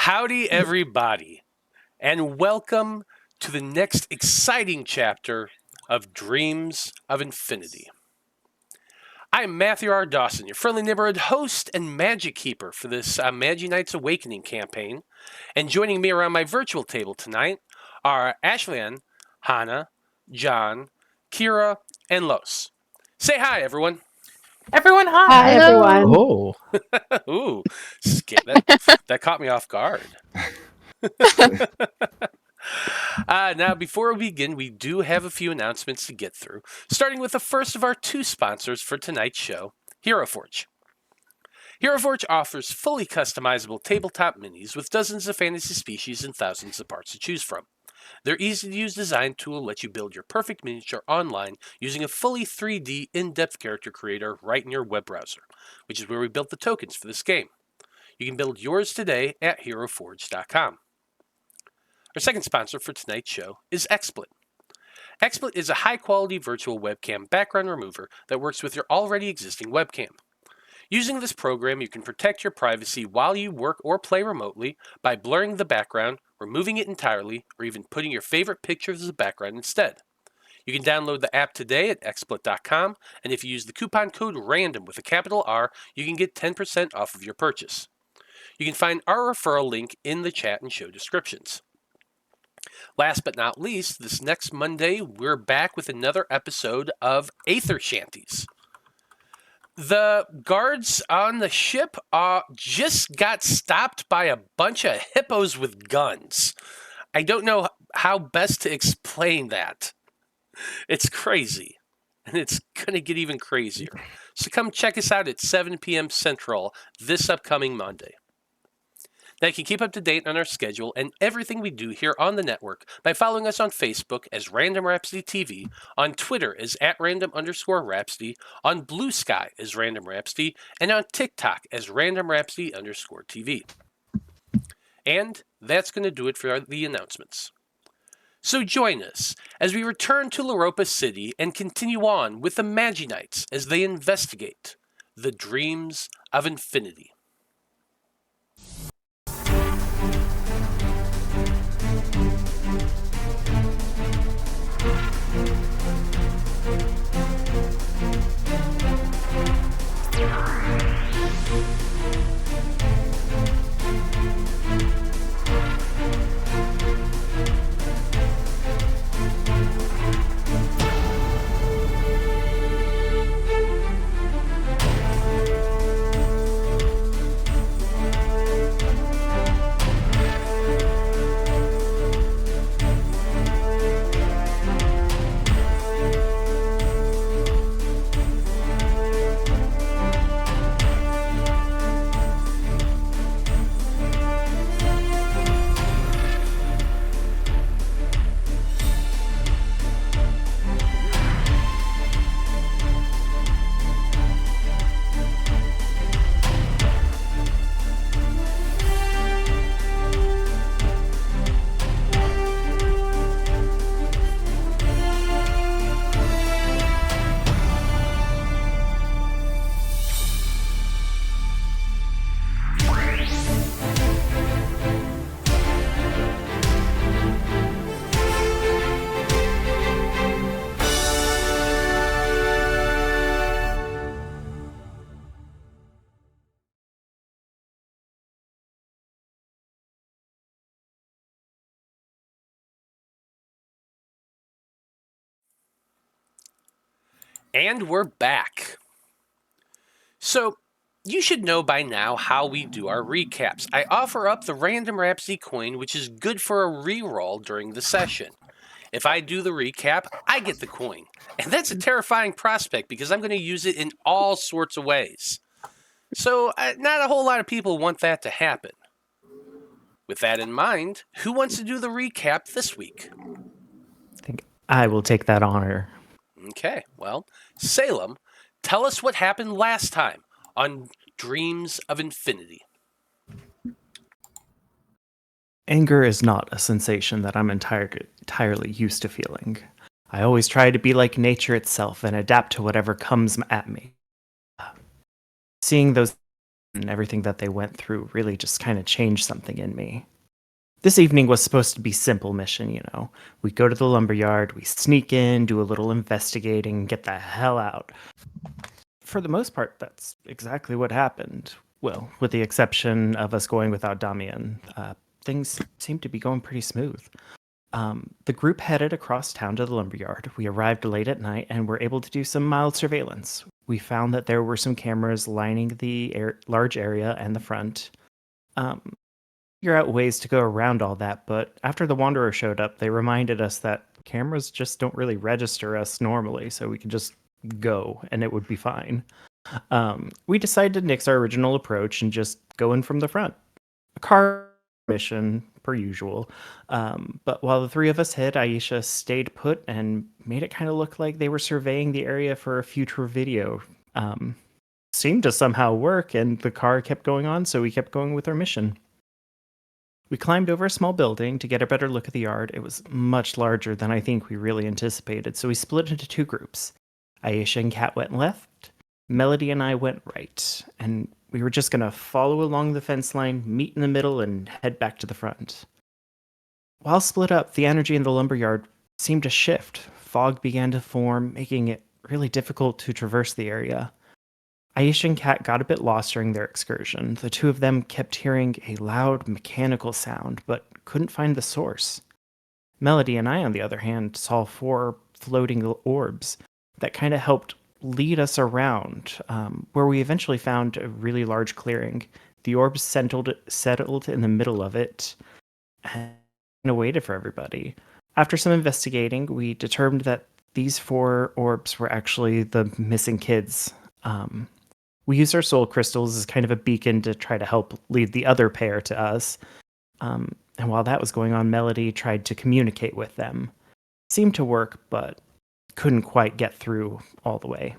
Howdy, everybody, and welcome to the next exciting chapter of Dreams of Infinity. I'm Matthew R. Dawson, your friendly neighborhood host and magic keeper for this Magi-Knights Awakening campaign. And joining me around my virtual table tonight are Ashleyien, Hana, John, Kira, and Los. Say hi, everyone. Everyone, hi. Hi, everyone. Oh, Ooh, that caught me off guard. Now, before we begin, we do have a few announcements to get through, starting with the first of our two sponsors for tonight's show, Hero Forge. Hero Forge offers fully customizable tabletop minis with dozens of fantasy species and thousands of parts to choose from. Their easy-to-use design tool lets you build your perfect miniature online using a fully 3D in-depth character creator right in your web browser, which is where we built the tokens for this game. You can build yours today at heroforge.com. Our second sponsor for tonight's show is XSplit. XSplit is a high-quality virtual webcam background remover that works with your already existing webcam. Using this program, you can protect your privacy while you work or play remotely by blurring the background, removing it entirely, or even putting your favorite pictures as a background instead. You can download the app today at xsplit.com, and if you use the coupon code RANDOM with a capital R, you can get 10% off of your purchase. You can find our referral link in the chat and show descriptions. Last but not least, this next Monday, we're back with another episode of Aether Shanties. The guards on the ship just got stopped by a bunch of hippos with guns. I don't know how best to explain that. It's crazy, and it's going to get even crazier. So come check us out at 7 p.m. Central this upcoming Monday. Now you can keep up to date on our schedule and everything we do here on the network by following us on Facebook as Random Rhapsody TV, on Twitter as @random_Rhapsody, on Blue Sky as Random Rhapsody, and on TikTok as Random Rhapsody_TV. And that's going to do it for the announcements. So join us as we return to Loropa City and continue on with the Magi-Knights as they investigate the Dreams of Infinity. And we're back. So, you should know by now how we do our recaps. I offer up the Random Rhapsody coin, which is good for a reroll during the session. If I do the recap, I get the coin. And that's a terrifying prospect because I'm going to use it in all sorts of ways. So, not a whole lot of people want that to happen. With that in mind, who wants to do the recap this week? I think I will take that honor. Okay, well, Salem, tell us what happened last time on Dreams of Infinity. Anger is not a sensation that I'm entirely used to feeling. I always try to be like nature itself and adapt to whatever comes at me. Seeing those and everything that they went through really just kind of changed something in me. This evening was supposed to be simple mission, you know. We go to the lumberyard, we sneak in, do a little investigating, get the hell out. For the most part, that's exactly what happened. Well, with the exception of us going without Damian, things seemed to be going pretty smooth. The group headed across town to the lumberyard. We arrived late at night and were able to do some mild surveillance. We found that there were some cameras lining the large area and the front. Figure out ways to go around all that, but after the Wanderer showed up, they reminded us that cameras just don't really register us normally, so we could just go and it would be fine. We decided to nix our original approach and just go in from the front. A car mission, per usual. But while the three of us hid, Aisha stayed put and made it kind of look like they were surveying the area for a future video. Seemed to somehow work, and the car kept going on, so we kept going with our mission. We climbed over a small building to get a better look at the yard. It was much larger than I think we really anticipated, so we split into two groups. Aisha and Kat went left, Melody and I went right, and we were just going to follow along the fence line, meet in the middle, and head back to the front. While split up, the energy in the lumberyard seemed to shift. Fog began to form, making it really difficult to traverse the area. Aisha and Kat got a bit lost during their excursion. The two of them kept hearing a loud mechanical sound, but couldn't find the source. Melody and I, on the other hand, saw 4 floating orbs that kind of helped lead us around, where we eventually found a really large clearing. The orbs settled in the middle of it and waited for everybody. After some investigating, we determined that these 4 orbs were actually the missing kids. We used our soul crystals as kind of a beacon to try to help lead the other pair to us. And while that was going on, Melody tried to communicate with them. Seemed to work, but couldn't quite get through all the way.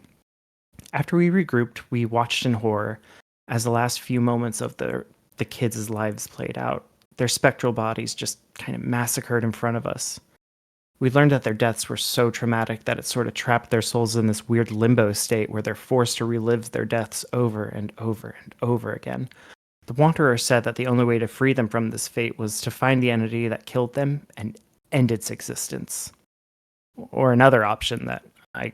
After we regrouped, we watched in horror as the last few moments of the kids' lives played out. Their spectral bodies just kind of massacred in front of us. We learned that their deaths were so traumatic that it sort of trapped their souls in this weird limbo state where they're forced to relive their deaths over and over and over again. The Wanderer said that the only way to free them from this fate was to find the entity that killed them and end its existence. Or another option that I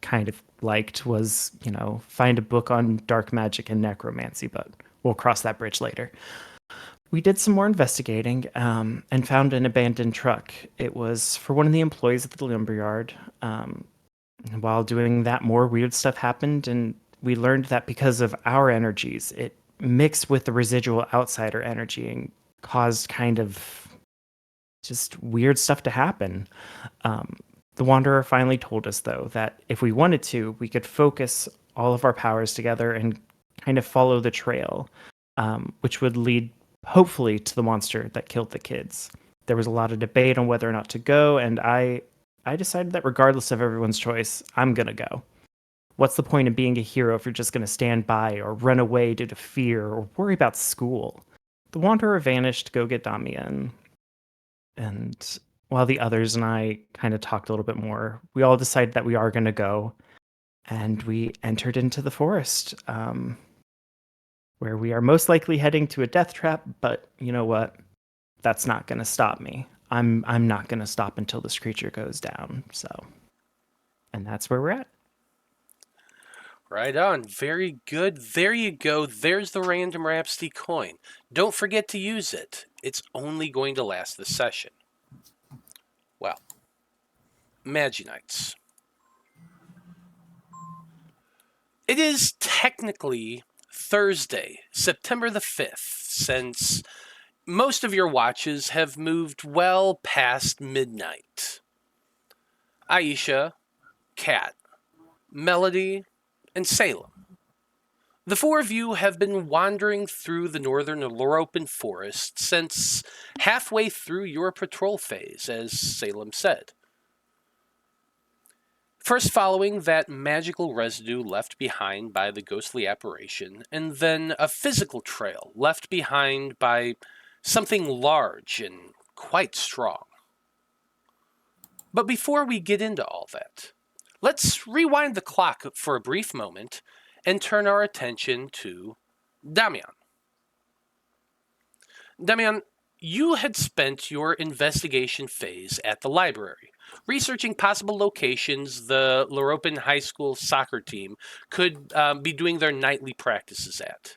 kind of liked was, find a book on dark magic and necromancy, but we'll cross that bridge later. We did some more investigating and found an abandoned truck. It was for one of the employees at the lumberyard. While doing that, more weird stuff happened, and we learned that because of our energies, it mixed with the residual outsider energy and caused kind of just weird stuff to happen. The Wanderer finally told us, though, that if we wanted to, we could focus all of our powers together and kind of follow the trail, which would lead hopefully to the monster that killed the kids. There was a lot of debate on whether or not to go, and I decided that regardless of everyone's choice, I'm gonna go. What's the point of being a hero if you're just gonna stand by or run away due to fear or worry about school? The Wanderer vanished to go get Damian, and while the others and I kind of talked a little bit more, we all decided that we are gonna go, and we entered into the forest. Where we are most likely heading to a death trap, but you know what? That's not going to stop me. I'm not going to stop until this creature goes down. So, and that's where we're at. Right on. Very good. There you go. There's the random Rhapsody coin. Don't forget to use it. It's only going to last the session. Well, Magi-Knights. It is technically Thursday, September the 5th, since most of your watches have moved well past midnight. Aisha, Kat, Melody, and Salem. The 4 of you have been wandering through the northern Loropian Forest since halfway through your patrol phase, as Salem said. First following that magical residue left behind by the ghostly apparition, and then a physical trail left behind by something large and quite strong. But before we get into all that, let's rewind the clock for a brief moment and turn our attention to Damian. Damian, you had spent your investigation phase at the library, researching possible locations the Loropian High School soccer team could be doing their nightly practices at.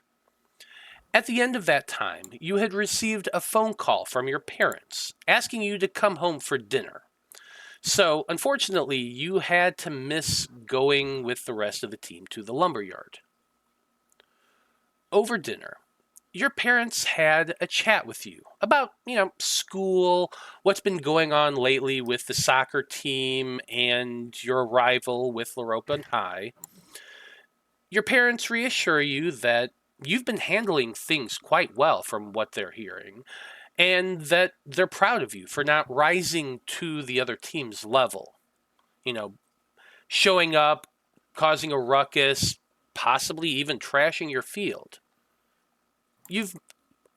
At the end of that time, you had received a phone call from your parents asking you to come home for dinner. So, unfortunately, you had to miss going with the rest of the team to the lumberyard. Over dinner, your parents had a chat with you about, school, what's been going on lately with the soccer team, and your arrival with Loropian High. Your parents reassure you that you've been handling things quite well from what they're hearing, and that they're proud of you for not rising to the other team's level. Showing up, causing a ruckus, possibly even trashing your field. You've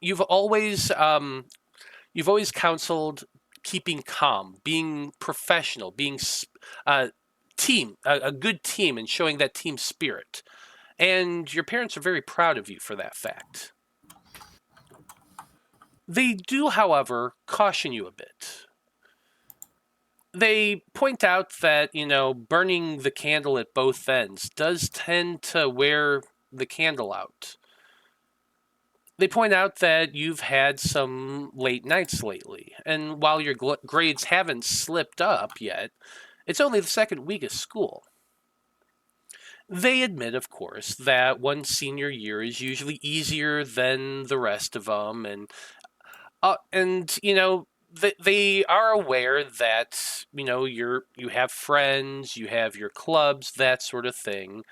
you've always counseled keeping calm, being professional, being a good team, and showing that team spirit. And your parents are very proud of you for that fact. They do, however, caution you a bit. They point out that, burning the candle at both ends does tend to wear the candle out. They point out that you've had some late nights lately, and while your grades haven't slipped up yet, it's only the second week of school. They admit, of course, that one senior year is usually easier than the rest of them, they are aware that you have friends, you have your clubs, that sort of thing,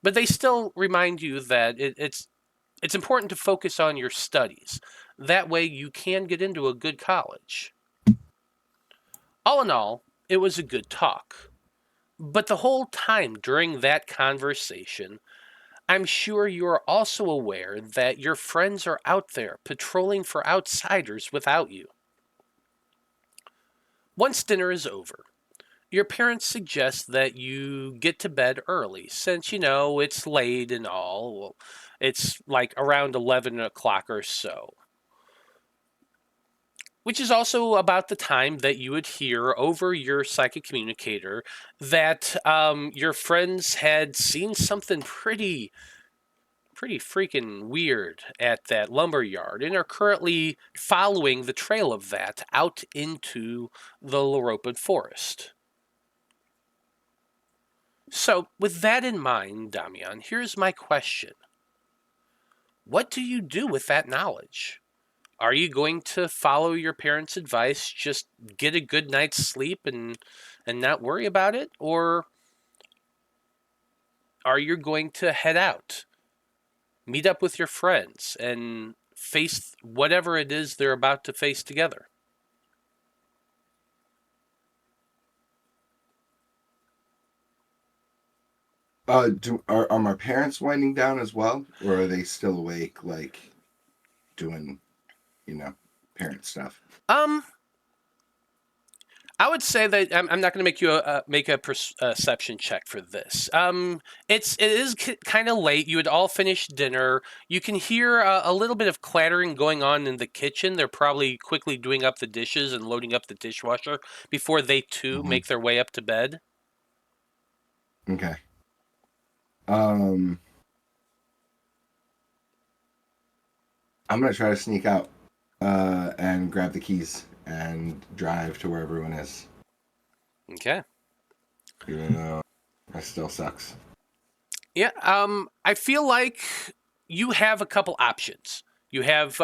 but they still remind you that it's important to focus on your studies. That way you can get into a good college. All in all, it was a good talk. But the whole time during that conversation, I'm sure you are also aware that your friends are out there patrolling for outsiders without you. Once dinner is over, your parents suggest that you get to bed early since, it's late and all. Well, it's like around 11 o'clock or so. Which is also about the time that you would hear over your psychic communicator that your friends had seen something pretty freaking weird at that lumber yard and are currently following the trail of that out into the Loropian Forest. So, with that in mind, Damian, here's my question. What do you do with that knowledge? Are you going to follow your parents' advice, just get a good night's sleep and not worry about it? Or are you going to head out, meet up with your friends, and face whatever it is they're about to face together? Are my parents winding down as well, or are they still awake, like doing, parent stuff? I would say that I'm not going to make you make a perception check for this. It is kind of late. You had all finished dinner. You can hear a little bit of clattering going on in the kitchen. They're probably quickly doing up the dishes and loading up the dishwasher before they too make their way up to bed. Okay. I'm gonna try to sneak out and grab the keys and drive to where everyone is. Okay. Even though that still sucks. Yeah. I feel like you have a couple options. You have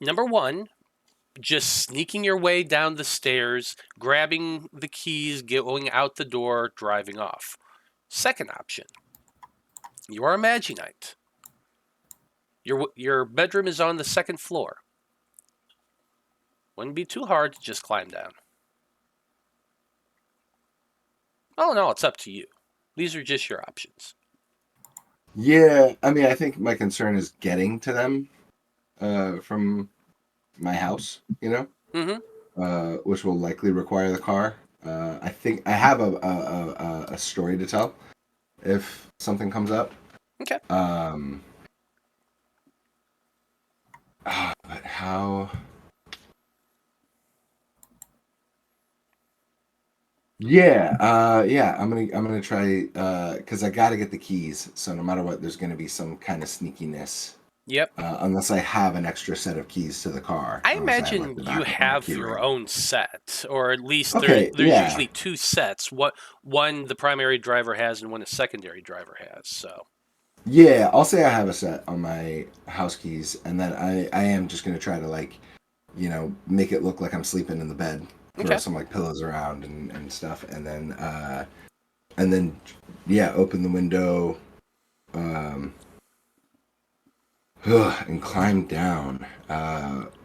number one, just sneaking your way down the stairs, grabbing the keys, going out the door, driving off. Second option, you are a Magi-Knight. Your bedroom is on the second floor. Wouldn't be too hard to just climb down. All in all, it's up to you. These are just your options. Yeah, I mean, I think my concern is getting to them from my house, which will likely require the car. I think I have a story to tell, if something comes up. Okay. But how? Yeah, I'm gonna try because I gotta get the keys. So no matter what, there's gonna be some kind of sneakiness. Yep. Unless I have an extra set of keys to the car. I Unless I have, like, imagine the you backup on my have key your ring. own set, or at least Okay, there's yeah. usually two sets. One the primary driver has and one a secondary driver has. So Yeah, I'll say I have a set on my house keys, and then I am just gonna try to, like, make it look like I'm sleeping in the bed. Throw okay. some, like, pillows around and stuff, and then yeah, open the window, um, and climb down,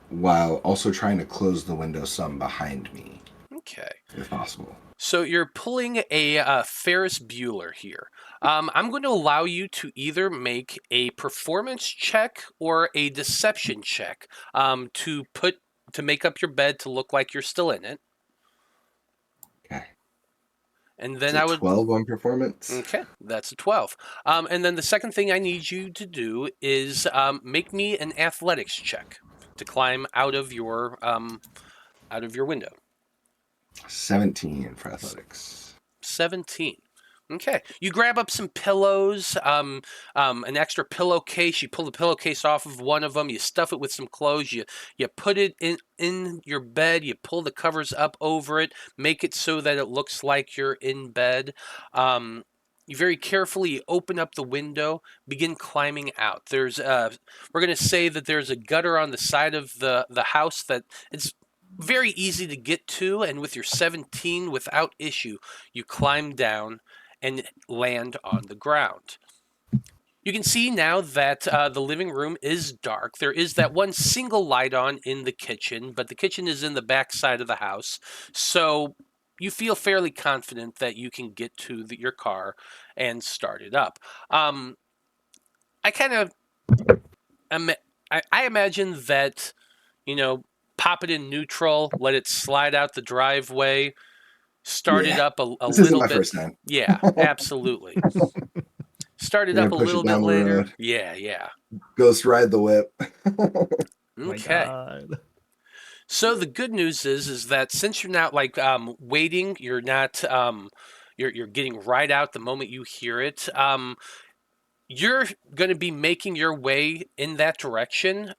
while also trying to close the window some behind me, Okay. if possible. So you're pulling a Ferris Bueller here. I'm going to allow you to either make a performance check or a deception check to make up your bed to look like you're still in it. Okay. And Is then it I would 12 on performance? Okay, that's a 12. And then the second thing I need you to do is make me an athletics check to climb out of your window. 17 for athletics. 17. Okay. You grab up some pillows, an extra pillowcase. You pull the pillowcase off of one of them. You stuff it with some clothes. You put it in your bed. You pull the covers up over it. Make it so that it looks like you're in bed. You very carefully open up the window. Begin climbing out. We're going to say that there's a gutter on the side of the house that it's very easy to get to, and with your 17 without issue, you climb down and land on the ground. You can see now that the living room is dark. There is that one single light on in the kitchen, but the kitchen is in the back side of the house. So you feel fairly confident that you can get to your car and start it up. I kind of, I imagine that, pop it in neutral, let it slide out the driveway, start it Yeah. up a This isn't little my bit. first time. Yeah, absolutely. Start it You're up a gonna push little it bit down the later. road. Yeah. Ghost ride the whip. My Okay. God. So the good news is that since you're not like waiting, you're not you're getting right out the moment you hear it. You're going to be making your way in that direction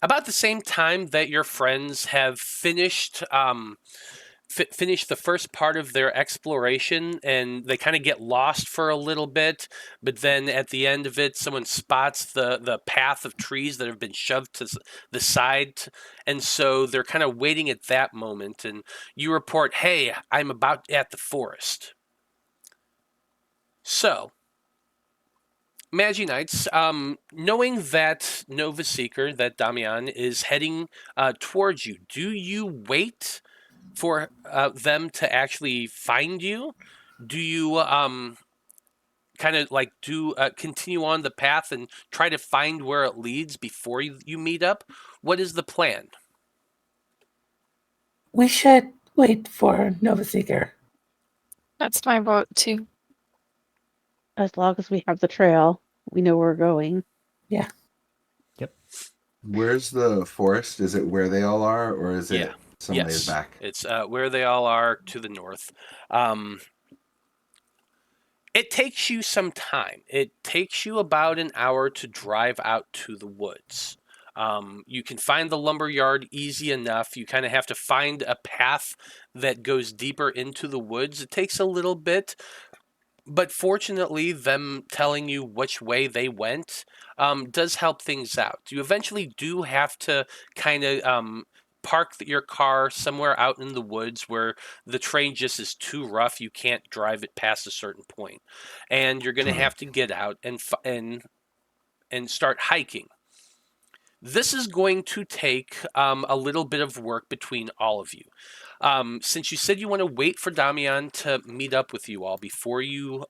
about the same time that your friends have finished finish the first part of their exploration, and they kind of get lost for a little bit, but then at the end of it someone spots the path of trees that have been shoved to the side, and so they're kind of waiting at that moment, and you report, hey, I'm about at the forest. So Magi-Knights, knowing that Nova Seeker, that Damian is heading towards you, do you wait for them to actually find you? Do you kind of like continue on the path and try to find where it leads before you meet up? What is the plan? We should wait for Nova Seeker. That's my vote too. As long as we have the trail, we know where we're going. Yeah. Yep. Where's the forest? Is it where they all are, or is it Yeah. some ways Yes, back? it's where they all are to the north. It takes you some time. It takes you about an hour to drive out to the woods. You can find the lumber yard easy enough. You kind of have to find a path that goes deeper into the woods. It takes a little bit, but fortunately, them telling you which way they went does help things out. You eventually do have to kind of park your car somewhere out in the woods where the terrain just is too rough. You can't drive it past a certain point, and you're going to have to get out and start hiking. This is going to take a little bit of work between all of you. Since you said you want to wait for Damian to meet up with you all before you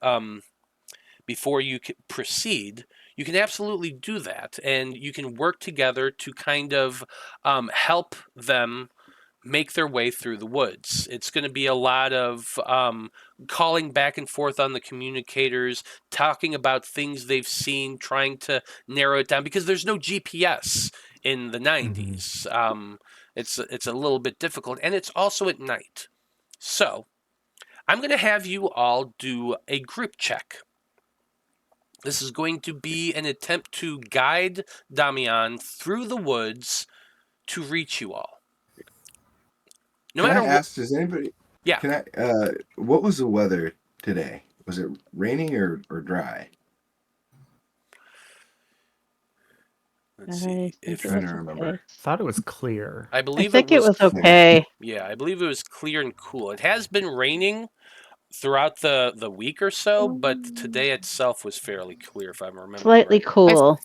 proceed, you can absolutely do that, and you can work together to kind of help them make their way through the woods. It's going to be a lot of calling back and forth on the communicators, talking about things they've seen, trying to narrow it down because there's no GPS in the 90s. It's a little bit difficult, and it's also at night. So I'm going to have you all do a group check. This is going to be an attempt to guide Damian through the woods to reach you all. No Can matter I what. ask, does anybody... Yeah. Can I... what was the weather today? Was it raining or dry? Let's I see think if it trying was to remember. okay. Thought it was clear. I I believe think it was clear. okay. Yeah, I believe it was clear and cool. It has been raining throughout the week or so, but today itself was fairly clear, if I'm remembering Slightly right. cool.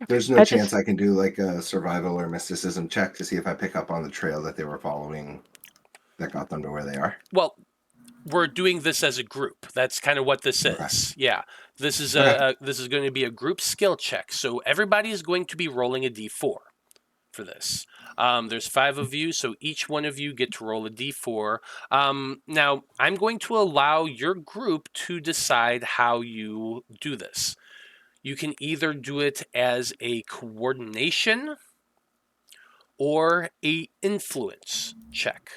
There's no I chance just- I can do like a survival or mysticism check to see if I pick up on the trail that they were following that got them to where they are. Well, we're doing this as a group. That's kind of what this Okay. is. Yeah, this is Okay. this is going to be a group skill check. So everybody is going to be rolling a d4 for this. There's 5 of you, so each one of you get to roll a d4. Now, I'm going to allow your group to decide how you do this. You can either do it as a coordination or a influence check.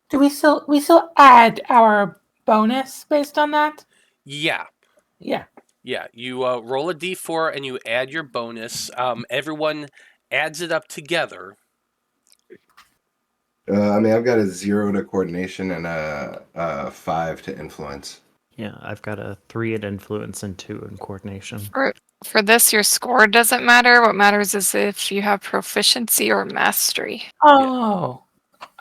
Do we still add our bonus based on that? Yeah. Yeah. Yeah, you roll a d4 and you add your bonus. Everyone adds it up together. I mean, I've got a 0 to coordination and a 5 to influence. Yeah, I've got a 3 in influence and 2 in coordination. For this, your score doesn't matter. What matters is if you have proficiency or mastery. Oh.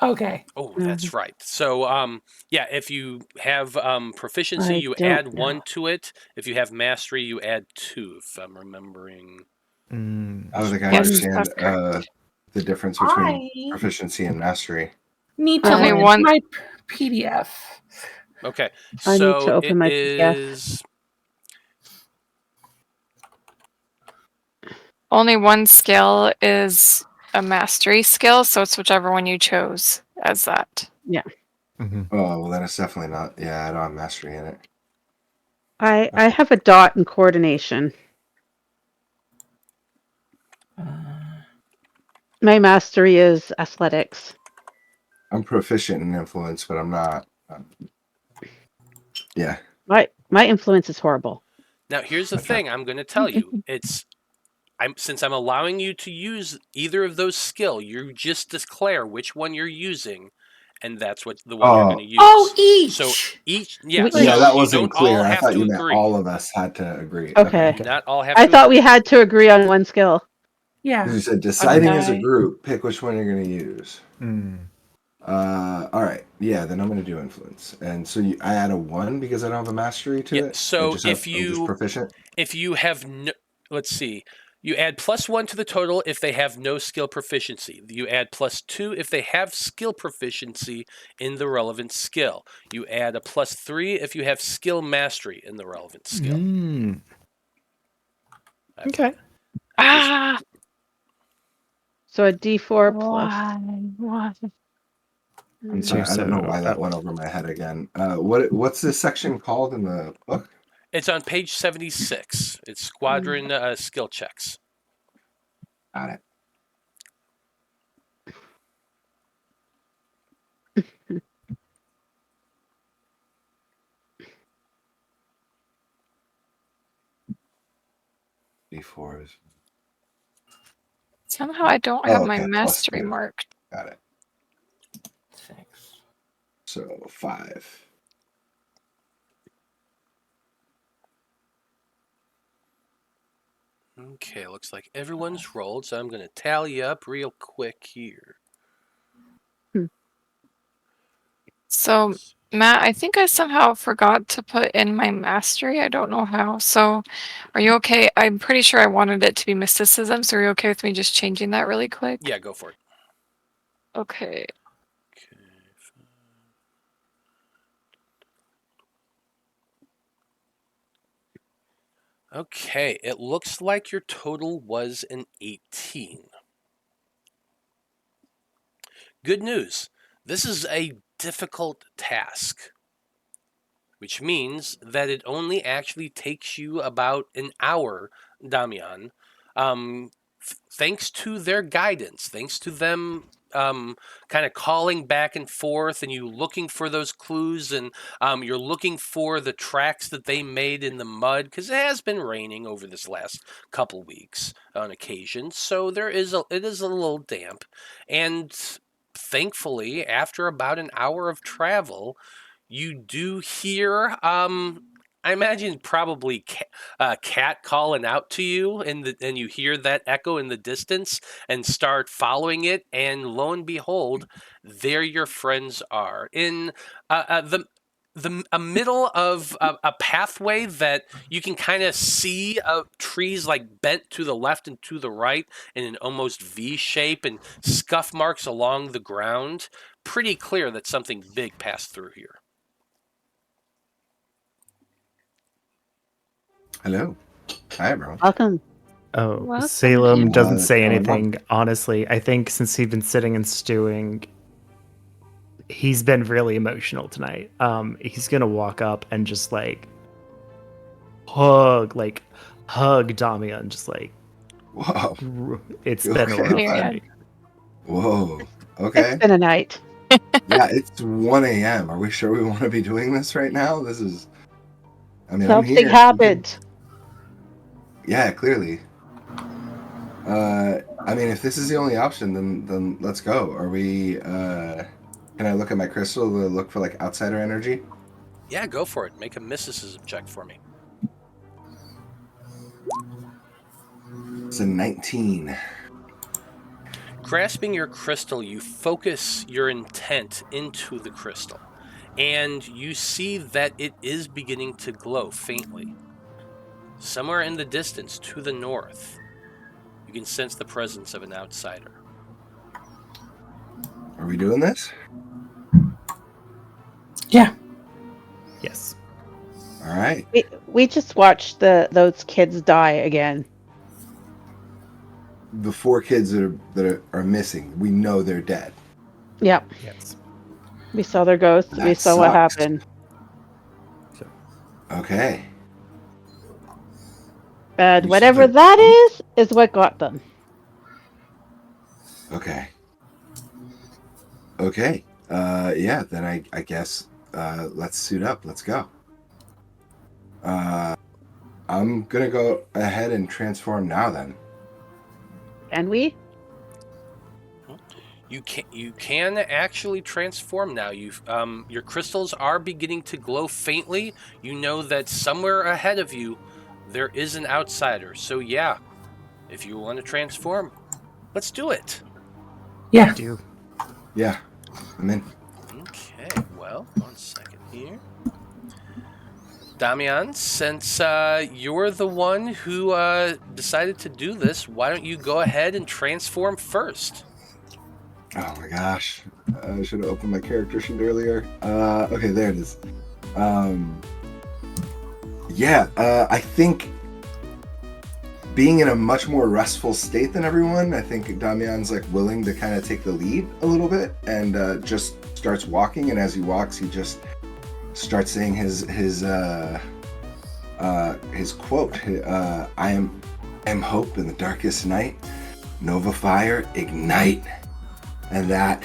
Okay. Oh, that's right. So, yeah, if you have proficiency, I you don't add know. 1 to it. If you have mastery, you add 2, if I'm remembering. I don't think I Yes, understand that's correct. the difference between I proficiency and mastery. need to Only look one- at my PDF. Okay, I need to so open it my PDF. is... Only one skill is a mastery skill, so it's whichever one you chose as that. Mm-hmm. Oh, well, then it's definitely not. Yeah, I don't have mastery in it. I have a dot in coordination. My mastery is athletics. I'm proficient in influence, but I'm not. Yeah. My influence is horrible. Now, here's the Okay. thing I'm going to tell you. Since I'm allowing you to use either of those skill, you just declare which one you're using, and that's what the one you're going to use. Oh, each. So each, yeah. Yeah, so that you wasn't don't all clear. I have thought to you meant agree. all of us had to agree. Okay. Not all have I to. thought we had to agree on one skill. Yeah. You said deciding as a Okay. group, pick which one you're going to use. Mm. All right. Yeah, then I'm going to do influence. And so I add a 1 because I don't have a mastery to Yeah, it. so I'm just proficient. if you have no, let's see, you add +1 to the total if they have no skill proficiency. You add +2 if they have skill proficiency in the relevant skill. You add a +3 if you have skill mastery in the relevant skill. Mm. Okay. Ah! So a D4 plus. Why? I'm sorry, I don't know why that went over my head again. What's this section called in the book? It's on page 76. It's squadron skill checks. Got it. D4s. Somehow I don't have my Okay, mastery +2. marked. Got it. 6. So 5. Okay, looks like everyone's rolled, so I'm going to tally up real quick here. So, Matt, I think I somehow forgot to put in my mastery. I don't know how. So, are you okay? I'm pretty sure I wanted it to be mysticism. So, are you okay with me just changing that really quick? Yeah, go for it. Okay. Okay, it looks like your total was an 18. Good news. This is a difficult task, which means that it only actually takes you about an hour, Damian. Thanks to their guidance, thanks to them kind of calling back and forth, and you looking for those clues, and you're looking for the tracks that they made in the mud, because it has been raining over this last couple weeks on occasion, so it is a little damp, and thankfully, after about an hour of travel, you do hear I imagine probably cat calling out to you, and you hear that echo in the distance and start following it, and lo and behold, there your friends are in the a middle of a pathway that you can kind of see trees like bent to the left and to the right in an almost V shape, and scuff marks along the ground. Pretty clear that something big passed through here. Hello. Hi, everyone. Welcome. Oh, Welcome. Salem doesn't say going on? anything. Honestly, I think since he's been sitting and stewing, he's been really emotional tonight. He's gonna walk up and just like hug Damian, just like Whoa. it's You been a okay, rough bud? night. Whoa. Okay. It's been a night. Yeah, it's 1 a.m. Are we sure we want to be doing this right now? This is... I mean, I'm Something here. happened. Yeah, clearly. I mean, if this is the only option, then let's go. Are we... Can I look at my crystal to look for, like, outsider energy? Yeah, go for it. Make a mysticism check for me. It's a 19. Grasping your crystal, you focus your intent into the crystal, and you see that it is beginning to glow faintly. Somewhere in the distance, to the north, you can sense the presence of an outsider. Are we doing this? Yeah. Yes. All right. We just watched those kids die again. The 4 kids that are missing, we know they're dead. Yep. Yes. We saw their ghosts. We That saw what sucks. happened. Okay. And You whatever said- that is what got them. Okay. Okay. Yeah, then I guess let's suit up. Let's go. I'm gonna go ahead and transform now then. And we? You can actually transform now. Your crystals are beginning to glow faintly. You know that somewhere ahead of you there is an outsider. So yeah, if you want to transform, let's do it. Yeah. Do. Yeah, I'm in. Okay, well, 1 second here. Damian, since you're the one who decided to do this, why don't you go ahead and transform first? Oh my gosh. I should have opened my character sheet earlier. Okay, there it is. I think being in a much more restful state than everyone, I think Damian's like willing to kind of take the lead a little bit and just starts walking. And as he walks, he just starts saying his quote. I am hope in the darkest night. Nova fire, ignite. And that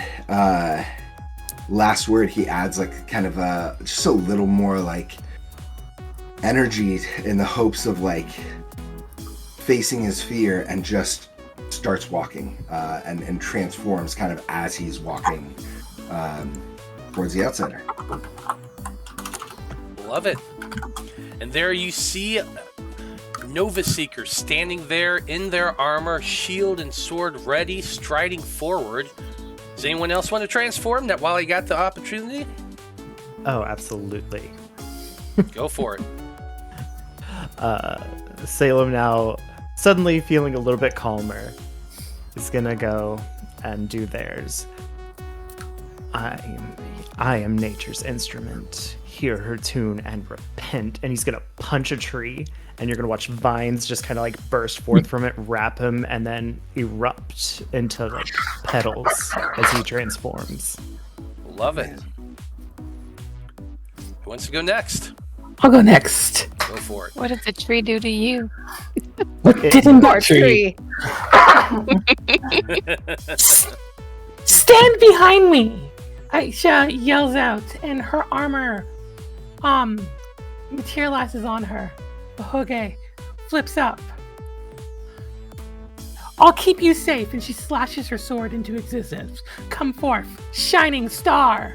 last word he adds like kind of just a little more like energy in the hopes of like facing his fear, and just starts walking and transforms kind of as he's walking towards the outsider. Love it. And there you see Nova Seekers standing there in their armor, shield and sword ready, striding forward. Does anyone else want to transform that while he got the opportunity? Oh, absolutely. Go for it. Salem, now suddenly feeling a little bit calmer, is gonna go and do theirs. I am nature's instrument. Hear her tune and repent. And he's gonna punch a tree, and you're gonna watch vines just kind of like burst forth from it, wrap him, and then erupt into like petals as he transforms. Love it. Who wants to go next? I'll go next. Go for it. What did the tree do to you? What didn't Our that tree? tree. Stand behind me! Aisha yells out, and her armor materializes on her. The Hoge flips up. I'll keep you safe, and she slashes her sword into existence. Come forth, shining star!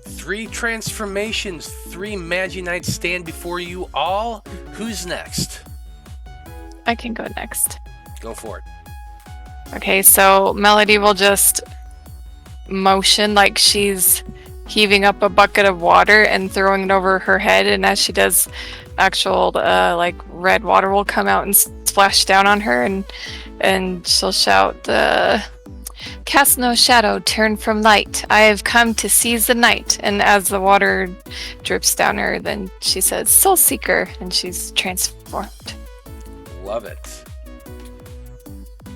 3 transformations, 3 Magi-Knights stand before you all. Who's next? I can go next. Go for it. Okay, so Melody will just motion like she's heaving up a bucket of water and throwing it over her head, and as she does, actual like red water will come out and splash down on her, and she'll shout, "Cast no shadow, turn from light. I have come to seize the night." And as the water drips down her, then she says, "Soul Seeker," and she's transformed. Love it.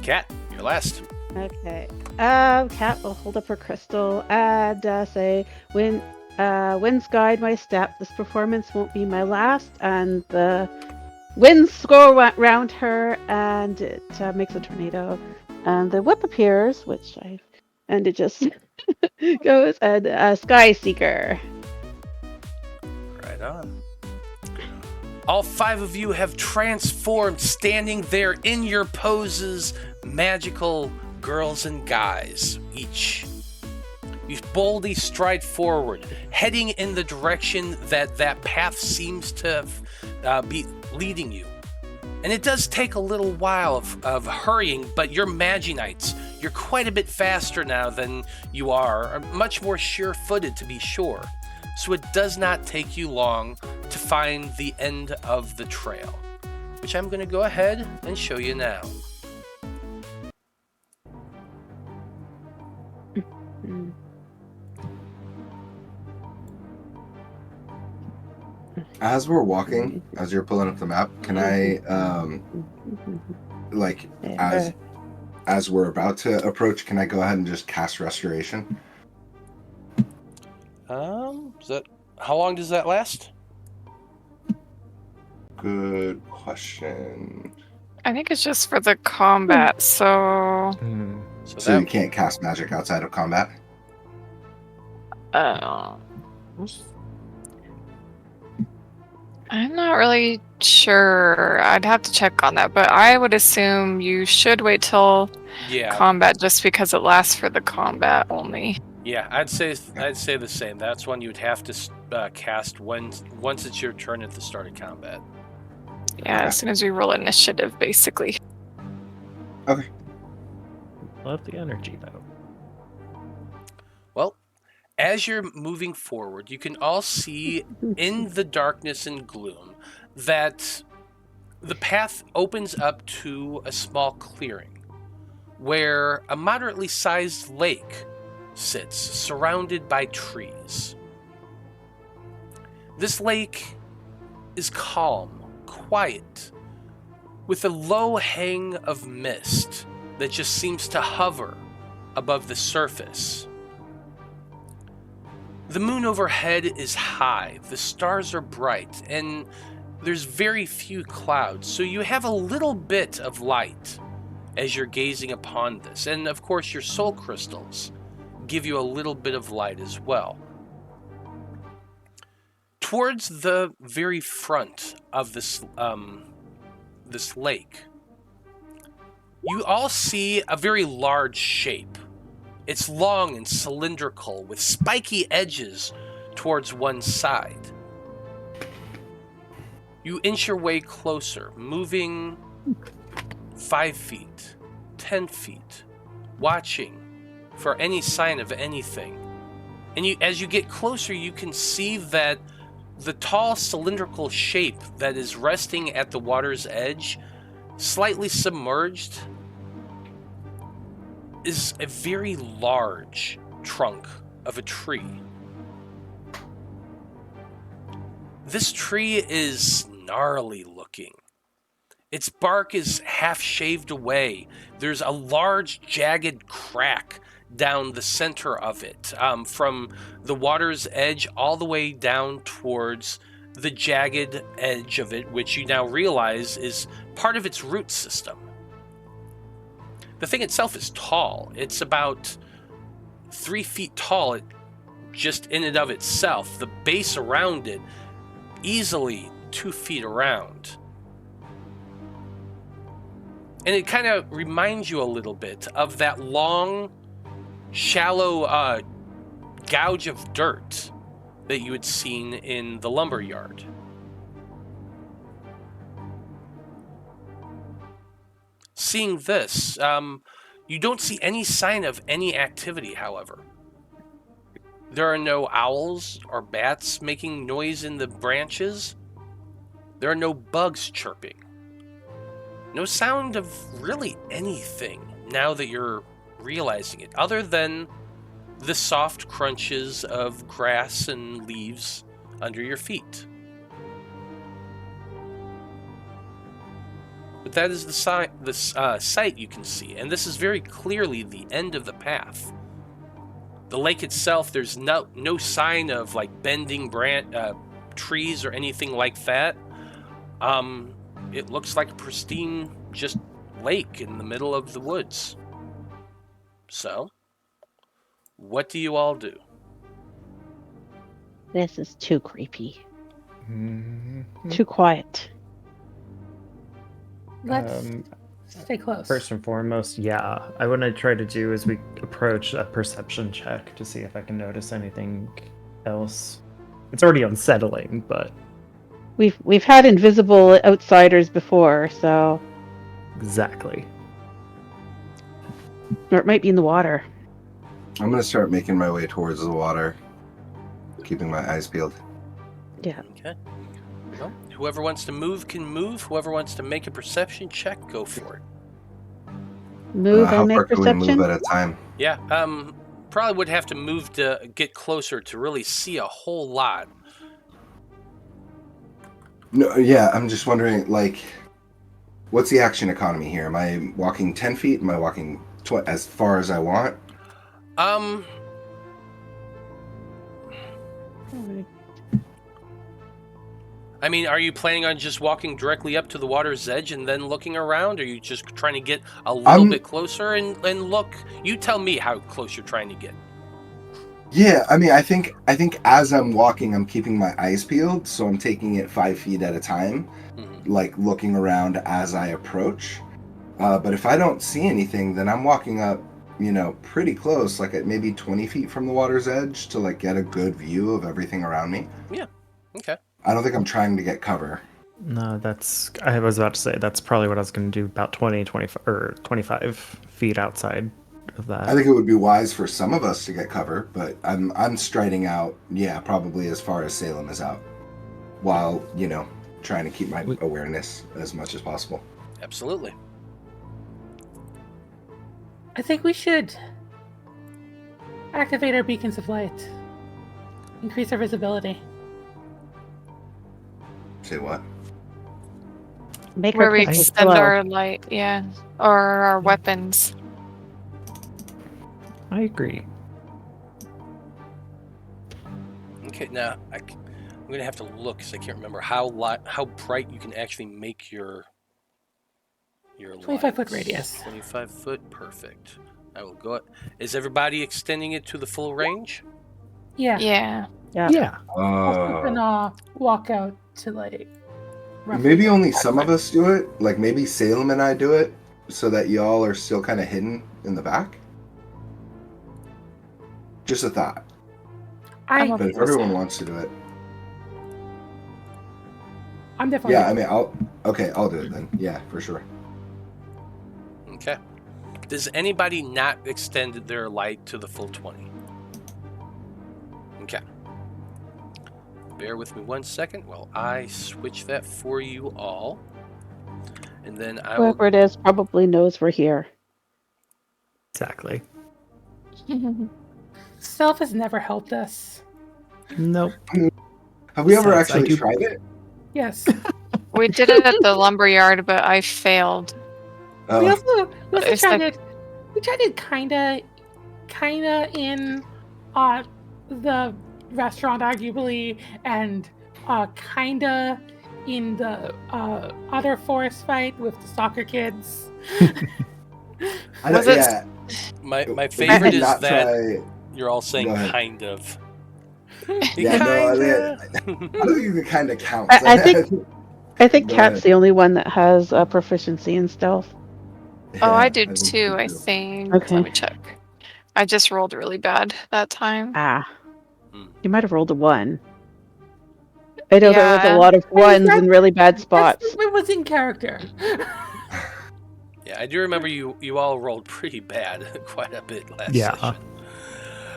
Kat, you're last. Okay. Cat will hold up her crystal and say, winds guide my step. This performance won't be my last. And the winds go around her, and it makes a tornado. And the whip appears, and it just goes, and Sky Seeker. Right on. All 5 of you have transformed, standing there in your poses, magical girls and guys, each. You boldly stride forward, heading in the direction that path seems to be leading you. And it does take a little while of hurrying, but you're Magi-Knights. You're quite a bit faster now than you are, much more sure-footed to be sure. So it does not take you long to find the end of the trail, which I'm going to go ahead and show you now. As we're walking, as you're pulling up the map, can I, as we're about to approach, can I go ahead and just cast Restoration? How long does that last? Good question. I think it's just for the combat, so... So you can't cast magic outside of combat? I'm not really sure. I'd have to check on that, but I would assume you should wait till combat just because it lasts for the combat only. Yeah, I'd say the same. That's one you'd have to cast once it's your turn at the start of combat. Yeah, Okay. as soon as we roll initiative, basically. Okay. Love the energy, though. Well, as you're moving forward, you can all see in the darkness and gloom that the path opens up to a small clearing where a moderately sized lake sits, surrounded by trees. This lake is calm, quiet, with a low hang of mist that just seems to hover above the surface. The moon overhead is high, the stars are bright, and there's very few clouds, so you have a little bit of light as you're gazing upon this. And of course, your soul crystals give you a little bit of light as well. Towards the very front of this lake, you all see a very large shape. It's long and cylindrical with spiky edges towards one side. You inch your way closer, moving 5 feet, 10 feet, watching for any sign of anything. And as you get closer, you can see that the tall cylindrical shape that is resting at the water's edge, slightly submerged, is a very large trunk of a tree. This tree is gnarly looking. Its bark is half shaved away. There's a large jagged crack down the center of it, from the water's edge all the way down towards the jagged edge of it, which you now realize is part of its root system. The thing itself is tall. It's about 3 feet tall, just in and of itself. The base around it, easily 2 feet around. And it kind of reminds you a little bit of that long, shallow gouge of dirt that you had seen in the lumber yard. Seeing this, you don't see any sign of any activity, however. There are no owls or bats making noise in the branches. There are no bugs chirping. No sound of really anything now that you're realizing it, other than the soft crunches of grass and leaves under your feet. But that is the sight you can see, and this is very clearly the end of the path. The lake itself, there's no sign of like bending trees or anything like that. It looks like a pristine just lake in the middle of the woods. So, what do you all do? This is too creepy. Mm-hmm. Too quiet. Let's stay close. First and foremost, yeah. I want to try to do as we approach a perception check to see if I can notice anything else. It's already unsettling, but We've had invisible outsiders before, so exactly. or it might be in the water. I'm gonna start making my way towards the water, keeping my eyes peeled. Yeah. Okay. Well, whoever wants to move can move. Whoever wants to make a perception check, go for it. Move How and make far can we perception. move at a time? Yeah, probably would have to move to get closer to really see a whole lot. No, yeah, I'm just wondering, like, what's the action economy here? Am I walking 10 feet? Am I walking as far as I want? I mean, are you planning on just walking directly up to the water's edge and then looking around? Or are you just trying to get a little bit closer and look? You tell me how close you're trying to get. Yeah, I mean, I think as I'm walking, I'm keeping my eyes peeled, so I'm taking it 5 feet at a time, like looking around as I approach. But if I don't see anything, then I'm walking up, pretty close, like at maybe 20 feet from the water's edge to like get a good view of everything around me. Yeah. Okay. I don't think I'm trying to get cover. No, I was about to say, that's probably what I was going to do, about 25 feet outside of that. I think it would be wise for some of us to get cover, but I'm striding out, probably as far as Salem is out, while, trying to keep my awareness as much as possible. Absolutely. I think we should activate our beacons of light. Increase our visibility. Say what? Make Where our we crystals extend glow. our light, yeah. Or our weapons. I agree. Okay, now I'm going to have to look because I can't remember how bright you can actually make your 25-foot radius. 25 foot, perfect. I will go. Is everybody extending it to the full range? Yeah. Yeah. Yeah. Also gonna walk out to like. roughly Maybe like only that some of much. us do it. Like maybe Salem and I do it, so that y'all are still kind of hidden in the back. Just a thought. I'm But if everyone wants to do it, definitely. yeah, I mean, I'll do it then. Yeah, for sure. Okay. Does anybody not extend their light to the full 20? Okay. Bear with me 1 second while I switch that for you all. And then I will... Whoever it is probably knows we're here. Exactly. Stealth has never helped us. Nope. Have we ever Besides, I actually do- tried it? Yes. We did it at the lumberyard, but I failed. Oh, We also It's tried like- it. We tried it kinda in the restaurant, arguably, and kinda in the other forest fight with the soccer kids. Was it- yeah. My We favorite did is not that try- you're all saying Go ahead. kind of. Yeah, no, I Kinda. don't think you can kind of count. I think Go Kat's ahead. the only one that has a proficiency in stealth. Oh, I do think too, you I do. think. Okay. Let me check. I just rolled really bad that time. Ah, Hmm. you might have rolled a 1. I know there was Yeah. a lot of ones that- in really bad spots. It was in character. Yeah, I do remember you all rolled pretty bad quite a bit last Yeah. session.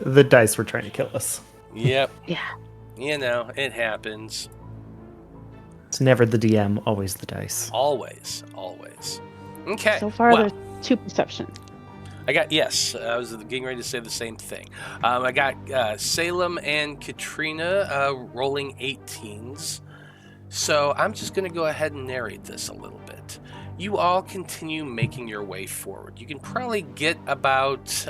The dice were trying to kill us. Yep. Yeah. You know, it happens. It's never the DM, always the dice. Always. Always. Okay. So far, well, there's 2 perception. I got, yes, I was getting ready to say the same thing. I got Salem and Katrina rolling 18s. So I'm just going to go ahead and narrate this a little bit. You all continue making your way forward. You can probably get about,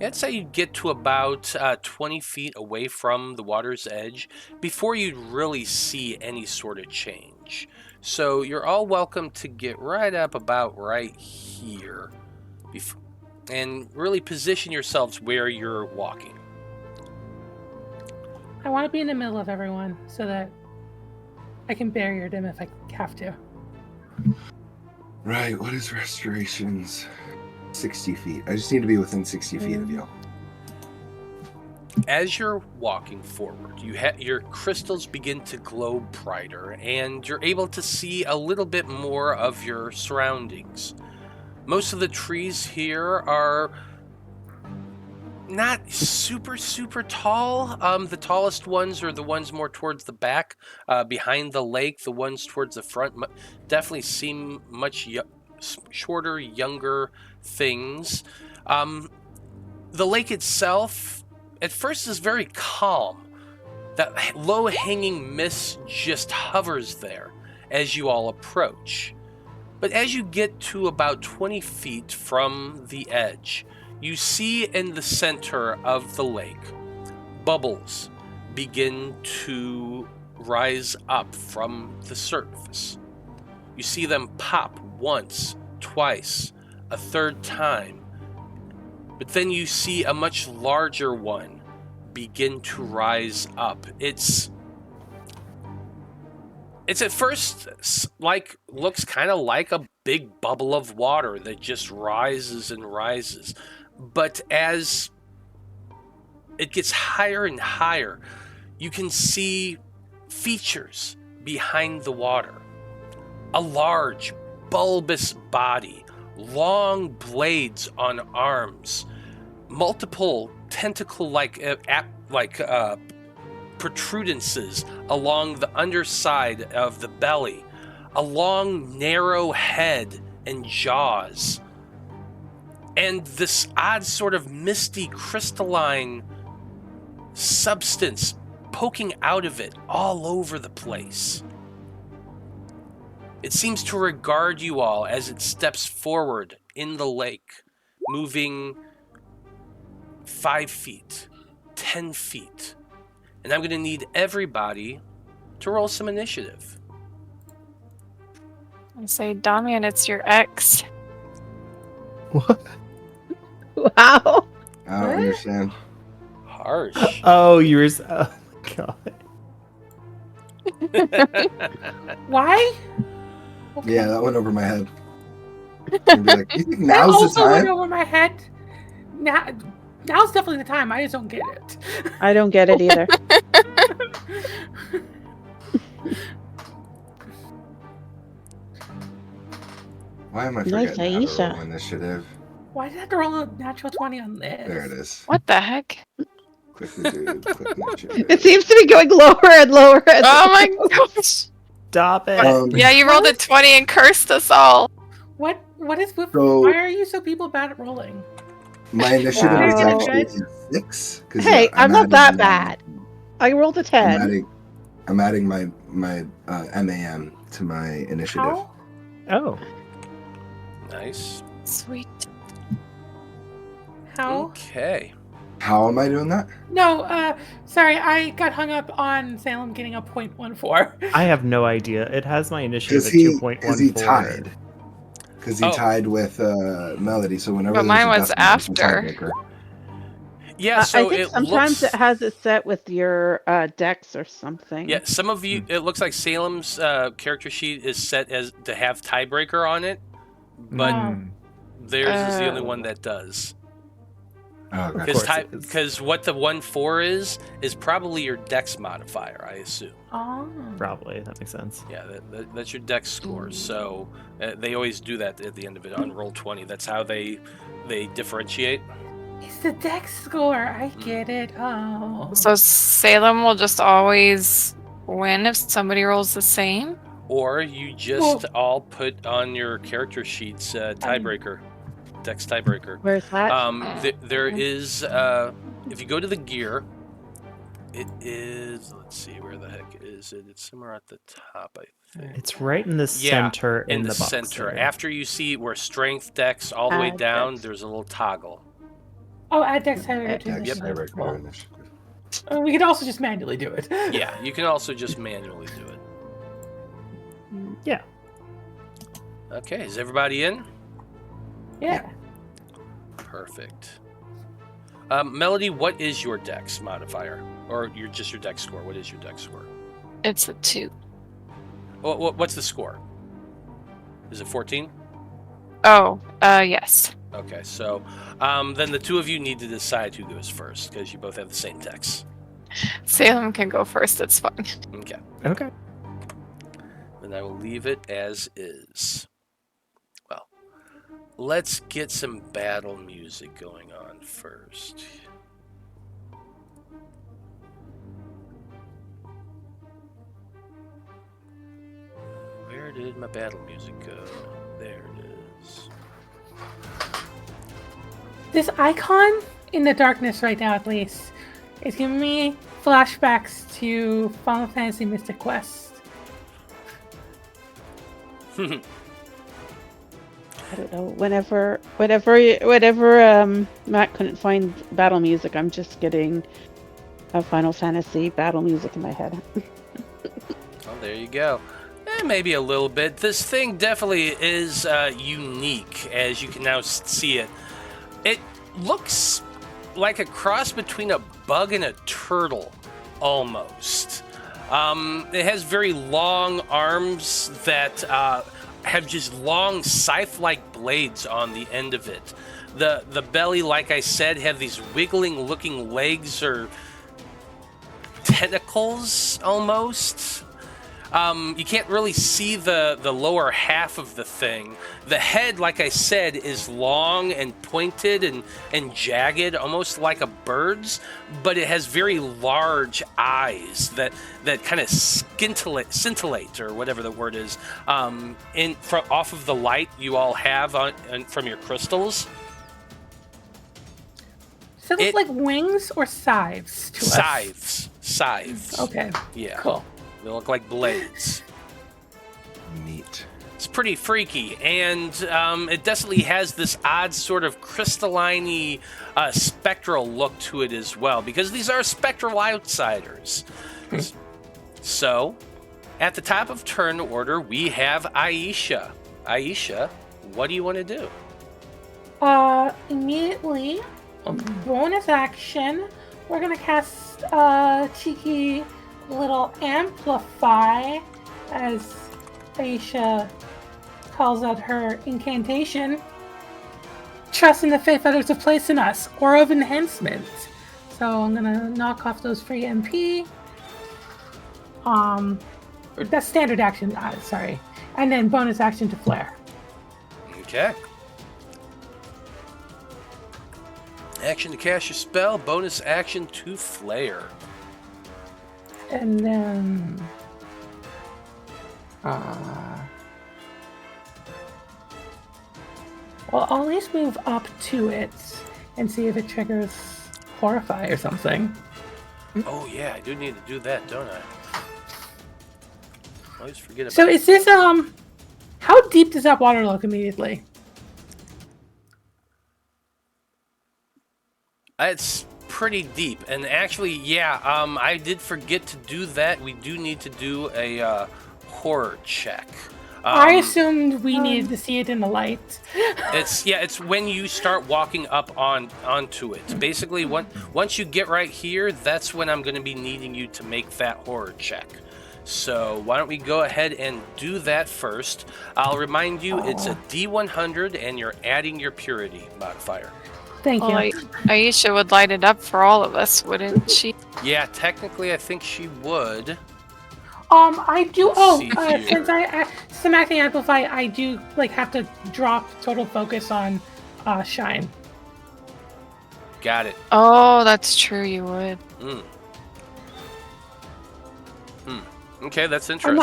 I'd say you get to about 20 feet away from the water's edge before you'd really see any sort of change. So you're all welcome to get right up about right here and really position yourselves where you're walking. I want to be in the middle of everyone so that I can barrier them if I have to. Right, what is restorations? 60 feet. I just need to be within 60 feet of you. As you're walking forward, your crystals begin to glow brighter, and you're able to see a little bit more of your surroundings. Most of the trees here are not super tall. The tallest ones are the ones more towards the back, behind the lake. The ones towards the front definitely seem much shorter, younger things. The lake itself, at first, is very calm. That low-hanging mist just hovers there as you all approach. But as you get to about 20 feet from the edge, you see in the center of the lake, bubbles begin to rise up from the surface. You see them pop once, twice, a third time, but then you see a much larger one begin to rise up. It's at first looks kind of like a big bubble of water that just rises and rises. But as it gets higher and higher, you can see features behind the water. A large, bulbous body, long blades on arms, multiple tentacle-like protrudences along the underside of the belly, a long, narrow head and jaws, and this odd sort of misty crystalline substance poking out of it all over the place. It seems to regard you all as it steps forward in the lake, moving 5 feet, 10 feet. And I'm going to need everybody to roll some initiative. I say, Damian, it's your ex. What? Wow. I don't understand. Harsh. Oh, you were. Oh, God. Why? Okay. Yeah, that went over my head. I'd be like, you think That now's the also went time? over my head. Now's definitely the time. I just don't get it. I don't get it either. Why am I Nice, forgetting how to Aisha. roll initiative? Why did I have to roll a natural 20 on this? There it is. What the heck? Quickly do quick initiative. It seems to be going lower and lower. As Oh it my goes. gosh. Stop it. Yeah, you rolled a 20 and cursed us all. What What is with? So- Why are you so people bad at rolling? My initiative is Wow. actually a 6. 'Cause, Hey, I'm not that adding, bad. I rolled a 10. I'm adding my MAM to my initiative. How? Oh, Nice. Sweet. How? Okay. How am I doing that? No, sorry, I got hung up on Salem getting a 0.14. I have no idea. It has my initiative Because at he 2.14. tied. Because he Oh. tied with Melody. So whenever But there's mine a was decimal, it's a after. tiebreaker. Yeah, so I think it sometimes looks... it has it set with your dex or something. Yeah, some of you... It looks like Salem's character sheet is set as to have tiebreaker on it, but Mm. theirs is the only Oh. one that does. Oh, okay. course it is. Because what the 1-4 is probably your dex modifier, I assume. Oh. Probably. That makes sense. Yeah, that's your dex score. So they always do that at the end of it on Roll20. That's how they differentiate. It's the dex score. I get it. Oh. So Salem will just always win if somebody rolls the same? Or you just all put on your character sheets tiebreaker, dex tiebreaker. Where's that? There is, if you go to the gear, it is, let's see, where the heck is it? It's somewhere at the top, I think. It's right in the Yeah, center in the box center. there. After you see where strength dex all the way Add down, dex. there's a little toggle. Oh, add dex tiebreaker to Dex initiative. tiebreaker Cool. initiative. We could also just manually do it. Yeah, you can also just manually do it. Yeah. Okay, is everybody in? Yeah. Perfect. Melody, what is your dex modifier? Or just your dex score? What is your dex score? It's a 2. What's the score? Is it 14? Oh, yes. Okay, so then the two of you need to decide who goes first, because you both have the same dex. Salem can go first, it's fine. Okay. Okay. Then I will leave it as is. Well, let's get some battle music going on first. Where did my battle music go? There it is. This icon in the darkness right now, at least, is giving me flashbacks to Final Fantasy Mystic Quest. I don't know. Whenever Matt couldn't find battle music, I'm just getting a Final Fantasy battle music in my head. Oh, there you go. Maybe a little bit. This thing definitely is unique, as you can now see it. It looks like a cross between a bug and a turtle, almost. It has very long arms that have just long scythe-like blades on the end of it. The belly, like I said, have these wiggling-looking legs or tentacles, almost. You can't really see the lower half of the thing. The head, like I said, is long and pointed and jagged, almost like a bird's, but it has very large eyes that kind of scintillate, or whatever the word is, off of the light you all have from your crystals. So it looks like wings or scythes to us? Scythes. Okay. Yeah. Cool. They look like blades. Neat. It's pretty freaky, and it definitely has this odd sort of crystalline-y, spectral look to it as well, because these are spectral outsiders. So, at the top of turn order, we have Aisha. Aisha, what do you want to do? Immediately, bonus action, we're gonna cast a cheeky little amplify as Aisha calls out her incantation. Trust in the faith others have placed in us, or of enhancement. So I'm gonna knock off those free MP. That's standard action, sorry. And then bonus action to flare. Okay. Action to cast your spell, bonus action to flare. And then Well, I'll at least move up to it and see if it triggers Horrify or something. Oh yeah, I do need to do that, don't I? I always forget about So is this, how deep does that water look immediately? It's pretty deep, and actually, yeah, I did forget to do that. We do need to do a horror check. I assumed we needed to see it in the light. It's when you start walking up onto it. Basically, once you get right here, that's when I'm going to be needing you to make that horror check. So why don't we go ahead and do that first? I'll remind you, it's a D100, and you're adding your purity modifier. Thank you. Well, Aisha would light it up for all of us, wouldn't she? Yeah, technically, I think she would. I do. See here. Since I'm acting amplify, I do have to drop total focus on shine. Got it. Oh, that's true. You would. Okay, that's I'm interesting.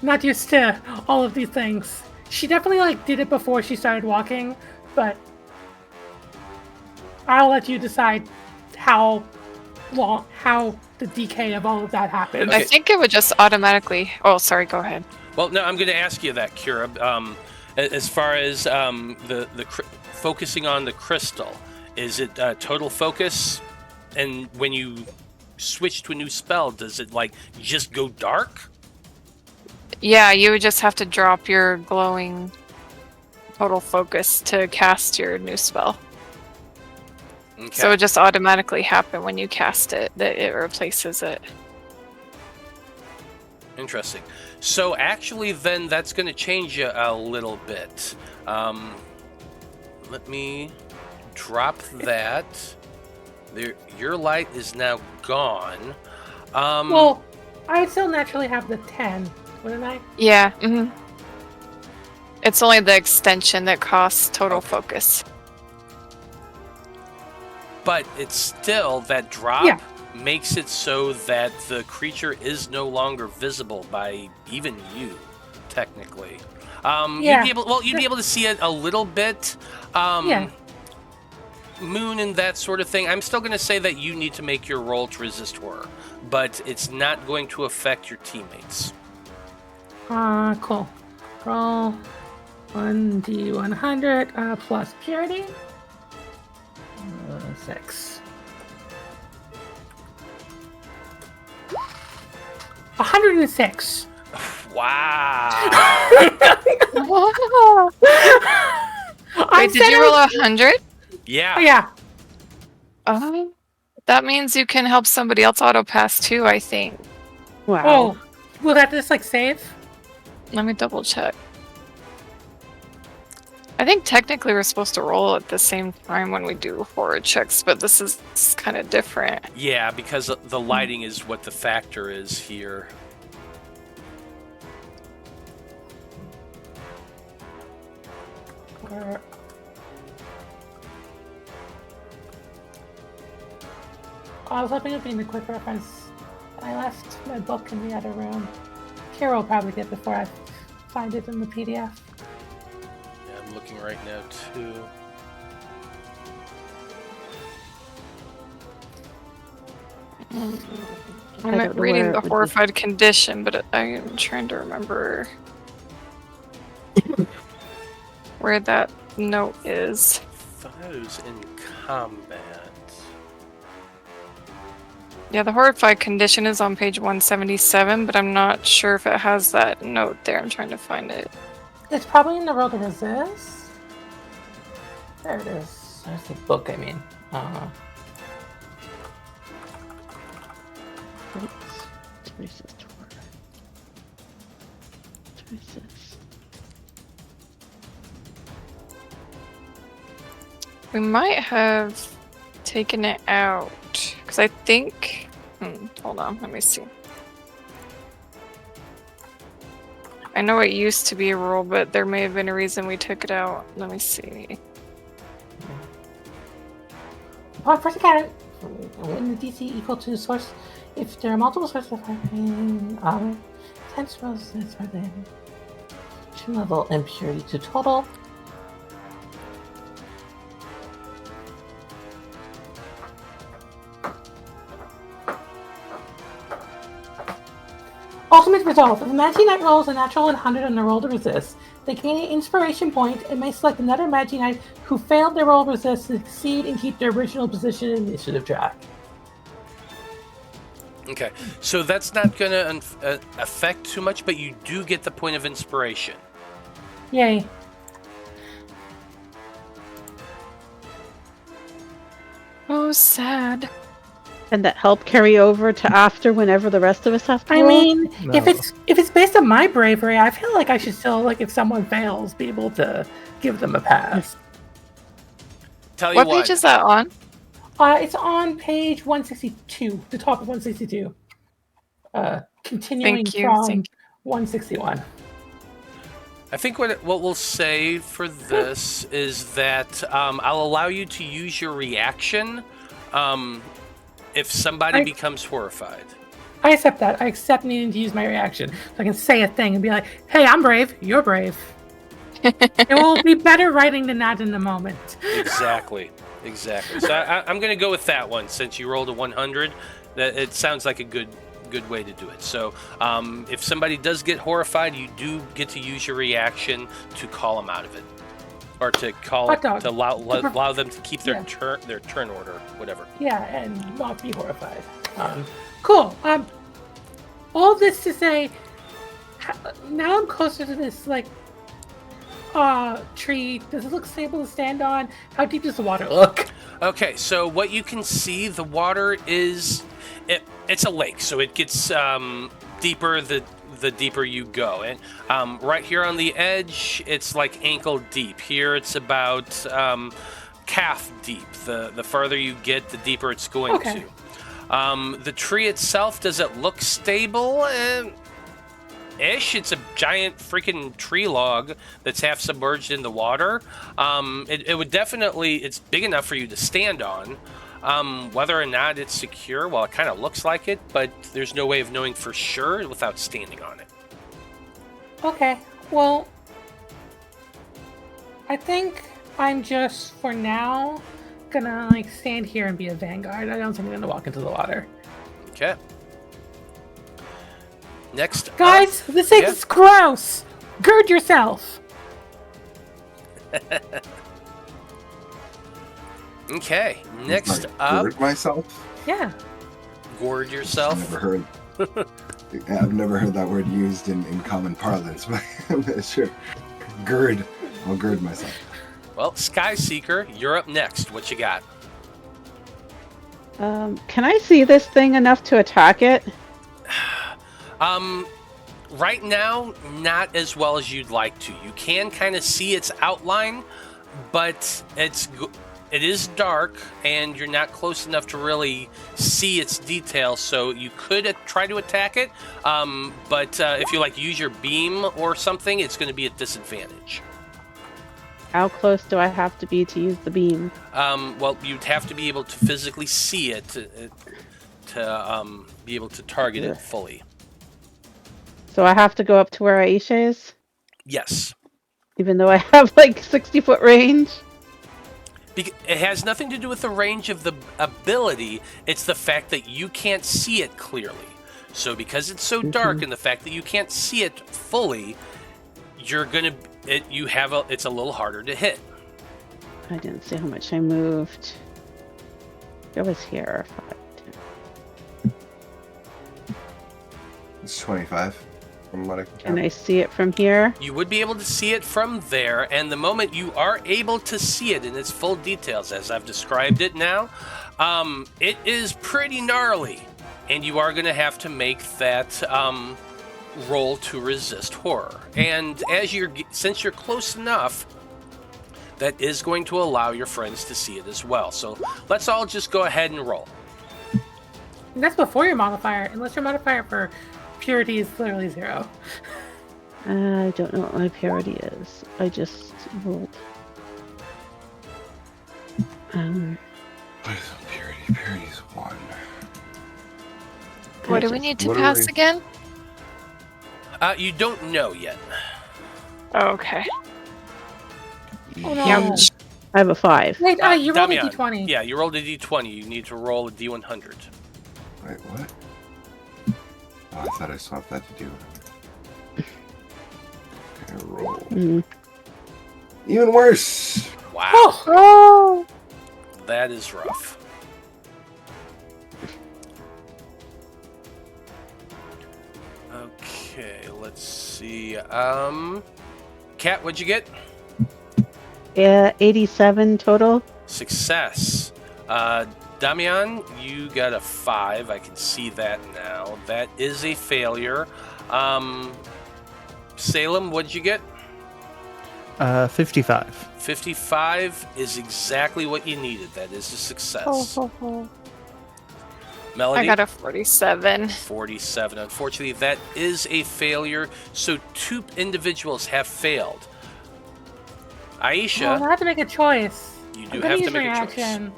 not used to all of these things. She definitely did it before she started walking, but I'll let you decide how the decay of all of that happens. I think it would just automatically. Oh, sorry. Go ahead. Well, no, I'm going to ask you that, Kira. As far as focusing on the crystal, is it total focus? And when you switch to a new spell, does it just go dark? Yeah, you would just have to drop your glowing total focus to cast your new spell. Okay. So it just automatically happen when you cast it, that it replaces it. Interesting. So actually, then that's going to change you a little bit. Let me drop that. There, your light is now gone. Well, I still naturally have the 10, wouldn't I? Yeah. It's only the extension that costs total focus. But it's still, that drop Yeah. makes it so that the creature is no longer visible by even you, technically. Yeah. You'd be able to see it a little bit. Yeah. Moon and that sort of thing. I'm still going to say that you need to make your roll to resist horror, but it's not going to affect your teammates. Cool. Roll 1d100 plus purity. 6. 106. Wow. Wait, did you roll 100? Yeah. Oh, yeah. That means you can help somebody else auto pass too, I think. Wow. Oh, will that just save? Let me double check. I think technically we're supposed to roll at the same time when we do horror checks, but this is kind of different. Yeah, because the lighting is what the factor is here. I was hoping it would be in the quick reference. I left my book in the other room. Kira will probably get it before I find it in the PDF. Yeah, I'm looking right now too. I'm reading the horrified condition, but I'm trying to remember where that note is. Foes in combat. Yeah, the horrified condition is on page 177, but I'm not sure if it has that note there. I'm trying to find it. It's probably in the roll to resist. There it is. There's the book, I mean. Resist horror. Resist. We might have taken it out because I think. Hold on, let me see. I know it used to be a rule, but there may have been a reason we took it out. Let me see. Upon first encounter, when the DC equal to source, if there are multiple sources of harming, 10 spells are then level impurity to total. Ultimate result. If a Magi-Knight rolls a natural 100 on the roll to resist, they gain an inspiration point and may select another Magi-Knight who failed their roll resist to succeed and keep their original position in initiative track. Okay, so that's not going to affect too much, but you do get the point of inspiration. Yay. Oh, sad. And that help carry over to after whenever the rest of us have to I roll? mean, No. if it's based on my bravery, I feel like I should still, like, if someone fails, be able to give them a pass. Tell you What what. page is that on? It's on page 162, the top of 162. Continuing Thank you, from thank 161. I think what we'll say for this is that I'll allow you to use your reaction if somebody becomes horrified. I accept that. I accept needing to use my reaction. So I can say a thing and be like, hey, I'm brave. You're brave. It will be better writing than that in the moment. Exactly. So I'm going to go with that one since you rolled a 100. That it sounds like a good way to do it. So if somebody does get horrified, you do get to use your reaction to call them out of it, or to call to allow them to keep their turn order, whatever. Yeah, and not be horrified. Cool. All this to say, now I'm closer to this tree. Does it look stable to stand on? How deep does the water look? Okay, so what you can see, the water is it's a lake, so it gets deeper the deeper you go. And right here on the edge, it's like ankle deep. Here it's about calf deep. The farther you get, the deeper it's going to. The tree itself, does it look stable? Ish. It's a giant freaking tree log that's half submerged in the water. It would definitely, it's big enough for you to stand on. Whether or not it's secure, well, it kind of looks like it, but there's no way of knowing for sure without standing on it. Okay, well, I think I'm just, for now, gonna stand here and be a vanguard. I don't think I'm gonna walk into the water. Okay. Next Guys, this is gross! Gird yourself! Okay, next Like, up. gird myself? Yeah. Gourd yourself. I've never heard that word used in common parlance, but sure. Gird. I'll gird myself. Well, Sky Seeker, you're up next. What you got? Can I see this thing enough to attack it? Right now, not as well as you'd like to. You can kind of see its outline, but it is dark, and you're not close enough to really see its details. So you could try to attack it, but if you use your beam or something, it's going to be at disadvantage. How close do I have to be to use the beam? Well, you'd have to be able to physically see it to be able to target it fully. So I have to go up to where Aisha is? Yes. Even though I have 60-foot range? It has nothing to do with the range of the ability. It's the fact that you can't see it clearly. So because it's so dark and the fact that you can't see it fully, it's a little harder to hit. I didn't see how much I moved. It was here. It's 25 from what I can count. Can I see it from here? You would be able to see it from there, and the moment you are able to see it in its full details, as I've described it now, it is pretty gnarly, and you are going to have to make that roll to resist horror. And since you're close enough, that is going to allow your friends to see it as well. So let's all just go ahead and roll. And that's before your modifier, unless your modifier for purity is literally 0. I don't know what my purity is. I just rolled. What is purity? Purity is 1. What do we need to What are pass we- again? You don't know yet. Oh, okay. Oh no. Yeah. I have a 5. Wait, you rolled a Damian, d20. Yeah, you rolled a d20. You need to roll a d100. Wait, what? Oh, I thought I swapped that to do. Okay, roll. Even worse. Wow. Oh! That is rough. Okay, let's see. Kat, what'd you get? Yeah, 87 total. Success. Damian, you got a 5. I can see that now. That is a failure. Salem, what'd you get? 55. 55 is exactly what you needed. That is a success. Melody? I got a 47. 47. Unfortunately, that is a failure. So 2 individuals have failed. Aisha, I have to make a choice. you I'm do gonna have to use make my a choice. action.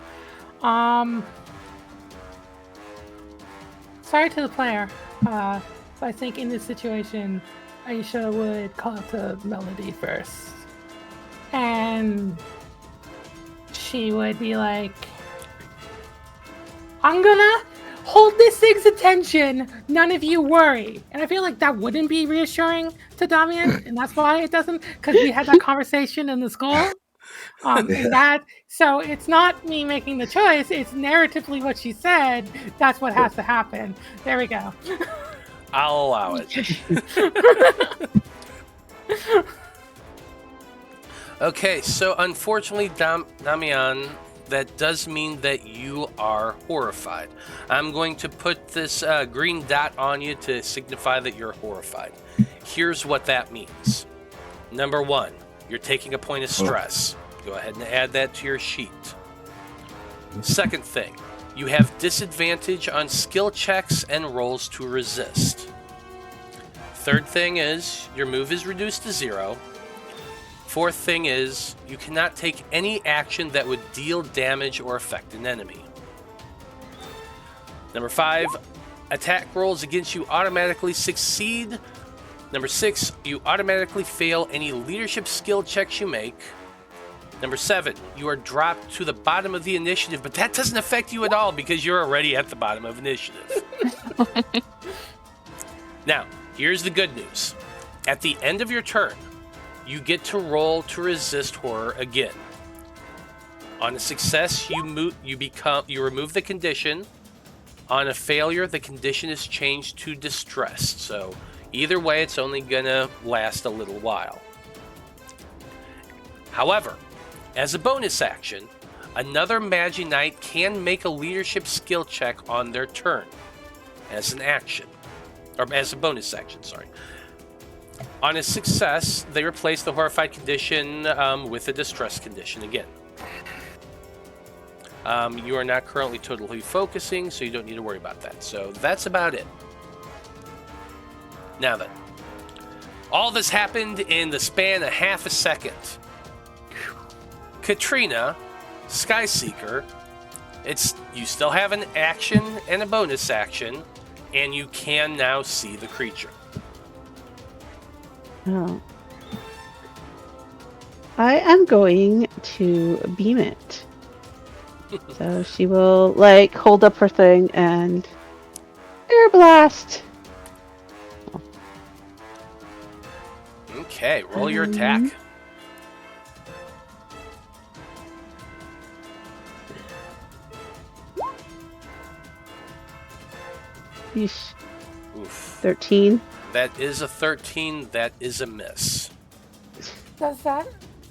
Sorry to the player. But I think in this situation, Aisha would call out to Melody first. And she would be like, I'm gonna hold this thing's attention. None of you worry. And I feel like that wouldn't be reassuring to Damian. And that's why it doesn't, because we had that conversation in the school. So it's not me making the choice, it's narratively what she said. That's what has to happen. There we go. I'll allow it. Okay, so unfortunately, Damian, that does mean that you are horrified. I'm going to put this green dot on you to signify that you're horrified. Here's what that means. Number 1, you're taking a point of stress. Go ahead and add that to your sheet. Second thing, you have disadvantage on skill checks and rolls to resist. Third thing is, your move is reduced to 0. Fourth thing is, you cannot take any action that would deal damage or affect an enemy. Number 5, attack rolls against you automatically succeed. Number 6, you automatically fail any leadership skill checks you make. Number 7, you are dropped to the bottom of the initiative, but that doesn't affect you at all because you're already at the bottom of initiative. Now, here's the good news. At the end of your turn, you get to roll to resist horror again. On a success, you remove the condition. On a failure, the condition is changed to distressed. So either way, it's only gonna last a little while. However, as a bonus action, another Magi-Knight can make a leadership skill check on their turn as an action, or as a bonus action, sorry. On a success, they replace the horrified condition with a distress condition again. You are not currently totally focusing, so you don't need to worry about that. So that's about it. Now then, all this happened in the span of half a second. Katrina, Skyseeker, you still have an action and a bonus action, and you can now see the creature. Oh. I am going to beam it. So she will, hold up her thing and air blast. Okay, roll your attack. Yeesh. Oof. 13. That is a 13. That is a miss. Does that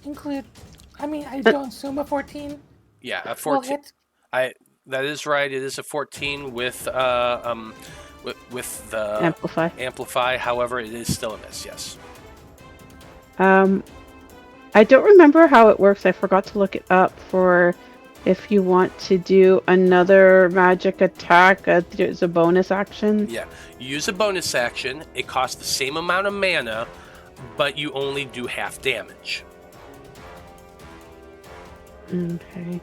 include, I don't assume a 14 Yeah, a will 14. hit? That is right. It is a 14 with the amplify. However, it is still a miss. Yes. I don't remember how it works. I forgot to look it up for if you want to do another magic attack as a bonus action. Yeah, you use a bonus action. It costs the same amount of mana, but you only do half damage. Okay.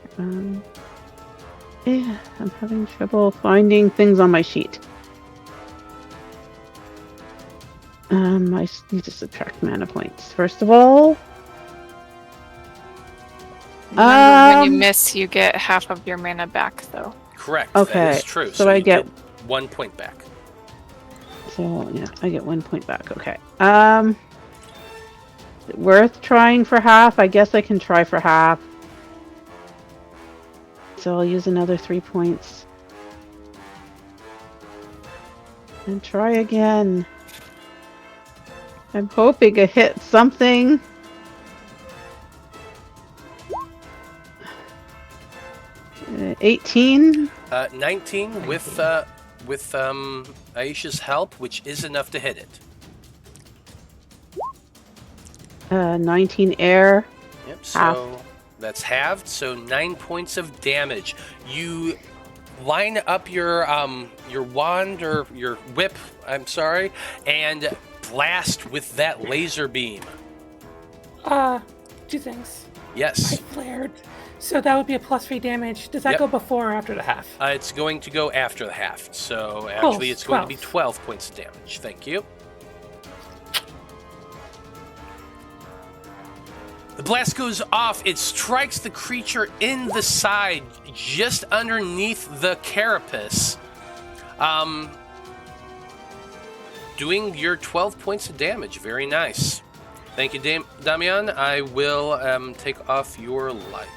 Yeah, I'm having trouble finding things on my sheet. I need to subtract mana points. First of all. Remember, when you miss, you get half of your mana back, though. Correct. Okay. That is true. So I you get 1 point back. So yeah, I get 1 point back. Okay. Worth trying for half. I guess I can try for half. So I'll use another 3 points. And try again. I'm hoping I hit something. Uh, 18. 19 with Aisha's help, which is enough to hit it. 19 air. Yep, so Half. that's halved, so 9 points of damage. You line up your wand or your whip, I'm sorry, and blast with that laser beam. 2 things. I Yes. flared. So that would be a +3 damage. Does that Yep. go before or after the half? It's going to go after the half, so actually it's going to be 12. 12 points of damage. Thank you. The blast goes off. It strikes the creature in the side, just underneath the carapace, doing your 12 points of damage. Very nice. Thank you, Damian. I will take off your light.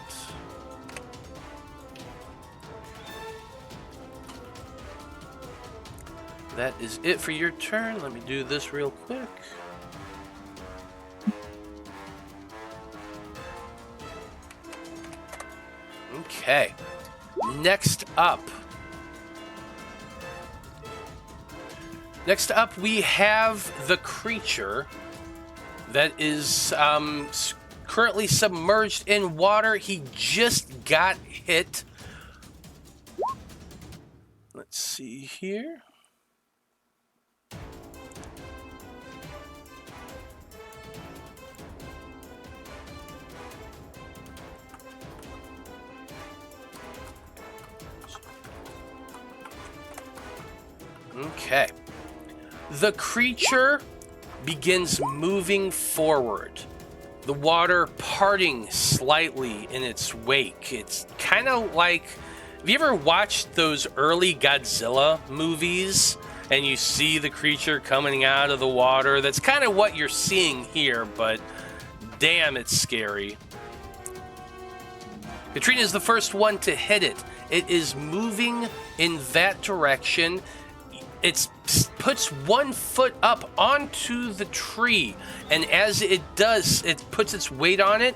That is it for your turn. Let me do this real quick. Okay. Next up, we have the creature that is currently submerged in water. He just got hit. Let's see here. Okay. The creature begins moving forward, the water parting slightly in its wake. It's kind of like, have you ever watched those early Godzilla movies and you see the creature coming out of the water? That's kind of what you're seeing here, but damn, it's scary. Katrina is the first one to hit it. It is moving in that direction. It puts 1 foot up onto the tree, and as it does, it puts its weight on it,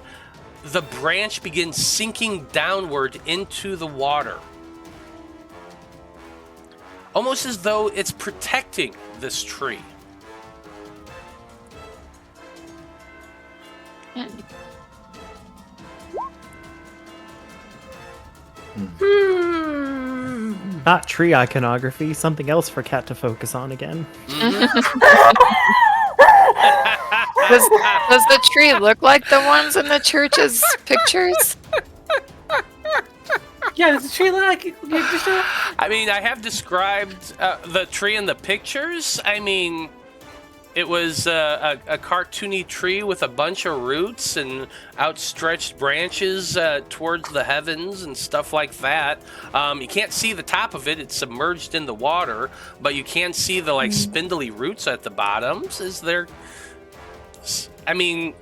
the branch begins sinking downward into the water. Almost as though it's protecting this tree. Not tree iconography, something else for Kat to focus on again. Does the tree look like the ones in the church's pictures? Yeah, does the tree look like I mean, I have described the tree in the pictures. I mean, it was a cartoony tree with a bunch of roots and outstretched branches towards the heavens and stuff like that. You can't see the top of it. It's submerged in the water, but you can see the like spindly roots at the bottoms. Is there... I mean...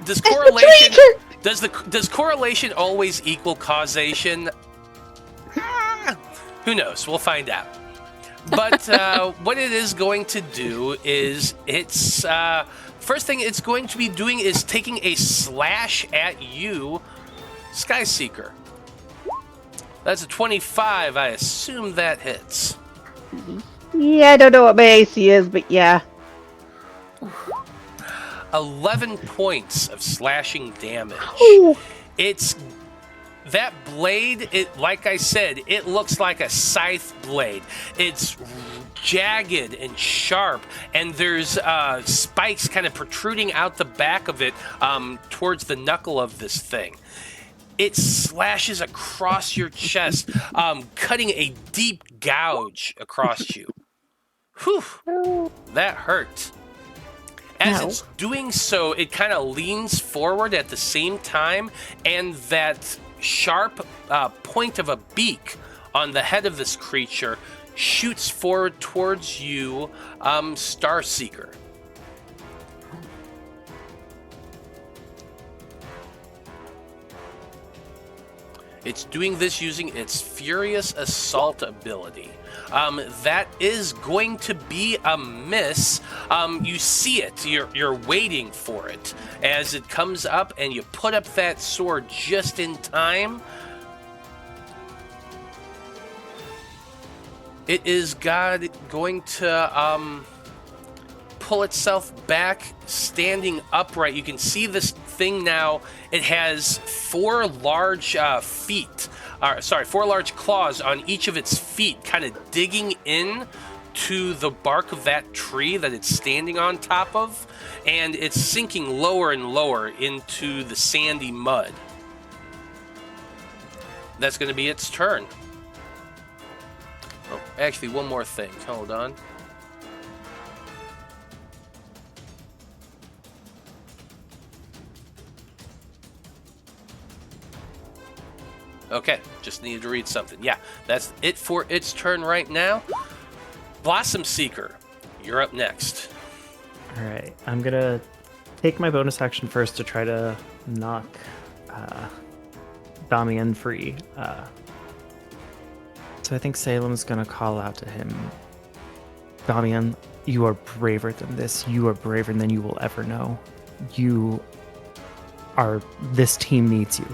Does correlation... Does correlation always equal causation? Who knows? We'll find out. But what it is going to do is it's first thing it's going to be doing is taking a slash at you, Skyseeker. That's a 25. I assume that hits. Yeah, I don't know what my AC is, but yeah. 11 points of slashing damage. Ooh. It's that blade, it, like I said, it looks like a scythe blade. It's jagged and sharp, and there's spikes kind of protruding out the back of it towards the knuckle of this thing. It slashes across your chest, cutting a deep gouge across you. Whew, that hurt. As it's doing so, it kind of leans forward at the same time, and that sharp point of a beak on the head of this creature shoots forward towards you, Starseeker. It's doing this using its Furious Assault ability. That is going to be a miss. You see it. You're waiting for it as it comes up, and you put up that sword just in time. It is going to pull itself back, standing upright. You can see this thing now. It has four large claws on each of its feet, kind of digging in to the bark of that tree that it's standing on top of, and it's sinking lower and lower into the sandy mud. That's going to be its turn. Oh, actually, one more thing. Hold on. Okay, just needed to read something. Yeah, that's it for its turn right now. Blossom Seeker, you're up next. All right, I'm gonna take my bonus action first to try to knock Damian free. So I think Salem's gonna call out to him. Damian, you are braver than this. You are braver than you will ever know. This team needs you.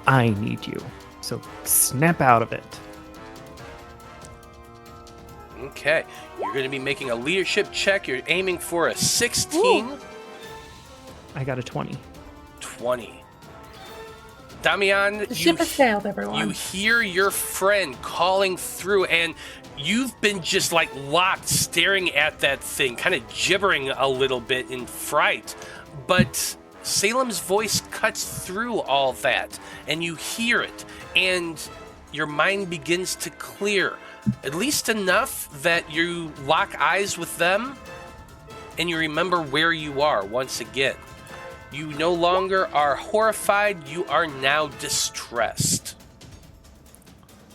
I need you. So snap out of it. Okay, you're going to be making a leadership check. You're aiming for a 16. Ooh. I got a 20. 20. Damian, The ship has sailed, everyone. You hear your friend calling through, and you've been just like locked, staring at that thing, kind of gibbering a little bit in fright. But Salem's voice cuts through all that, and you hear it, and your mind begins to clear. At least enough that you lock eyes with them, and you remember where you are once again. You no longer are horrified, you are now distressed.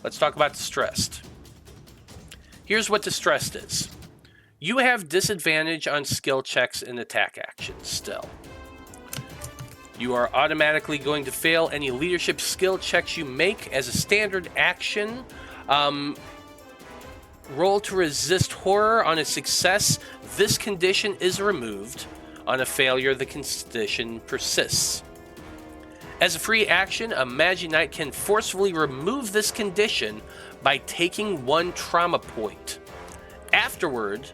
Let's talk about distressed. Here's what distressed is. You have disadvantage on skill checks and attack actions still. You are automatically going to fail any leadership skill checks you make as a standard action. Roll to resist horror. On a success, this condition is removed. On a failure, the condition persists. As a free action, a Magi-Knight can forcefully remove this condition by taking 1 trauma point. Afterward,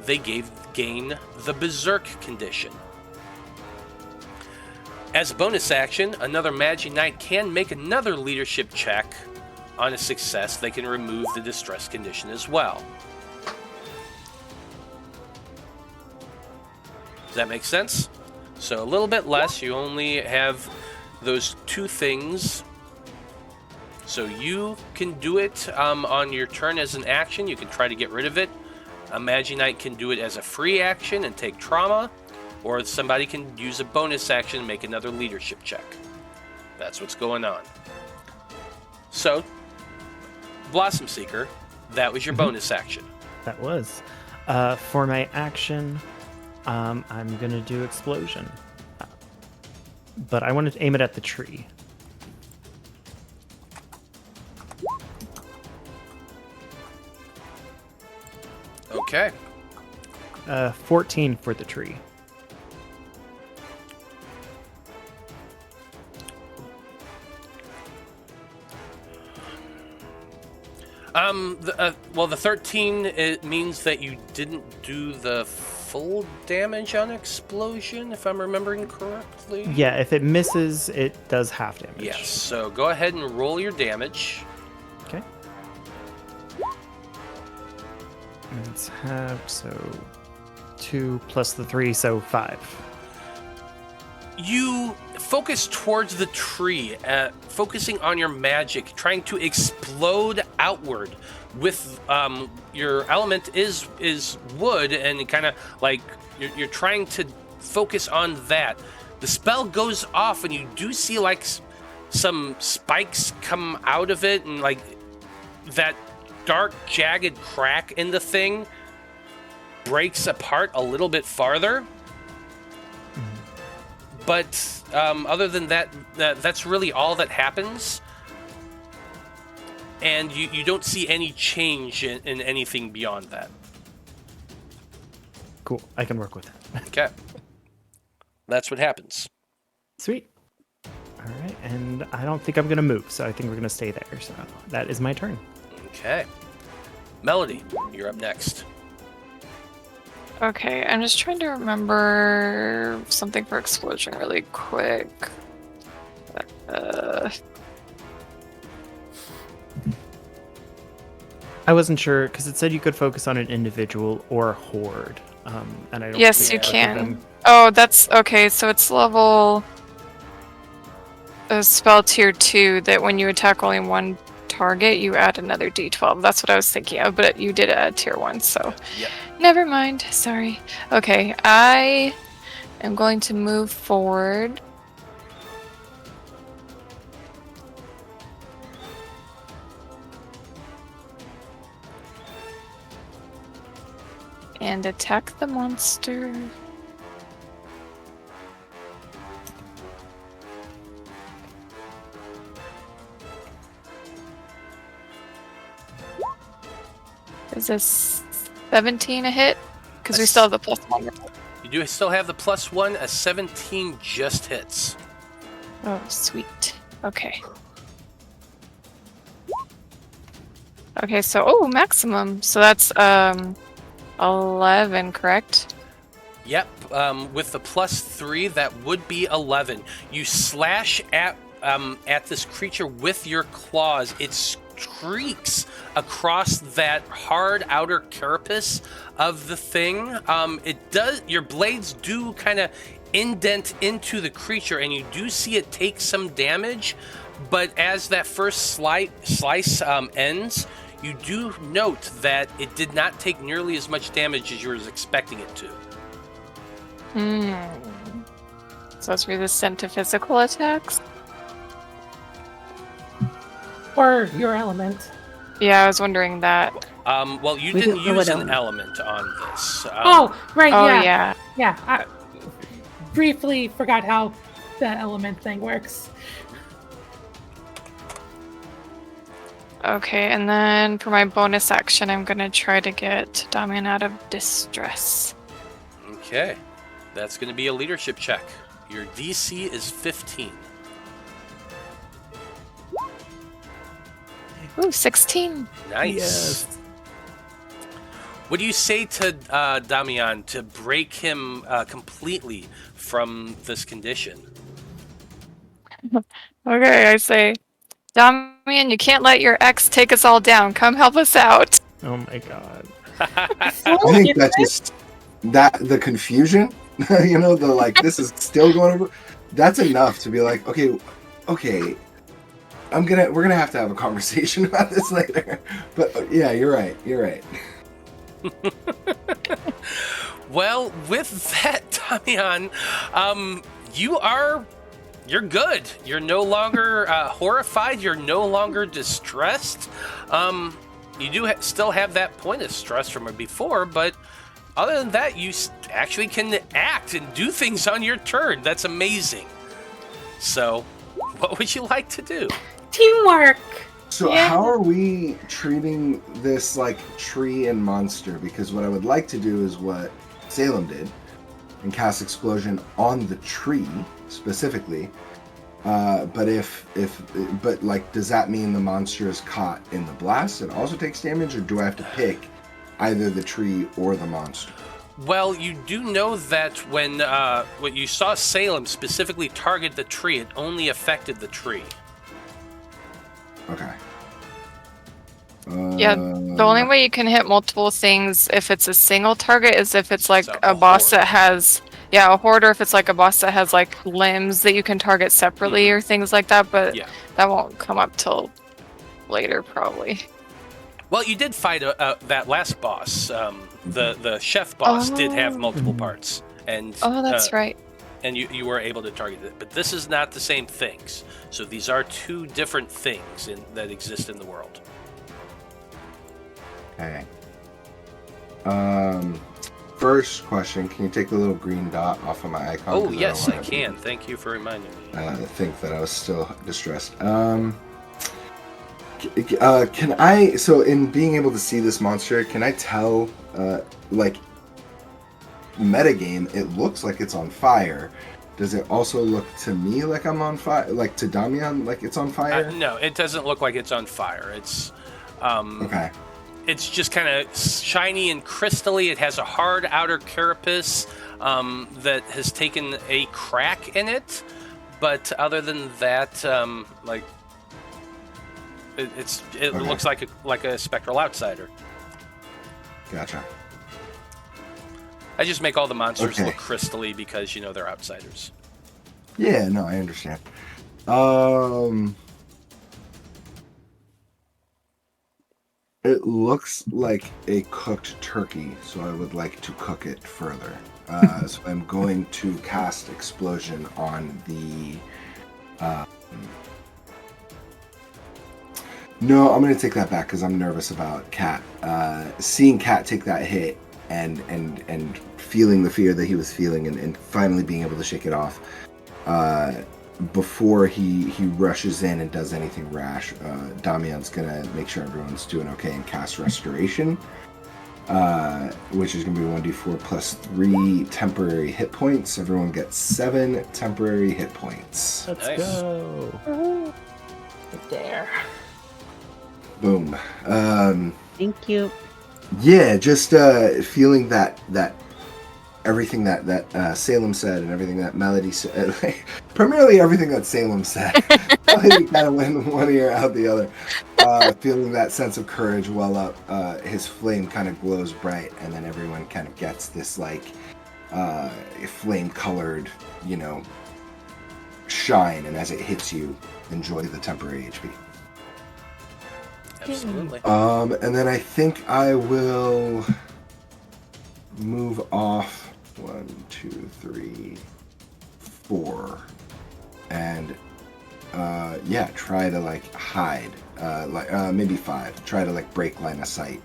they gain the Berserk condition. As a bonus action, another Magi-Knight can make another leadership check. On a success, they can remove the distress condition as well. Does that make sense? So a little bit less. You only have those 2 things. So you can do it on your turn as an action. You can try to get rid of it. A Magi-Knight can do it as a free action and take trauma. Or somebody can use a bonus action and make another leadership check. That's what's going on. So, Blossom Seeker, that was your bonus action. That was. For my action, I'm going to do Explosion. But I want to aim it at the tree. Okay. 14 for the tree. The 13, it means that you didn't do the full damage on Explosion, if I'm remembering correctly. Yeah, if it misses, it does half damage. Yes, so go ahead and roll your damage. Okay. It's half, so 2 plus the 3, so 5. You focus towards the tree, focusing on your magic, trying to explode outward with your element is wood, and kind of like you're trying to focus on that. The spell goes off, and you do see like some spikes come out of it, and like that dark, jagged crack in the thing breaks apart a little bit farther. But other than that, that's really all that happens. And you don't see any change in anything beyond that. Cool. I can work with that. Okay. That's what happens. Sweet. All right, and I don't think I'm going to move, so I think we're going to stay there. So that is my turn. Okay. Melody, you're up next. Okay, I'm just trying to remember something for explosion really quick. I wasn't sure because it said you could focus on an individual or a horde, and I don't. Yes, you can. Oh, that's okay. So it's level spell tier 2 that when you attack only one target, you add another d12. That's what I was thinking of, but you did add tier 1, so Yep. never mind. Sorry. Okay, I am going to move forward. And attack the monster. Is this 17 a hit? Because we still have the +1. You do still have the +1. A 17 just hits. Oh, sweet. Okay. Okay, so maximum. So that's 11, correct? Yep. With the +3, that would be 11. You slash at this creature with your claws. It streaks across that hard outer carapace of the thing. It does. Your blades do kind of indent into the creature, and you do see it take some damage. But as that first slice ends, you do note that it did not take nearly as much damage as you were expecting it to. So it's resistant to physical attacks? Or your element. Yeah, I was wondering that. Well, you We didn't didn't know use what an element on this. Right, Oh, yeah. yeah. Yeah, I briefly forgot how that element thing works. Okay, and then for my bonus action, I'm going to try to get Damian out of distress. Okay. That's going to be a leadership check. Your DC is 15. Ooh, 16. Nice. Yes. What do you say to Damian to break him completely from this condition? Okay, I say, Damian, you can't let your ex take us all down. Come help us out. Oh my god. I think that's just the confusion, the like this is still going over. That's enough to be like, okay, we're gonna have to have a conversation about this later. But yeah, you're right. Well, with that, Damian, you're good. You're no longer horrified. You're no longer distressed. You do still have that point of stress from before, but other than that, you actually can act and do things on your turn. That's amazing. So, what would you like to do? Teamwork! So Yeah. how are we treating this like tree and monster? Because what I would like to do is what Salem did and cast explosion on the tree specifically. But does that mean the monster is caught in the blast and also takes damage, or do I have to pick either the tree or the monster? Well, you do know that when you saw Salem specifically target the tree, it only affected the tree. Okay. Yeah, the only way you can hit multiple things if it's a single target is if it's like So, a boss horde. that has, a horde, or if it's like a boss that has like limbs that you can target separately or things like that, but Yeah. that won't come up till later probably. Well, you did fight that last boss. The chef boss did have multiple parts, and Oh, that's right. and you were able to target it. But this is not the same things. So these are two different things that exist in the world. Okay. First question, can you take the little green dot off of my icon? Oh, yes, I can. Thank you for reminding me. I think that I was still distressed. Can I, so in being able to see this monster, can I tell, like, metagame, it looks like it's on fire. Does it also look to me like I'm on fire? Like to Damian, like it's on fire? No, it doesn't look like it's on fire. It's Okay. It's just kind of shiny and crystally. It has a hard outer carapace that has taken a crack in it, but other than that, like it okay. Looks like a spectral outsider. Gotcha. I just make all the monsters Okay. look crystally because they're outsiders. Yeah, no, I understand. It looks like a cooked turkey, so I would like to cook it further. So I'm going to cast Explosion on the... No, I'm going to take that back because I'm nervous about Cat. Seeing Cat take that hit and feeling the fear that he was feeling and finally being able to shake it off before he rushes in and does anything rash, Damian's gonna make sure everyone's doing okay and cast Restoration, which is gonna be 1d4 plus 3 temporary hit points. Everyone gets 7 temporary hit points. Let's Nice. go. There. Boom. Thank you. Yeah, just feeling that everything that Salem said and everything that Melody said, primarily everything that Salem said. Melody kind of went one ear out the other. Feeling that sense of courage well up, his flame kind of glows bright, and then everyone kind of gets this like flame-colored, shine, and as it hits you, enjoy the temporary HP. Absolutely. And then I think I will move off 1, 2, 3, 4, and try to like hide, maybe 5. Try to like break line of sight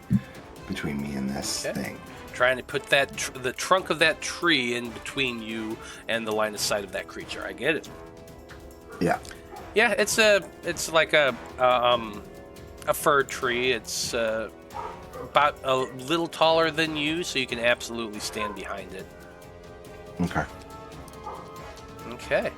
between me and this thing. Trying to put that the trunk of that tree in between you and the line of sight of that creature. I get it. Yeah. Yeah, it's like a fir tree. It's about a little taller than you, so you can absolutely stand behind it. Okay. Okay.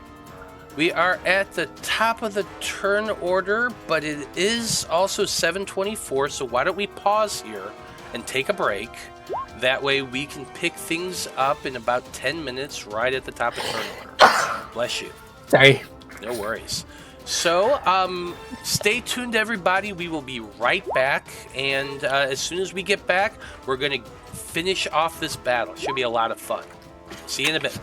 We are at the top of the turn order, but it is also 7:24, so why don't we pause here and take a break? That way we can pick things up in about 10 minutes right at the top of turn order. Bless you. Sorry. No worries. So, stay tuned, everybody. We will be right back, and as soon as we get back, we're going to finish off this battle. Should be a lot of fun. See you in a bit.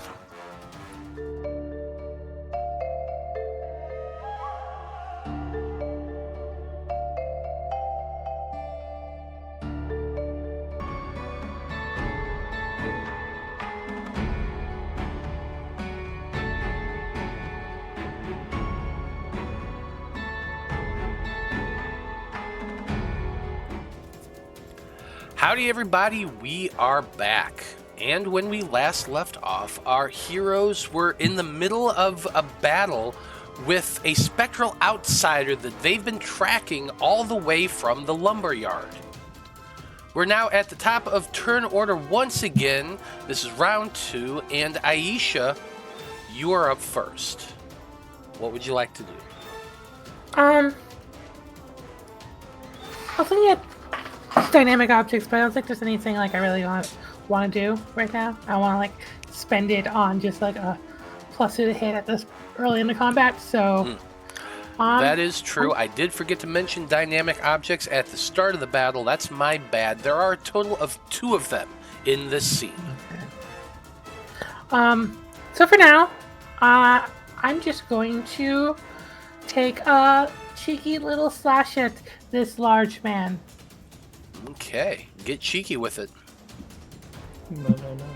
Howdy, everybody. We are back. And when we last left off, our heroes were in the middle of a battle with a spectral outsider that they've been tracking all the way from the lumberyard. We're now at the top of turn order once again. This is round 2, and Aisha, you are up first. What would you like to do? I was looking at dynamic objects, but I don't think there's anything like I really want to do right now. I want to like spend it on just like a +2 to hit at this early in the combat. So that is true. I did forget to mention dynamic objects at the start of the battle. That's my bad. There are a total of 2 of them in this scene. So for now, I'm just going to take a cheeky little slash at this large man. Okay, get cheeky with it.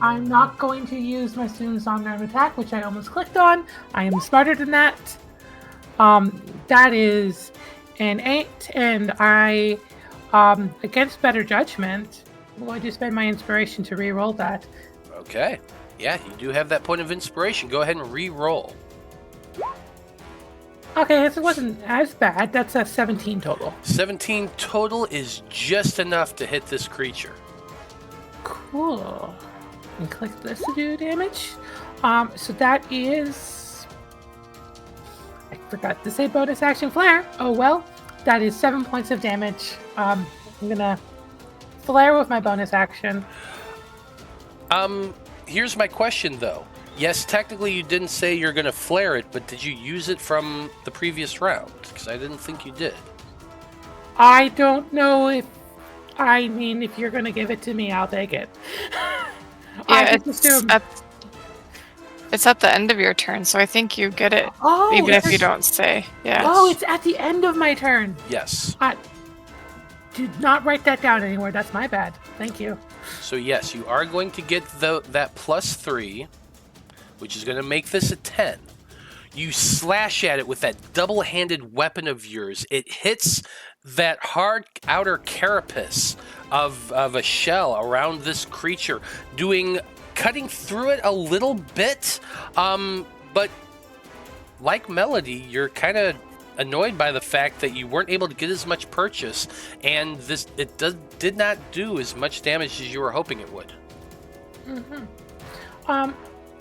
I'm not going to use my student's on-nerve attack, which I almost clicked on. I am smarter than that. That is an 8, and I Against better judgment, I'm going to spend my inspiration to re-roll that. Okay. Yeah, you do have that point of inspiration. Go ahead and re-roll. Okay, this wasn't as bad. That's a 17 total. 17 total is just enough to hit this creature. Cool. And click this to do damage. So that is... I forgot to say bonus action flare. Oh well. That is 7 points of damage. I'm gonna flare with my bonus action. Here's my question, though. Yes, technically you didn't say you're going to flare it, but did you use it from the previous round? Because I didn't think you did. I don't know if... I mean, if you're gonna give it to me, I'll take it. I just assume... It's at the end of your turn, so I think you get it, Oh, even if you don't say. Yeah. Oh, it's at the end of my turn. Yes. I did not write that down anywhere. That's my bad. Thank you. So yes, you are going to get that +3, which is going to make this a 10. You slash at it with that double-handed weapon of yours. It hits that hard outer carapace of a shell around this creature, cutting through it a little bit. But like Melody, you're kind of annoyed by the fact that you weren't able to get as much purchase, and did not do as much damage as you were hoping it would.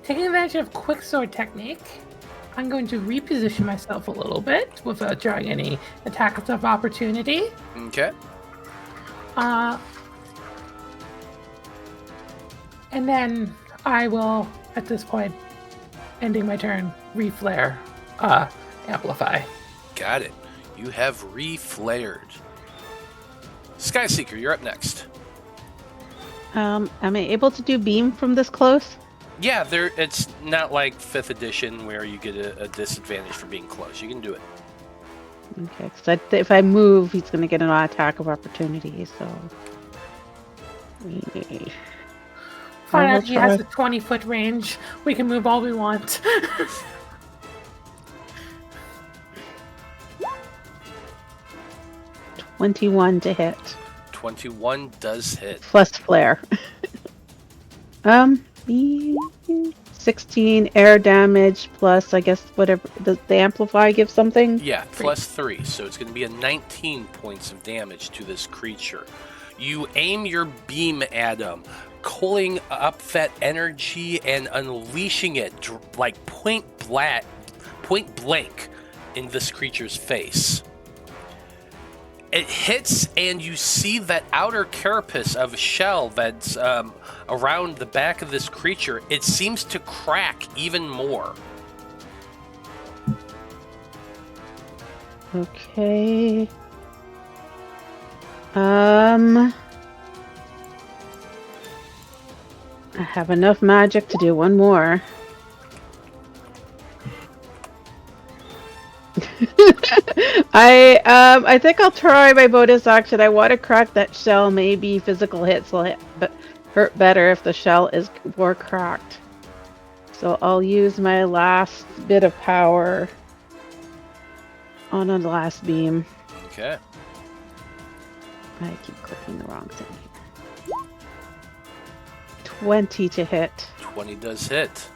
Taking advantage of quick sword technique, I'm going to reposition myself a little bit without drawing any attacks of opportunity. Okay. And then I will, at this point, ending my turn, re-flare, amplify. Got it. You have re-flared. Skyseeker, you're up next. Am I able to do beam from this close? Yeah, it's not like 5th edition where you get a disadvantage for being close. You can do it. Okay, because if I move, he's going to get an attack of opportunity, so... Fine, as he has a 20-foot range. We can move all we want. 21 to hit. 21 does hit. Plus flare. 16 air damage plus, I guess, whatever. Does the amplify give something? Yeah, +3. So it's going to be a 19 points of damage to this creature. You aim your beam at him, pulling up that energy and unleashing it like point blank in this creature's face. It hits, and you see that outer carapace of a shell that's around the back of this creature. It seems to crack even more. Okay. I have enough magic to do one more. I think I'll try my bonus action. I want to crack that shell. Maybe physical hits will hurt better if the shell is more cracked. So I'll use my last bit of power on the last beam. Okay. I keep clicking the wrong thing here. 20 to hit. 20 does hit.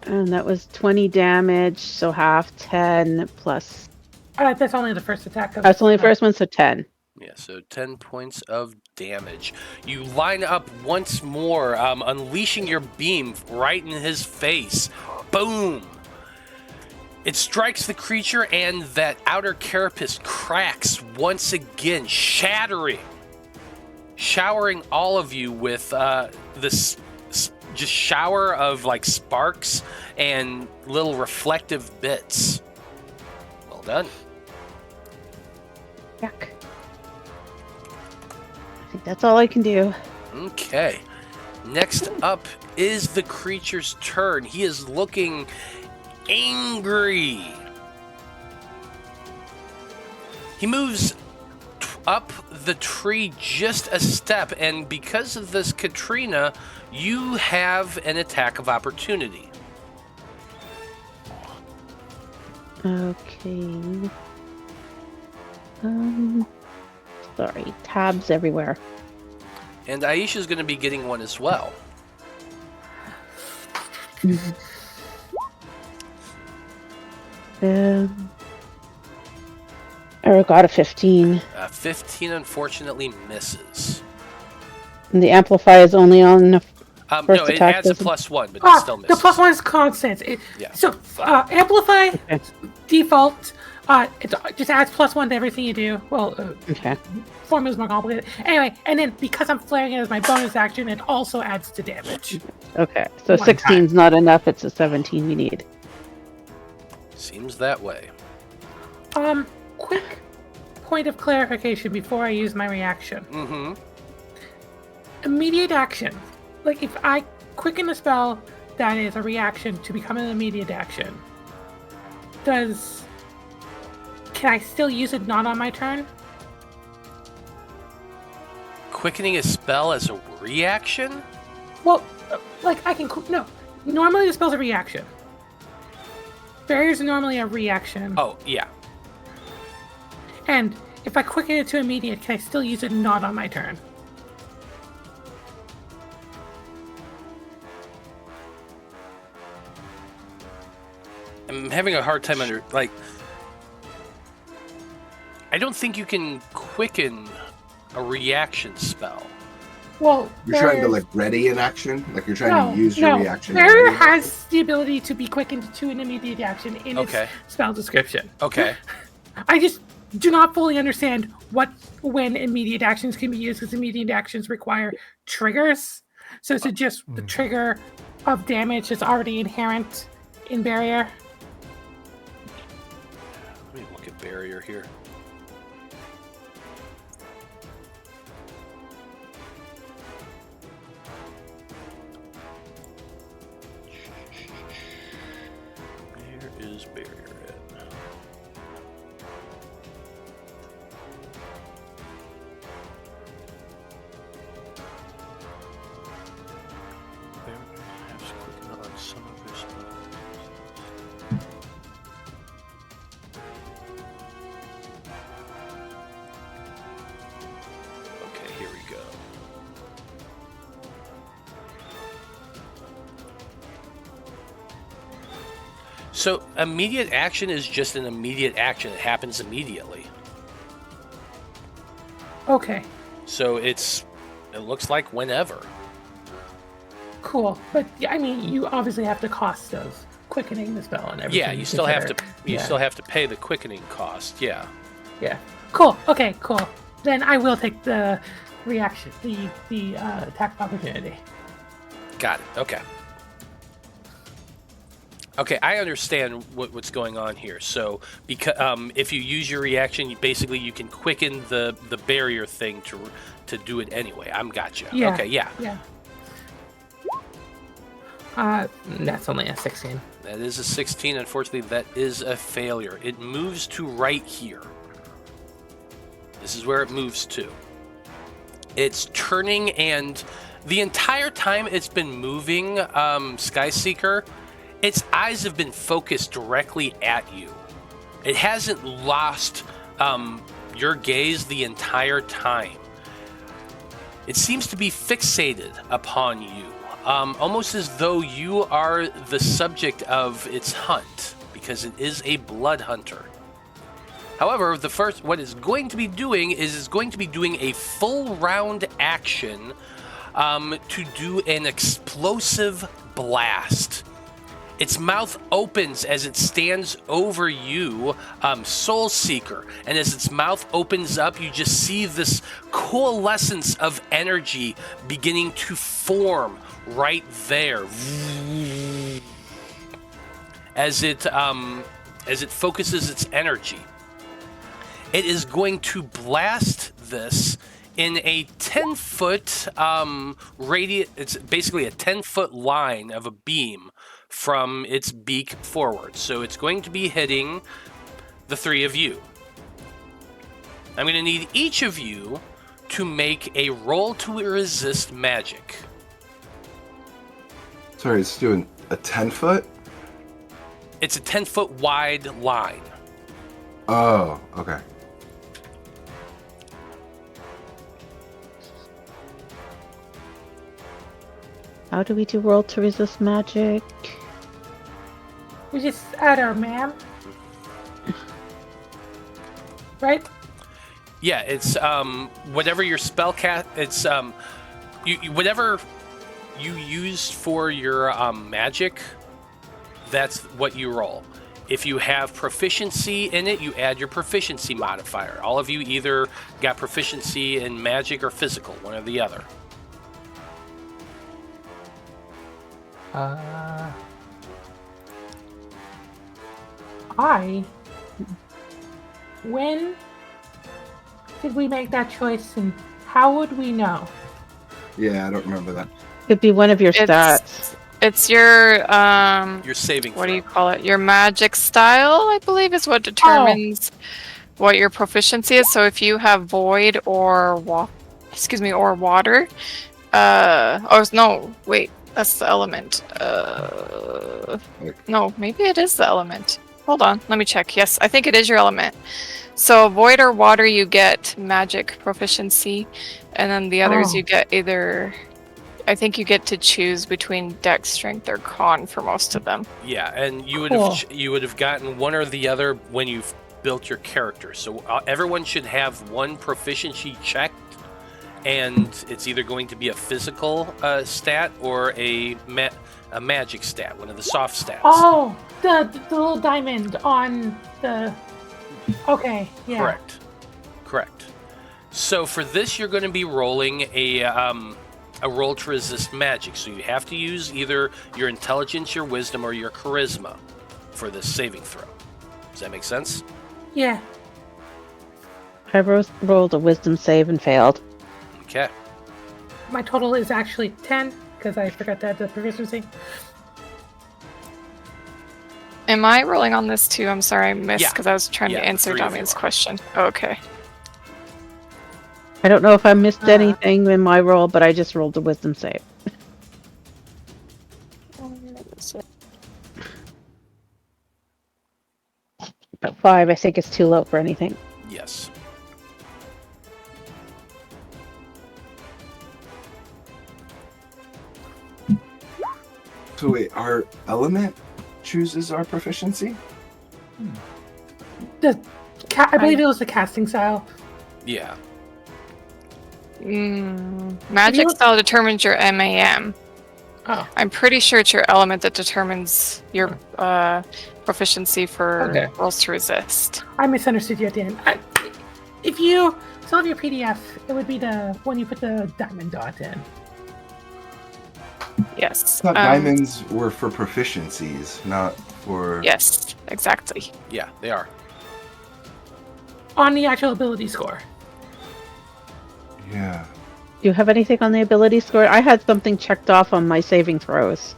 And that was 20 damage, so half 10 plus. That's only the first attack. That's only the first one, so 10. Yeah, so 10 points of damage. You line up once more, unleashing your beam right in his face. Boom! It strikes the creature, and that outer carapace cracks once again, showering all of you with this just shower of like sparks and little reflective bits. Well done. Yuck. I think that's all I can do. Okay. Next up is the creature's turn. He is looking angry. He moves up the tree just a step, and because of this, Katrina, you have an attack of opportunity. Okay. Sorry, tabs everywhere. And Aisha's going to be getting one as well. I got a 15. 15 unfortunately misses. And the amplify is only on No, first it attack. adds a +1, but it still misses. The +1 is constant. Yeah. So amplify Okay. default. It just adds +1 to everything you do. Well, Okay. formula's more complicated. Anyway, and then because I'm flaring it as my bonus action, it also adds to damage. Okay. So One 16 is not enough. It's a 17 we need. Seems that way. Quick point of clarification before I use my reaction. Mm-hmm. Immediate action. Like if I quicken a spell that is a reaction to become an immediate action, can I still use it not on my turn? Quickening a spell as a reaction? Well, like I can no. Normally the spell's a reaction. Barriers are normally a reaction. Oh, yeah. And if I quicken it to immediate, can I still use it not on my turn? I'm having a hard time I don't think you can quicken a reaction spell. Well, You're trying to ready an action? Like you're trying to use your reaction. Barrier has the ability to be quickened to an immediate action in its Okay. spell description. Okay. I just do not fully understand when immediate actions can be used, because immediate actions require triggers. So is it just the trigger of damage that's already inherent in barrier? Let me look at barrier here. Where is barrier at? Barrier has quicken on some of their spells. Okay, here we go. So immediate action is just an immediate action. It happens immediately. Okay, So it looks like whenever. cool. But yeah, I mean, you obviously have the cost of quickening the spell and everything. Yeah, you still have to consider. still have to pay the quickening cost. Yeah. Yeah. Cool. Okay. Cool. Then I will take the reaction, the attack of opportunity. Got it. Okay. Okay, I understand what's going on here. So, because if you use your reaction, you can quicken the barrier thing to do it anyway. I'm gotcha. Yeah. Okay, yeah. Yeah. That's only a 16. That is a 16. Unfortunately, that is a failure. It moves to right here. This is where it moves to. It's turning, and the entire time it's been moving, Skyseeker, its eyes have been focused directly at you. It hasn't lost your gaze the entire time. It seems to be fixated upon you, almost as though you are the subject of its hunt, because it is a blood hunter. However, what it's going to be doing is a full round action to do an explosive blast. Its mouth opens as it stands over you, Soul Seeker. And as its mouth opens up, you just see this coalescence of energy beginning to form right there. As it focuses its energy. It is going to blast this in a 10-foot radius. It's basically a 10-foot line of a beam from its beak forward. So it's going to be hitting the three of you. I'm going to need each of you to make a roll to resist magic. Sorry, it's doing a 10-foot? It's a 10-foot wide line. Oh, okay. How do we do roll to resist magic? We just add our ma'am. Right? Yeah, it's whatever your spell it's whatever you used for your magic, that's what you roll. If you have proficiency in it, you add your proficiency modifier. All of you either got proficiency in magic or physical, one or the other. When did we make that choice, and how would we know? Yeah, I don't remember that. Could be one of your stats. It's your saving what throw. do you call it? Your magic style, I believe, is what determines what your proficiency is. So if you have void or water, that's the element. No, maybe it is the element. Hold on, let me check. Yes, I think it is your element. So void or water, you get magic proficiency, and then the others you get either. I think you get to choose between dex, strength, or con for most of them. Yeah, and you would have gotten one or the other when you've built your character. So everyone should have one proficiency checked, and it's either going to be a physical stat or a magic stat, one of the soft stats. Oh, the little diamond on the. Okay, yeah. Correct. So for this, you're going to be rolling a roll to resist magic. So you have to use either your intelligence, your wisdom, or your charisma for this saving throw. Does that make sense? Yeah. I rolled a wisdom save and failed. Okay. My total is actually 10 because I forgot to add the proficiency. Am I rolling on this too? I'm sorry, I missed because I was trying to answer three of you Damian's are. question. Okay. I don't know if I missed anything in my roll, but I just rolled a wisdom save. But 5, I think it's too low for anything. Yes. So wait, our element chooses our proficiency? I believe it was the casting style. Yeah. Magic style determines your MAM. Oh. I'm pretty sure it's your element that determines your proficiency for rolls to resist. I misunderstood you at the end. If you still have your PDF, it would be the one you put the diamond dot in. Yes. I thought diamonds were for proficiencies, not for... Yes, exactly. Yeah, they are. On the actual ability score. Yeah. Do you have anything on the ability score? I had something checked off on my saving throws.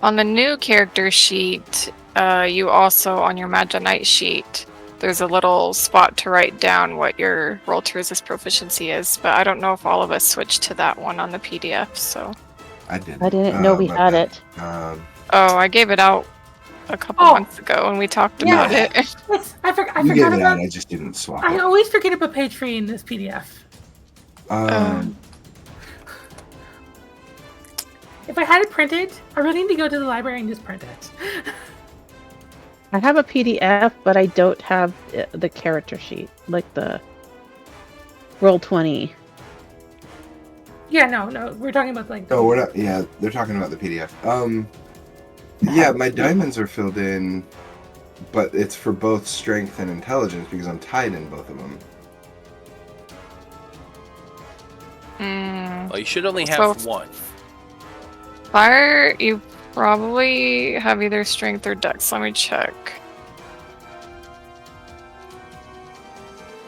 On the new character sheet, you also, on your Magi-Knight sheet, there's a little spot to write down what your roll to resist proficiency is, but I don't know if all of us switched to that one on the PDF, so... I didn't. I didn't know we had it. I gave it out a couple months ago when we talked about it. I forgot You gave it about out, I just didn't swap I it. always forget about page 3 in this PDF. If I had it printed, I really need to go to the library and just print it. I have a PDF, but I don't have the character sheet, like the Roll20. Yeah, no, we're talking about like. No, we're not. Yeah, they're talking about the PDF. Yeah, my diamonds are filled in, but it's for both strength and intelligence because I'm tied in both of them. Well, you should only have one. Fire, you probably have either strength or dex. Let me check.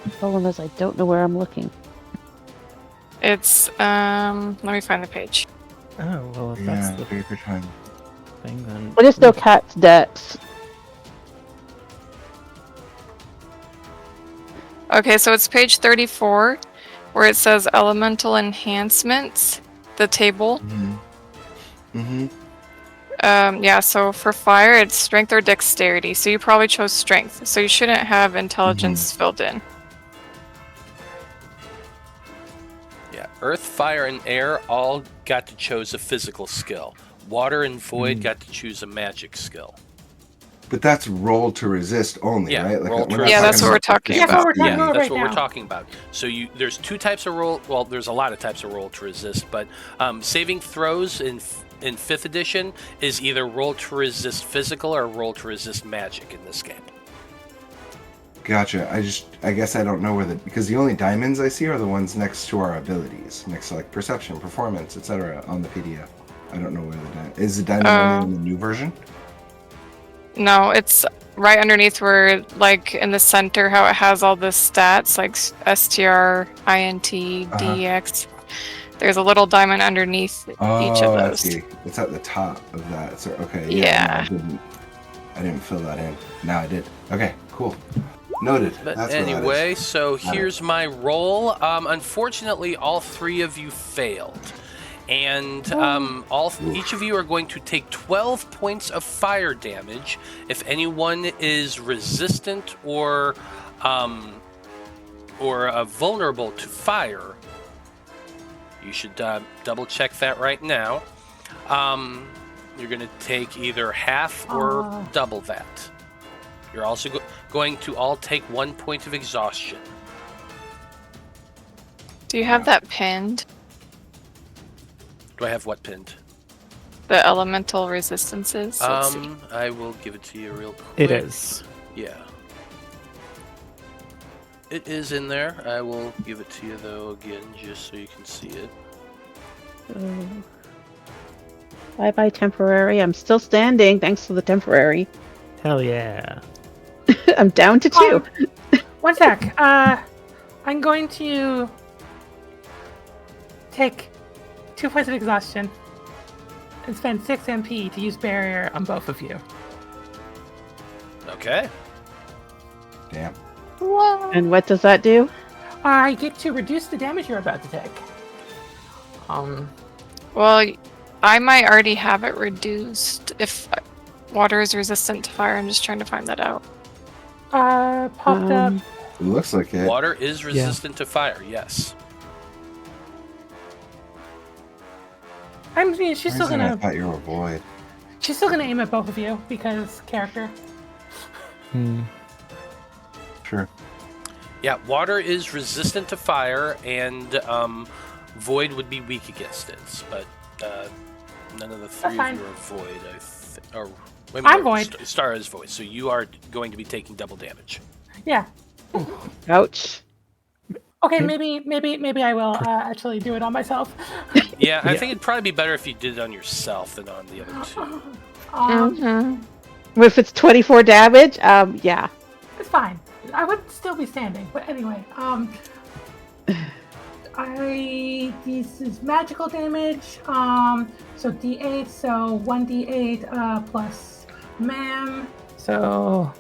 The problem is I don't know where I'm looking. It's, let me find the page. Oh, well, if that's the paper time. thing, then... What is no cat's dex? Okay, so it's page 34, where it says elemental enhancements, the table. Yeah, so for fire, it's strength or dexterity. So you probably chose strength. So you shouldn't have intelligence filled in. Yeah, Earth, fire, and air all got to choose a physical skill. Water and void got to choose a magic skill. But that's roll to resist only, Yeah, right? roll to we're not resist. Yeah, that's what we're about talking That's what about. we're talking Yeah, about that's right what now. we're talking about. So there's two types of roll. Well, there's a lot of types of roll to resist, but saving throws in 5th edition is either roll to resist physical or roll to resist magic in this game. Gotcha. I guess I don't know because the only diamonds I see are the ones next to our abilities, next to like perception, performance, etc. on the PDF. I don't know where is the diamond only in the new version? No, it's right underneath where, like, in the center, how it has all the stats, like STR, INT, DX. There's a little diamond underneath each of I those. see. It's at the top of that. So okay, Yeah. No, I didn't fill that in. Now I did. Okay, cool. Noted. But That's what that anyway, is. so here's my roll. Unfortunately, all 3 of you failed. And each of you are going to take 12 points of fire damage if anyone is resistant or vulnerable to fire. You should double check that right now. You're going to take either half or double that. You're also going to all take 1 point of exhaustion. Do you have that pinned? Do I have what pinned? The elemental resistances? Let's see. I will give it to you real quick. It is. Yeah. It is in there. I will give it to you though again, just so you can see it. Bye-bye temporary. I'm still standing thanks to the temporary. Hell yeah. I'm down to 2. 1 sec. I'm going to take 2 points of exhaustion and spend 6 MP to use barrier on both of you. Okay. Damn. Whoa. And what does that do? I get to reduce the damage you're about to take. Well, I might already have it reduced if water is resistant to fire. I'm just trying to find that out. Popped up. It looks like it. Water is resistant to fire, yes. I mean, she's still I gonna. thought you were void. She's still gonna aim at both of you because character. Sure. Yeah, water is resistant to fire, and void would be weak against it. But none of the 3 of fine. you are void. Or wait a I'm minute, void. Star is void, so you are going to be taking double damage. Yeah. Ouch. Okay, maybe I will actually do it on myself. Yeah, I think it'd probably be better if you did it on yourself than on the other 2. If it's 24 damage, yeah. It's fine. I would still be standing, but anyway, this is magical damage. So D8, so 1d8 plus MAM. So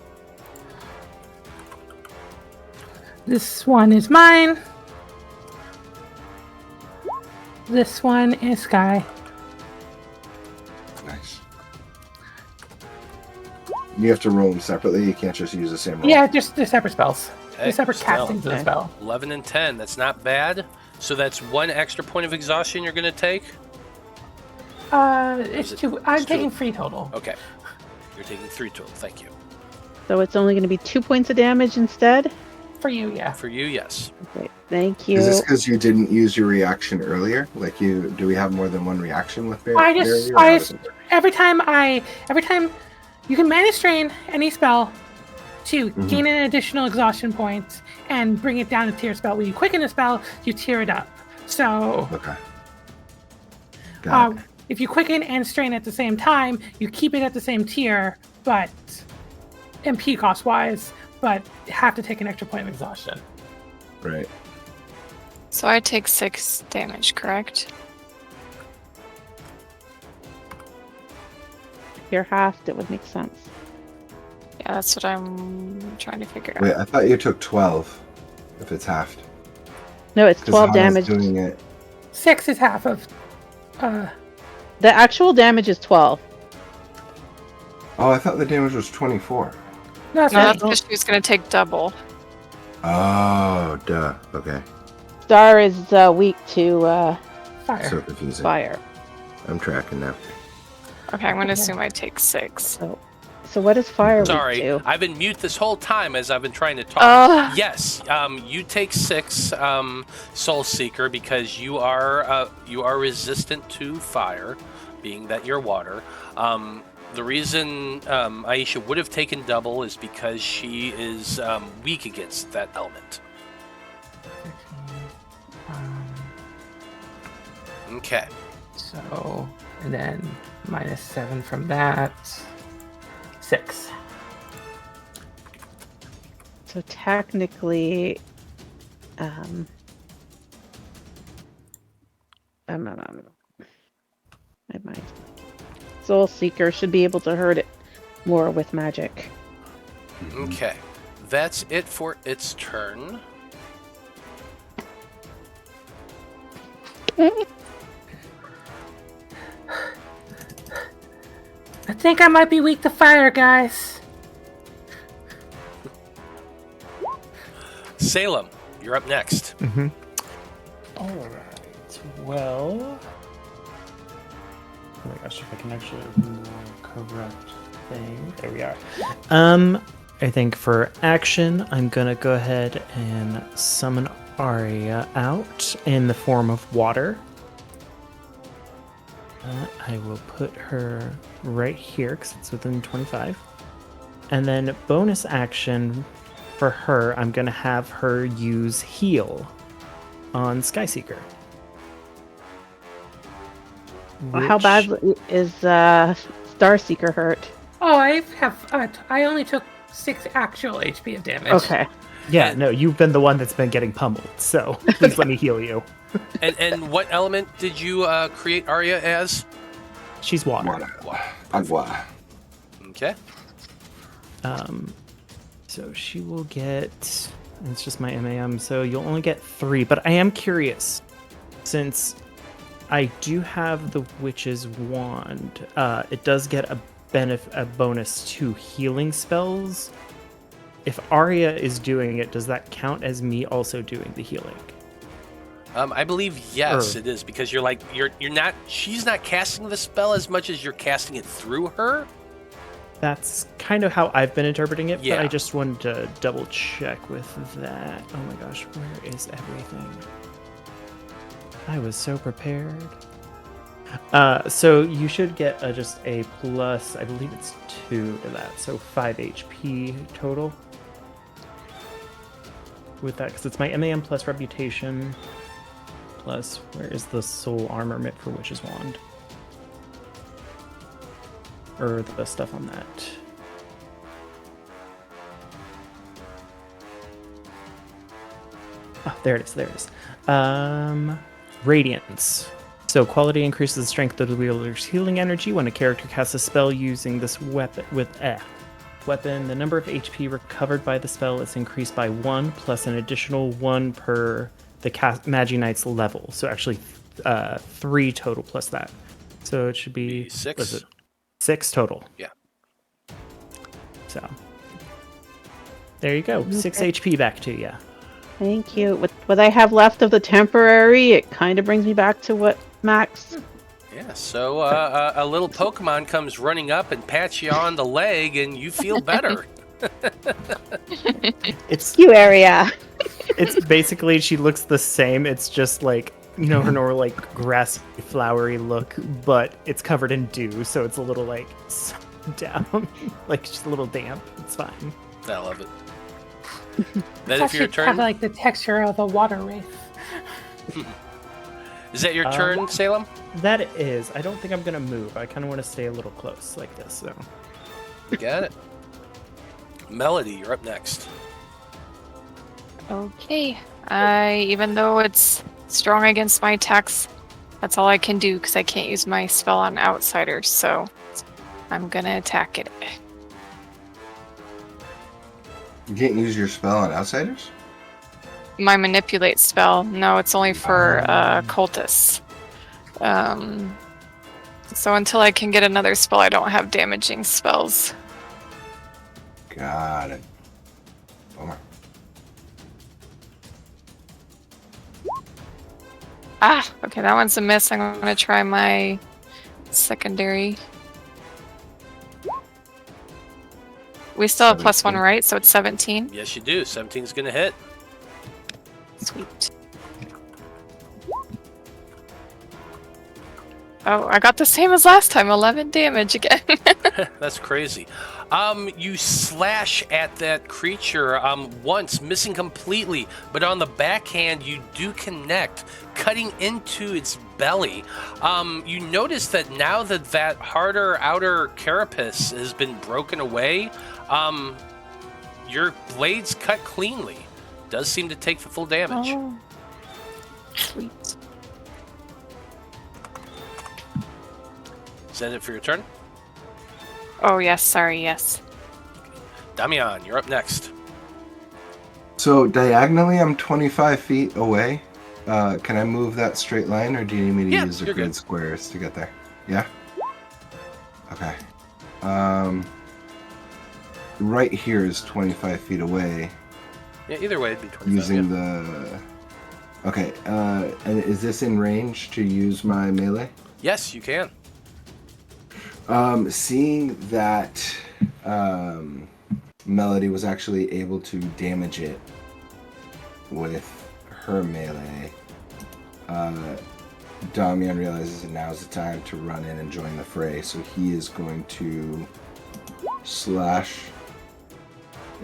this one is mine. This one is Sky. Nice. You have to roll them separately. You can't just use the same roll. Yeah, just they're separate spells. Okay, They're separate still. castings of the spell. 11 and 10, that's not bad. So that's 1 extra point of exhaustion you're going to take? It's it- 2. I'm it's taking 2. 3 total. Okay. You're taking 3 total, thank you. So it's only going to be 2 points of damage instead? For you, yeah. For you, yes. Okay, thank you. Is this because you didn't use your reaction earlier? Like do we have more than one reaction with barrier? Every time you can mana strain any spell to gain an additional exhaustion point and bring it down to tier spell. When you quicken a spell, you tier it up. So Okay. Got it. if you quicken and strain at the same time, you keep it at the same tier, but MP cost wise, but have to take an extra point of exhaustion. Right. So I take 6 damage, correct? If you're halved, it would make sense. Yeah, that's what I'm trying to figure Wait, out. I thought you took 12 if it's halved. No, it's 'Cause 12 Hana's damage. doing it. 6 is half of. The actual damage is 12. Oh, I thought the damage was 24. No, No, sorry. that's because she was going to take double. Oh, duh. Okay. Star is weak to Fire. So confusing. fire. I'm tracking now. Okay, I'm gonna assume I take 6. So what is fire weak Sorry, to? I've been mute this whole time as I've been trying to talk. Yes, you take 6, Soul Seeker, because you are resistant to fire, being that you're water. The reason Aisha would have taken double is because she is weak against that element. Okay. So, and then -7 from that. 6. So technically, I might. Soul Seeker should be able to hurt it more with magic. Okay. That's it for its turn. I think I might be weak to fire, guys. Salem, you're up next. Alright, well... Oh my gosh, if I can actually open the correct thing. There we are. I think for action, I'm gonna go ahead and summon Arya out in the form of water. I will put her right here because it's within 25. And then bonus action for her, I'm gonna have her use heal on Skyseeker. How bad is Starseeker hurt? Oh, I only took 6 actual HP of damage. Okay. Yeah, no, you've been the one that's been getting pummeled, so please let me heal you. And what element did you create Arya as? She's water. Agua. Okay. So she will get... It's just my MAM, so you'll only get 3. But I am curious, since I do have the Witch's Wand, it does get a bonus to healing spells. If Arya is doing it, does that count as me also doing the healing? I believe yes, it is, because you're not. She's not casting the spell as much as you're casting it through her. That's kind of how I've been interpreting it, Yeah. but I just wanted to double check with that. Oh my gosh, where is everything? I was so prepared. So you should get just a plus, I believe it's 2 to that, so 5 HP total. With that, because it's my MAM plus reputation, plus, where is the soul armor mitt for Witch's Wand? Or the stuff on that. Oh, there it is. Radiance. So quality increases the strength of the wielder's healing energy when a character casts a spell using this weapon weapon. The number of HP recovered by the spell is increased by 1 plus an additional 1 per the Magi-Knight's level. So actually 3 total plus that. So it should be 6. was it 6 total? Yeah. So there you go. 6 HP back to you. Thank you. With what I have left of the temporary, it kind of brings me back to what Max. Yeah. So a little Pokemon comes running up and pats you on the leg, and you feel better. It's You area. it's basically she looks the same. It's just like, you know, her normal like grassy, flowery look, but it's covered in dew, so it's a little like down, like just a little damp. It's fine. I love it. It's That if your actually turn. kind of like the texture of a water wraith. Is that your turn, Salem? That is. I don't think I'm gonna move. I kind of want to stay a little close like this. So You got it. Melody, you're up next. Okay. Even though it's strong against my attacks, that's all I can do because I can't use my spell on outsiders, so I'm gonna attack it. You can't use your spell on outsiders? My manipulate spell, no, it's only for cultists. So until I can get another spell, I don't have damaging spells. Got it. Bummer. Okay, that one's a miss. I'm going to try my secondary. We still have +1, 17. right? So it's 17. Yes, you do. 17's going to hit. Sweet. Oh, I got the same as last time. 11 damage again. That's crazy. You slash at that creature once, missing completely, but on the backhand you do connect, cutting into its belly. You notice that now that that harder outer carapace has been broken away, your blades cut cleanly. Does seem to take the full damage. Oh. Sweet. Is that it for your turn? Oh, yes. Sorry, yes. Damian, you're up next. So diagonally, I'm 25 feet away. Can I move that straight line, or do you need me to use the you're grid good. squares to get there? Yeah? Okay. Right here is 25 feet away. Yeah, either way, it'd be 25. Using the... Okay, and is this in range to use my melee? Yes, you can. Seeing that Melody was actually able to damage it with her melee, Damian realizes that now's the time to run in and join the fray, so he is going to slash,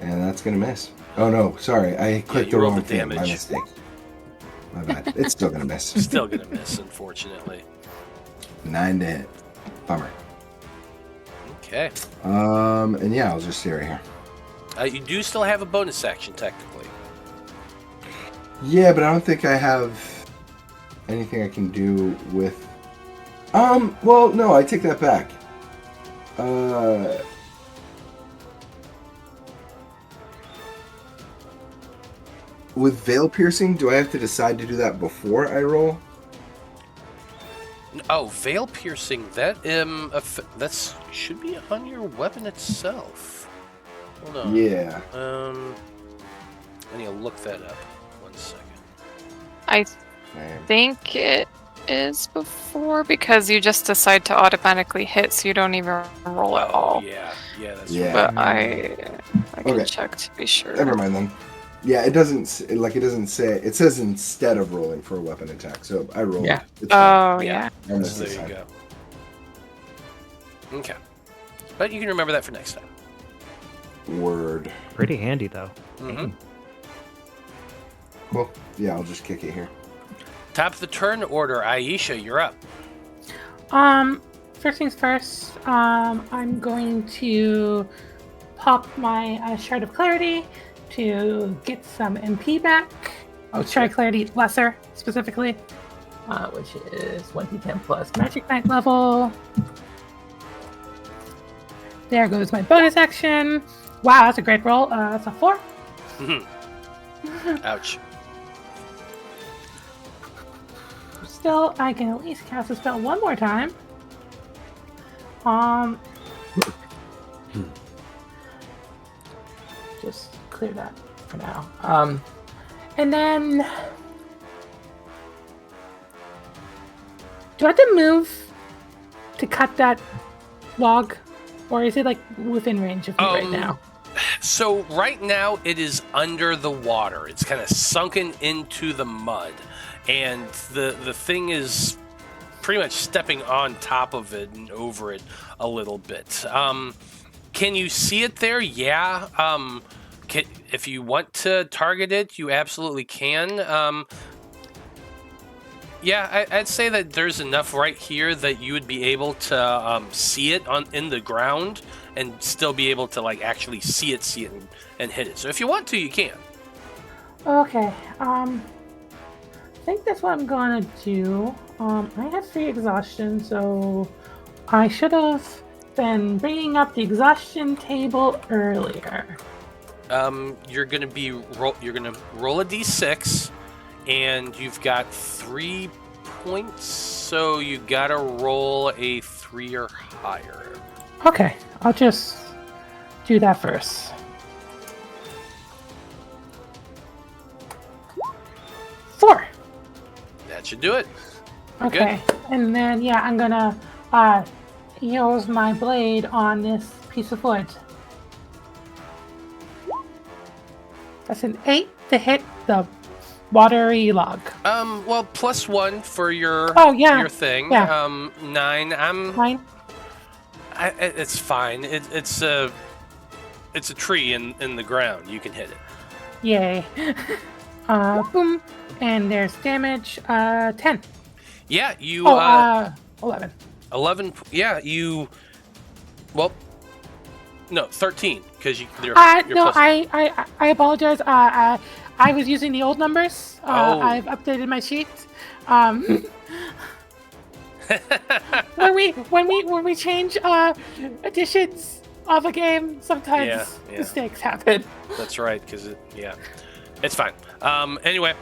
and that's going to miss. Oh no, sorry, I clicked the rolled wrong the thing, damage. my mistake. My bad. It's still going to miss. Still gonna miss, unfortunately. 9 to hit. Bummer. Okay. And yeah, I'll just stay right here. You do still have a bonus action, technically. Yeah, but I don't think I have anything I can do with... well, no, I take that back. With veil piercing, do I have to decide to do that before I roll? Oh, veil piercing. That that's should be on your weapon itself. Hold on. Yeah. I need to look that up. 1 second. I think it is before because you just decide to automatically hit, so you don't even roll at all. Yeah, that's Yeah. right. But I can Okay. check to be sure. Never mind then. Yeah, it doesn't say... It says instead of rolling for a weapon attack, so I rolled. Yeah. It's fine. Oh yeah. I missed So this there you time. go. Okay. But you can remember that for next time. Word. Pretty handy, though. Mm-hmm. Cool. Yeah, I'll just kick it here. Top of the turn order, Aisha, you're up. First things first, I'm going to pop my Shard of Clarity to get some MP back. Shard of Clarity Lesser, specifically, which is 1d10 plus Magic Knight level. There goes my bonus action. Wow, that's a great roll. That's a 4. Ouch. Still, I can at least cast a spell one more time. Just clear that for now. And then, do I have to move to cut that log, or is it like within range of me right now? So right now it is under the water. It's kind of sunken into the mud, and the thing is pretty much stepping on top of it and over it a little bit. Can you see it there? Yeah. If you want to target it, you absolutely can. Yeah, I'd say that there's enough right here that you would be able to see it in the ground and still be able to like actually see it and hit it. So if you want to, you can. Okay. I think that's what I'm gonna do. I have 3 exhaustion, so I should have been bringing up the exhaustion table earlier. You're gonna roll a d6, and you've got 3 points, so you gotta roll a 3 or higher. Okay, I'll just do that first. 4. That should do it. We're Okay, and then yeah, I'm gonna use my blade on this piece of wood. That's an 8 to hit the watery log. Well, +1 for your Yeah. your thing. Yeah. 9. Fine. It's fine. It's a tree in the ground. You can hit it. Yay. Boom. And there's damage. 10. Yeah, you. 11. 11. Yeah, you. Well, no, 13 because you're. No, I apologize. I was using the old numbers. I've updated my sheet. When we change editions of a game, sometimes mistakes happen. That's right, because it's fine. Anyway,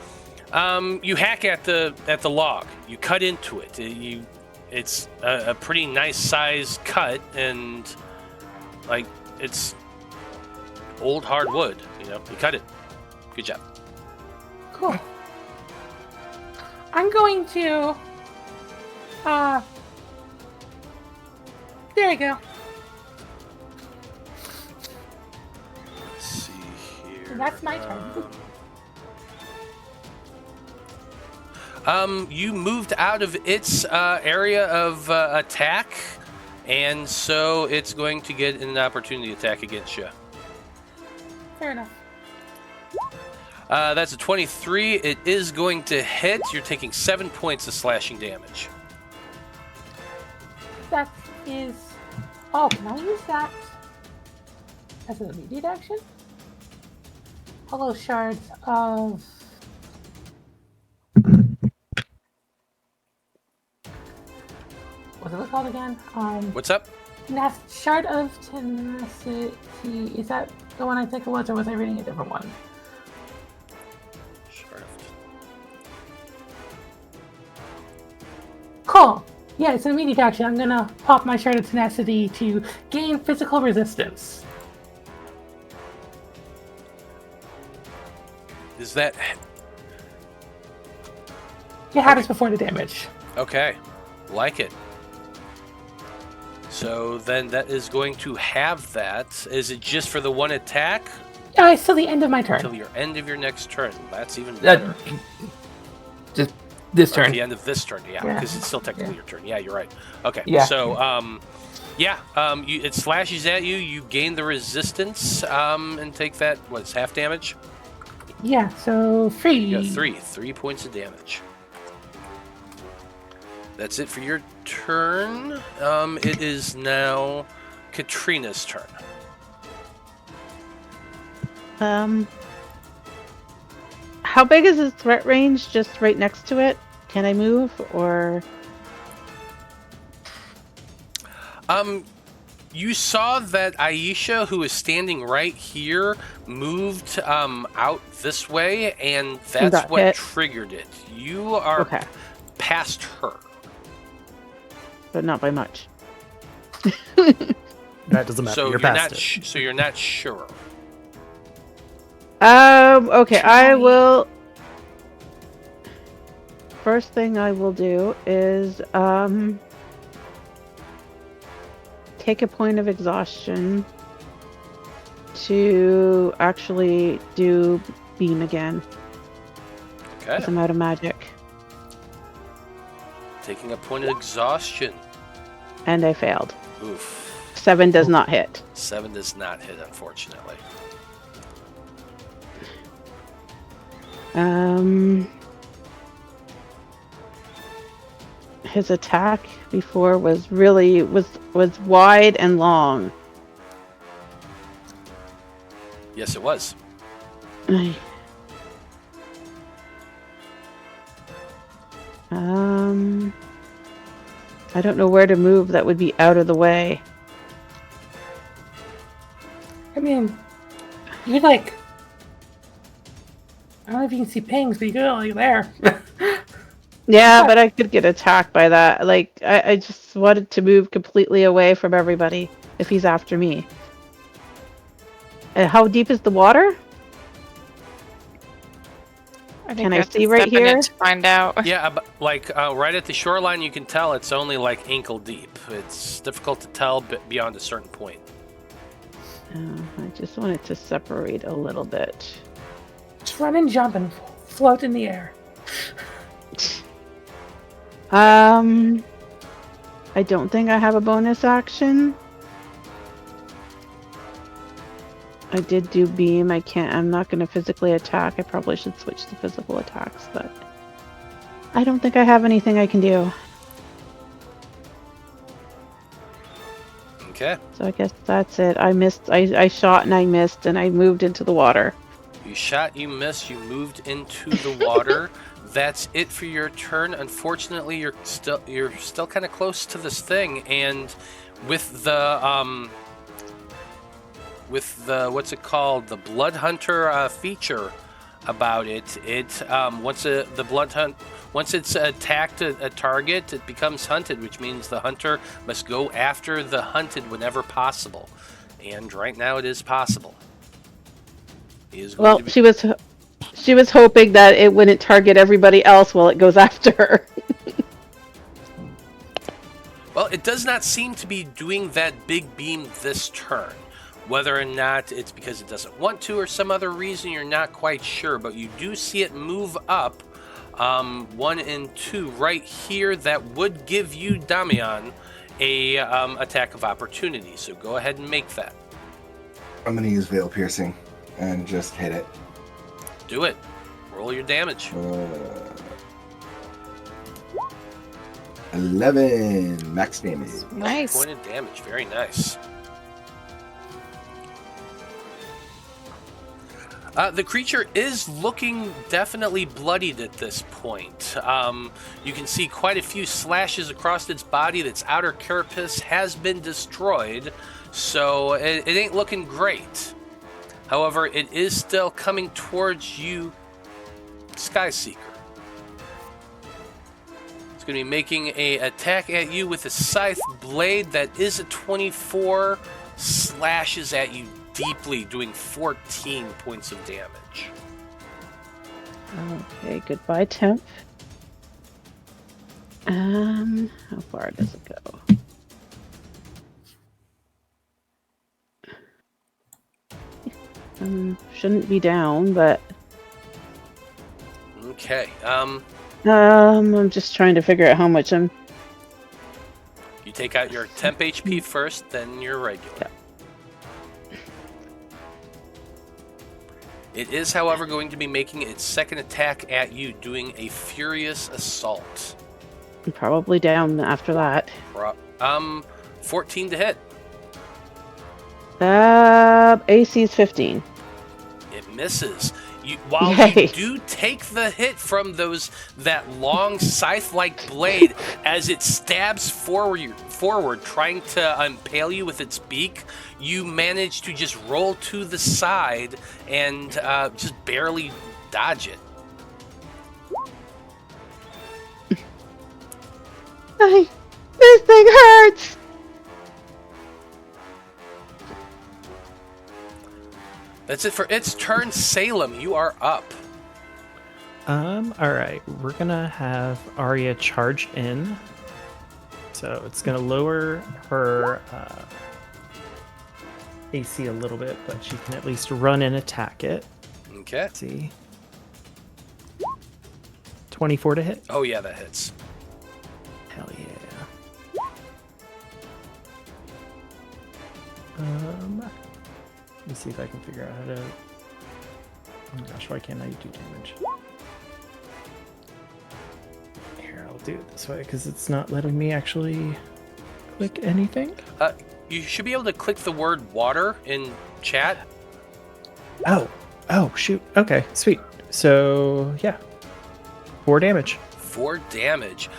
you hack at the log. You cut into it. It's a pretty nice size cut, and like it's old hardwood. You cut it. Good job. Cool. I'm going to. There we go. Let's see here. That's my turn. You moved out of its area of attack, and so it's going to get an opportunity attack against you. Fair enough. That's a 23. It is going to hit. You're taking 7 points of slashing damage. That is. Oh, can I use that as an immediate action? Hollow shards of. What's it called again? What's up? Shard of Tenacity. Is that the one I think it was, or was I reading a different one? Cool. Yeah, it's an immediate action. I'm gonna pop my Shard of Tenacity to gain physical resistance. Is that You had us before the damage. okay? Like it. So then that is going to have that. Is it just for the one attack? It's till the end of my turn. Until your end of your next turn. That's even better. Just this Or turn. at the end of this turn, yeah, Yeah. because it's still technically your turn. Yeah, you're right. Okay, Yeah. so, it slashes at you. You gain the resistance, and take that, it's half damage? Yeah, so 3. You got 3 points of damage. That's it for your turn. It is now Katrina's turn. How big is his threat range? Just right next to it? Can I move, or? You saw that Aisha, who is standing right here, moved out this way, and that's got what hit. triggered it. You are Okay, past her. but not by much. That doesn't matter. So You're you're past not. it. So you're not sure. Okay, I Try. will. First thing I will do is take a point of exhaustion to actually do beam again. Okay. 'Cause I'm out of magic, Taking a point of exhaustion. and I failed. Oof. 7 does not hit. 7 does not hit, unfortunately. His attack before was really was wide and long. Yes, it was. I don't know where to move that would be out of the way. I mean, you're like. I don't know if you can see pings, but you're like there. Yeah, but I could get attacked by that. Like, I just wanted to move completely away from everybody if he's after me. And how deep is the water? I think Can I have to see right step in it here? to find out. Yeah, like right at the shoreline, you can tell it's only like ankle deep. It's difficult to tell beyond a certain point. I just want it to separate a little bit. Just run and jump and float in the air. I don't think I have a bonus action. I did do beam. I'm not going to physically attack. I probably should switch to physical attacks, but I don't think I have anything I can do. Okay. So I guess that's it. I missed. I shot and I missed, and I moved into the water. You shot, you missed, you moved into the water. That's it for your turn. Unfortunately, you're still kind of close to this thing, and with the what's it called, the Blood Hunter feature about it. Once it's attacked a target, it becomes hunted, which means the hunter must go after the hunted whenever possible. And right now, it is possible. Well, she was hoping that it wouldn't target everybody else while it goes after her. Well, it does not seem to be doing that big beam this turn. Whether or not it's because it doesn't want to or some other reason, you're not quite sure. But you do see it move up 1 and 2 right here. That would give you, Damian, a attack of opportunity. So go ahead and make that. I'm going to use Veil Piercing and just hit it. Do it. Roll your damage. 11 max damage. Nice. Point of damage. Very nice. The creature is looking definitely bloodied at this point. You can see quite a few slashes across its body. Its outer carapace has been destroyed, so it ain't looking great. However, it is still coming towards you, Skyseeker. It's going to be making an attack at you with a scythe blade that is a 24, slashes at you deeply, doing 14 points of damage. Okay, goodbye, temp. How far does it go? Shouldn't be down, but Okay. I'm just trying to figure out how much I'm. You take out your temp HP first, then your regular. Yeah. It is, however, going to be making its second attack at you, doing a furious assault. I'm probably down after that. 14 to hit. AC is 15. It misses. While Yay. you do take the hit from that long scythe-like blade, as it stabs forward, trying to impale you with its beak, you manage to just roll to the side and just barely dodge it. This thing hurts! That's it for its turn. Salem, you are up. Alright, we're gonna have Arya charge in. So it's gonna lower her AC a little bit, but she can at least run and attack it. Okay. Let's see. 24 to hit. Oh yeah, that hits. Hell yeah. Let me see if I can figure out how to. Oh my gosh, why can't I do damage? Here, I'll do it this way because it's not letting me actually click anything. You should be able to click the word water in chat. Oh, shoot. Okay, sweet. So, yeah. 4 damage. 4 damage.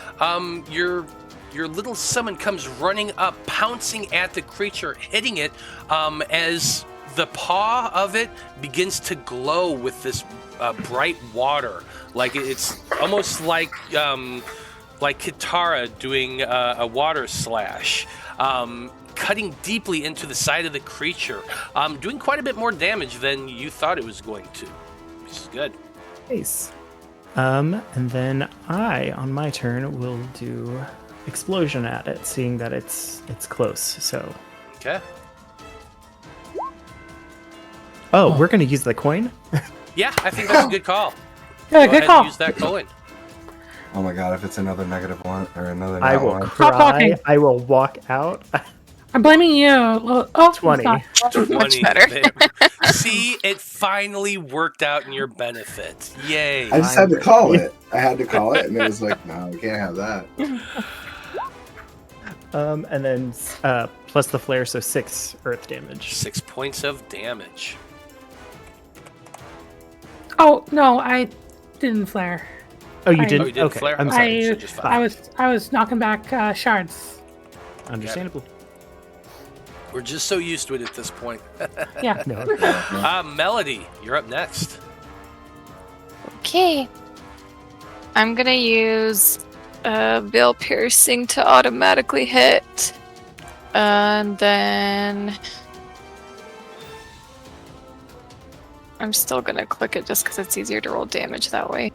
Your little summon comes running up, pouncing at the creature, hitting it as the paw of it begins to glow with this bright water. Like it's almost like Kitara doing a water slash. Cutting deeply into the side of the creature, doing quite a bit more damage than you thought it was going to, which is good. Nice. And then I, on my turn, will do explosion at it, seeing that it's close. So, Okay. oh, we're gonna use the coin. Yeah, I think that's a good call. Yeah, Go good ahead call. and use that coin. Oh my god, if it's another -1 or another I nat will one. Stop cry. talking. I will walk out. I'm blaming you. Oh, 20. it's not. 20. better. See, it finally worked out in your benefit. Yay. I just had to call it. I had to call it, and it was like, no, we can't have that. And then plus the flare, so 6 earth damage. 6 points of damage. Oh no, I didn't flare. Oh, you I- didn't? Oh, you didn't Okay, flare? I'm Okay. sorry. So just 5. I was knocking back shards. Understandable. We're just so used to it at this point. Yeah. No. Melody, you're up next. Okay. I'm gonna use veil piercing to automatically hit. And then I'm still gonna click it just because it's easier to roll damage that way.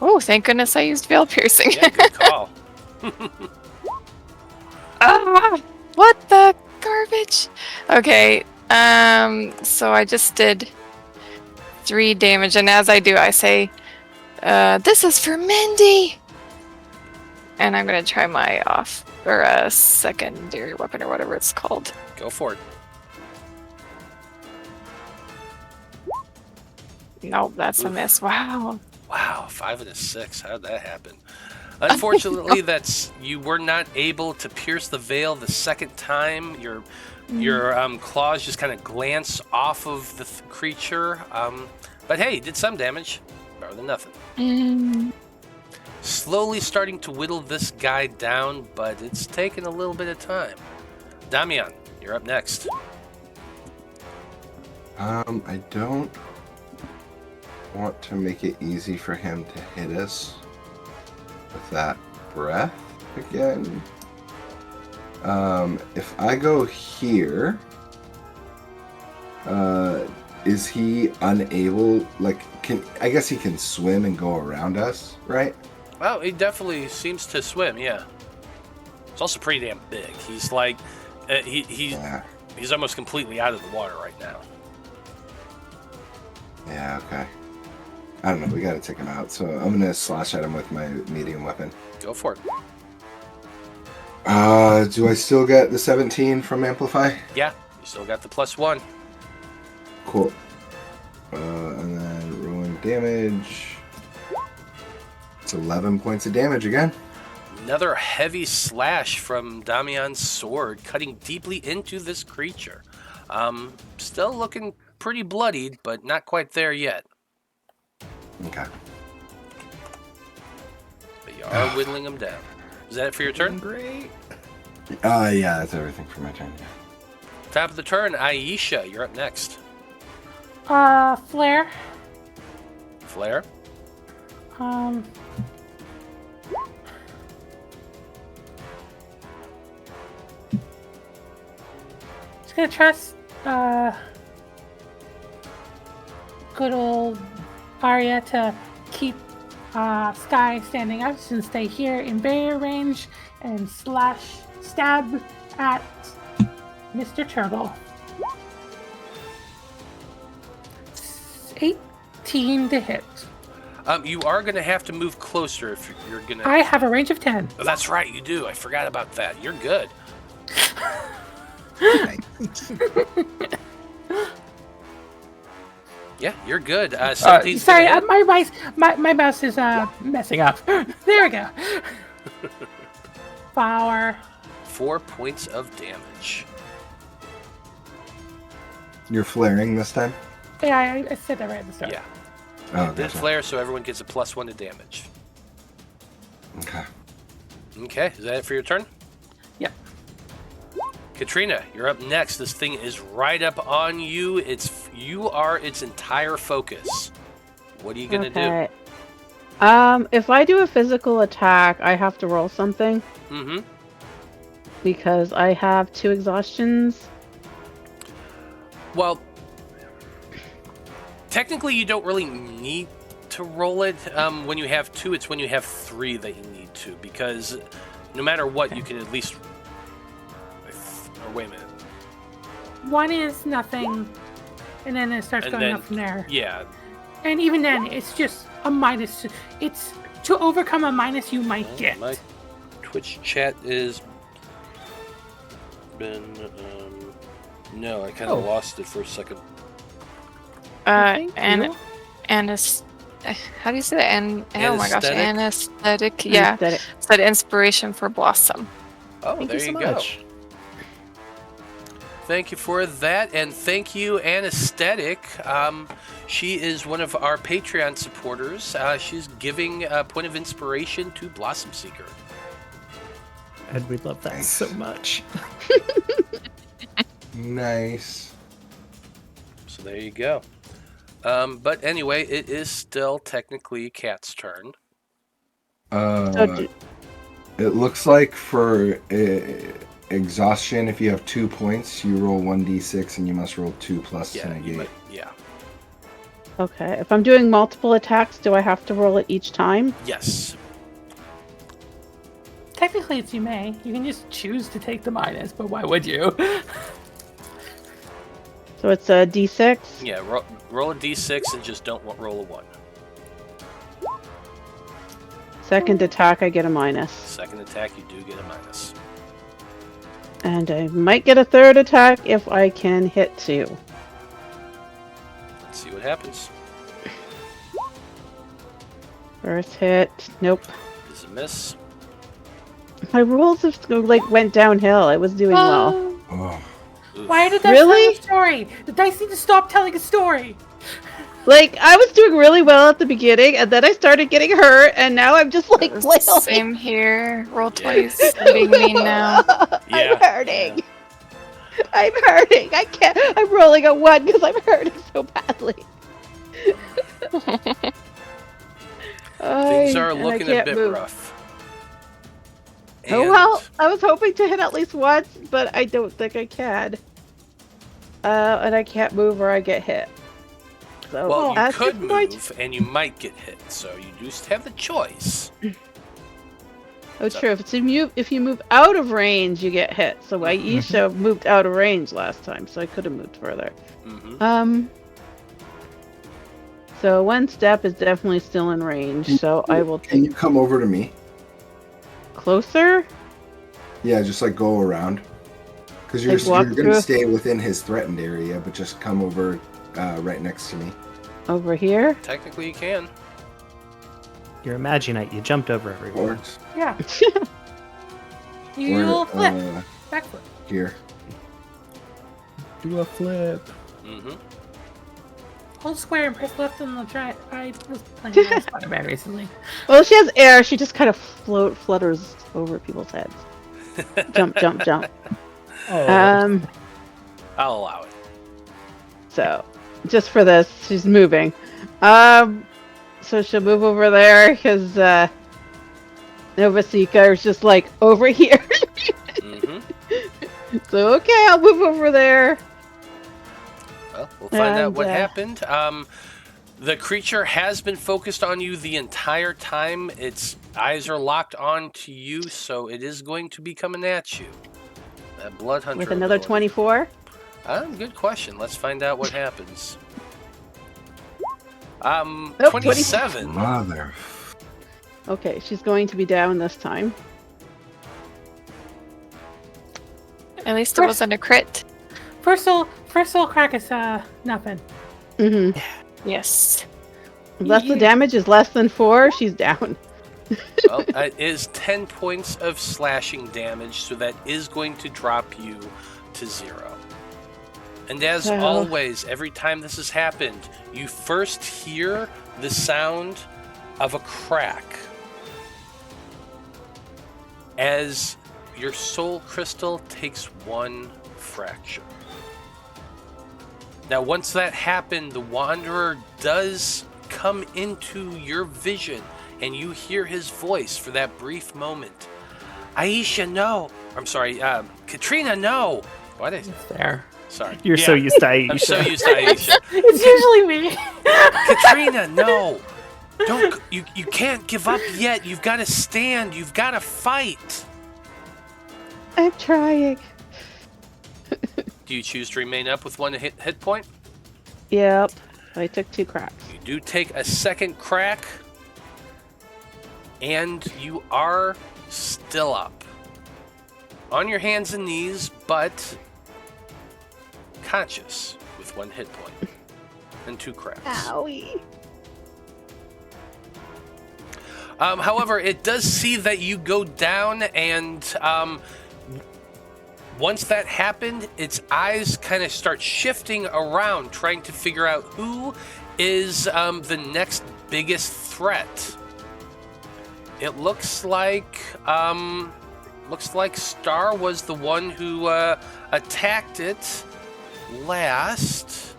Oh, thank goodness I used veil piercing. Yeah, good call. Ah, what the garbage? Okay, so I just did 3 damage, and as I do, I say, this is for Mindy! And I'm gonna try my secondary weapon, or whatever it's called. Go for it. Nope, that's a Oof. miss. Wow. Wow, 5 and a 6. How'd that happen? Unfortunately, you were not able to pierce the veil the second time. Your claws just kind of glance off of the creature. But hey, did some damage. Better than nothing. Slowly starting to whittle this guy down, but it's taken a little bit of time. Damian, you're up next. I don't want to make it easy for him to hit us with that breath again. If I go here, is he unable? I guess he can swim and go around us, right? Well, he definitely seems to swim. Yeah. He's also pretty damn big. He's like, Yeah. he's almost completely out of the water right now. Yeah. Okay. I don't know. We gotta take him out. So I'm gonna slash at him with my medium weapon. Go for it. Do I still get the 17 from Amplify? Yeah, you still got the +1. Cool. And then rolling damage. It's 11 points of damage again. Another heavy slash from Damian's sword, cutting deeply into this creature. Still looking pretty bloodied, but not quite there yet. Okay. But you are whittling him down. Is that it for your turn? Great. Yeah, that's everything for my turn. Top of the turn, Aisha, you're up next. Flare. Flare. Just gonna trust good old Arya to keep Sky standing up. Just gonna stay here in barrier range and stab at Mr. Turtle. 18 to hit. You are going to have to move closer if you're going to... I have a range of 10. Oh, that's right, you do. I forgot about that. You're good. Yeah, you're good. 17's Sorry, gonna hit. my mouse is messing up. There we go. Flower. 4 points of damage. You're flaring this time? Yeah, I said that right at the start. Yeah. Oh, Did gotcha. flare, so everyone gets a +1 to damage. Okay. Okay, is that it for your turn? Yep. Katrina, you're up next. This thing is right up on you. You are its entire focus. What are you gonna do? If I do a physical attack, I have to roll something Mm-hmm. because I have 2 exhaustions. Well, Technically, you don't really need to roll it when you have 2. It's when you have 3 that you need to, because no matter what, you can at least... Or wait a minute. 1 is nothing, and then it starts going up from there. Yeah. And even then, it's just a minus. It's to overcome a minus you might get. My Twitch chat is been... no, I kind of lost it for a second. How do you say that? Oh my gosh, anesthetic. Yeah, Anesthetic. said inspiration for Blossom. Oh, Thank there you so go. much. Thank you for that, and thank you, Anesthetic. She is one of our Patreon supporters. She's giving a point of inspiration to Blossom Seeker. And we love that so much. Nice. So there you go. But anyway, it is still technically Cat's turn. It looks like for exhaustion, if you have 2 points, you roll 1d6 and you must roll 2 plus to negate. Yeah. Okay. If I'm doing multiple attacks, do I have to roll it each time? Yes. Technically, it's you may. You can just choose to take the minus, but why would you? So it's a d6? Yeah, roll a d6 and just don't roll a 1. Second attack, I get a minus. Second attack, you do get a minus. And I might get a third attack if I can hit 2. Let's see what happens. First hit, nope. Is a miss. My rolls have went downhill. I was doing well. Oh. Why did that Really? tell a story? The dice need to stop telling a story. I was doing really well at the beginning, and then I started getting hurt, and now I'm just flailing. Same here. Roll twice. I'm being mean now. Yeah. I'm hurting. I'm hurting. I can't. I'm rolling a 1 because I'm hurting so badly. Things are looking a bit rough. Oh And- well, I was hoping to hit at least once, but I don't think I can. And I can't move or I get hit. So Well, you that's could the point. move, and you might get hit, so you do have the choice. Oh, true. If you move out of range, you get hit. So Aisha moved out of range last time, so I could have moved further. Mm-hmm. So 1 step is definitely still in range. So I will Can take you come over to me? closer. Yeah, just go around. Because Like, you're walk going to through? stay within his threatened area, but just come over right next to me. Over here. Technically, you can. You're Magi-Knight. You jumped over everyone. Or, Yeah. You'll flip. Backflip. Here. Do a flip. Mm-hmm. Hold square and press left on the try. I was playing Spider-Man recently. Well, she has air. She just kind of flutters over people's heads. Jump, jump, jump. Oh. I'll allow it. So, just for this, she's moving. So she'll move over there because Novasika is just over here. Mm-hmm. So okay, I'll move over there. Well, we'll find out And, what happened. The creature has been focused on you the entire time. Its eyes are locked on to you, so it is going to be coming at you. That Blood Hunter With another ability. 24. Good question. Let's find out what happens. 27. 27. Mother. Okay, she's going to be down this time. At least it wasn't a crit. First soul crack is nothing. Mm-hmm. Yes. Unless the damage is less than 4, she's down. Well, it is 10 points of slashing damage, so that is going to drop you to 0. And as always, every time this has happened, you first hear the sound of a crack as your soul crystal takes 1 fracture. Now, once that happened, the Wanderer does come into your vision, and you hear his voice for that brief moment. Aisha, no. I'm sorry, Katrina, no. What is It's there. Sorry. You're so used to Aisha. I'm so used to Aisha. It's usually me. Katrina, no. Don't. You can't give up yet. You've got to stand. You've got to fight. I'm trying. Do you choose to remain up with one hit point? Yep. I took 2 cracks. You do take a second crack, and you are still up. On your hands and knees, but conscious with 1 hit point and 2 cracks. Owie. However, it does see that you go down, and once that happened, its eyes kind of start shifting around, trying to figure out who is the next biggest threat. It looks like Star was the one who attacked it last.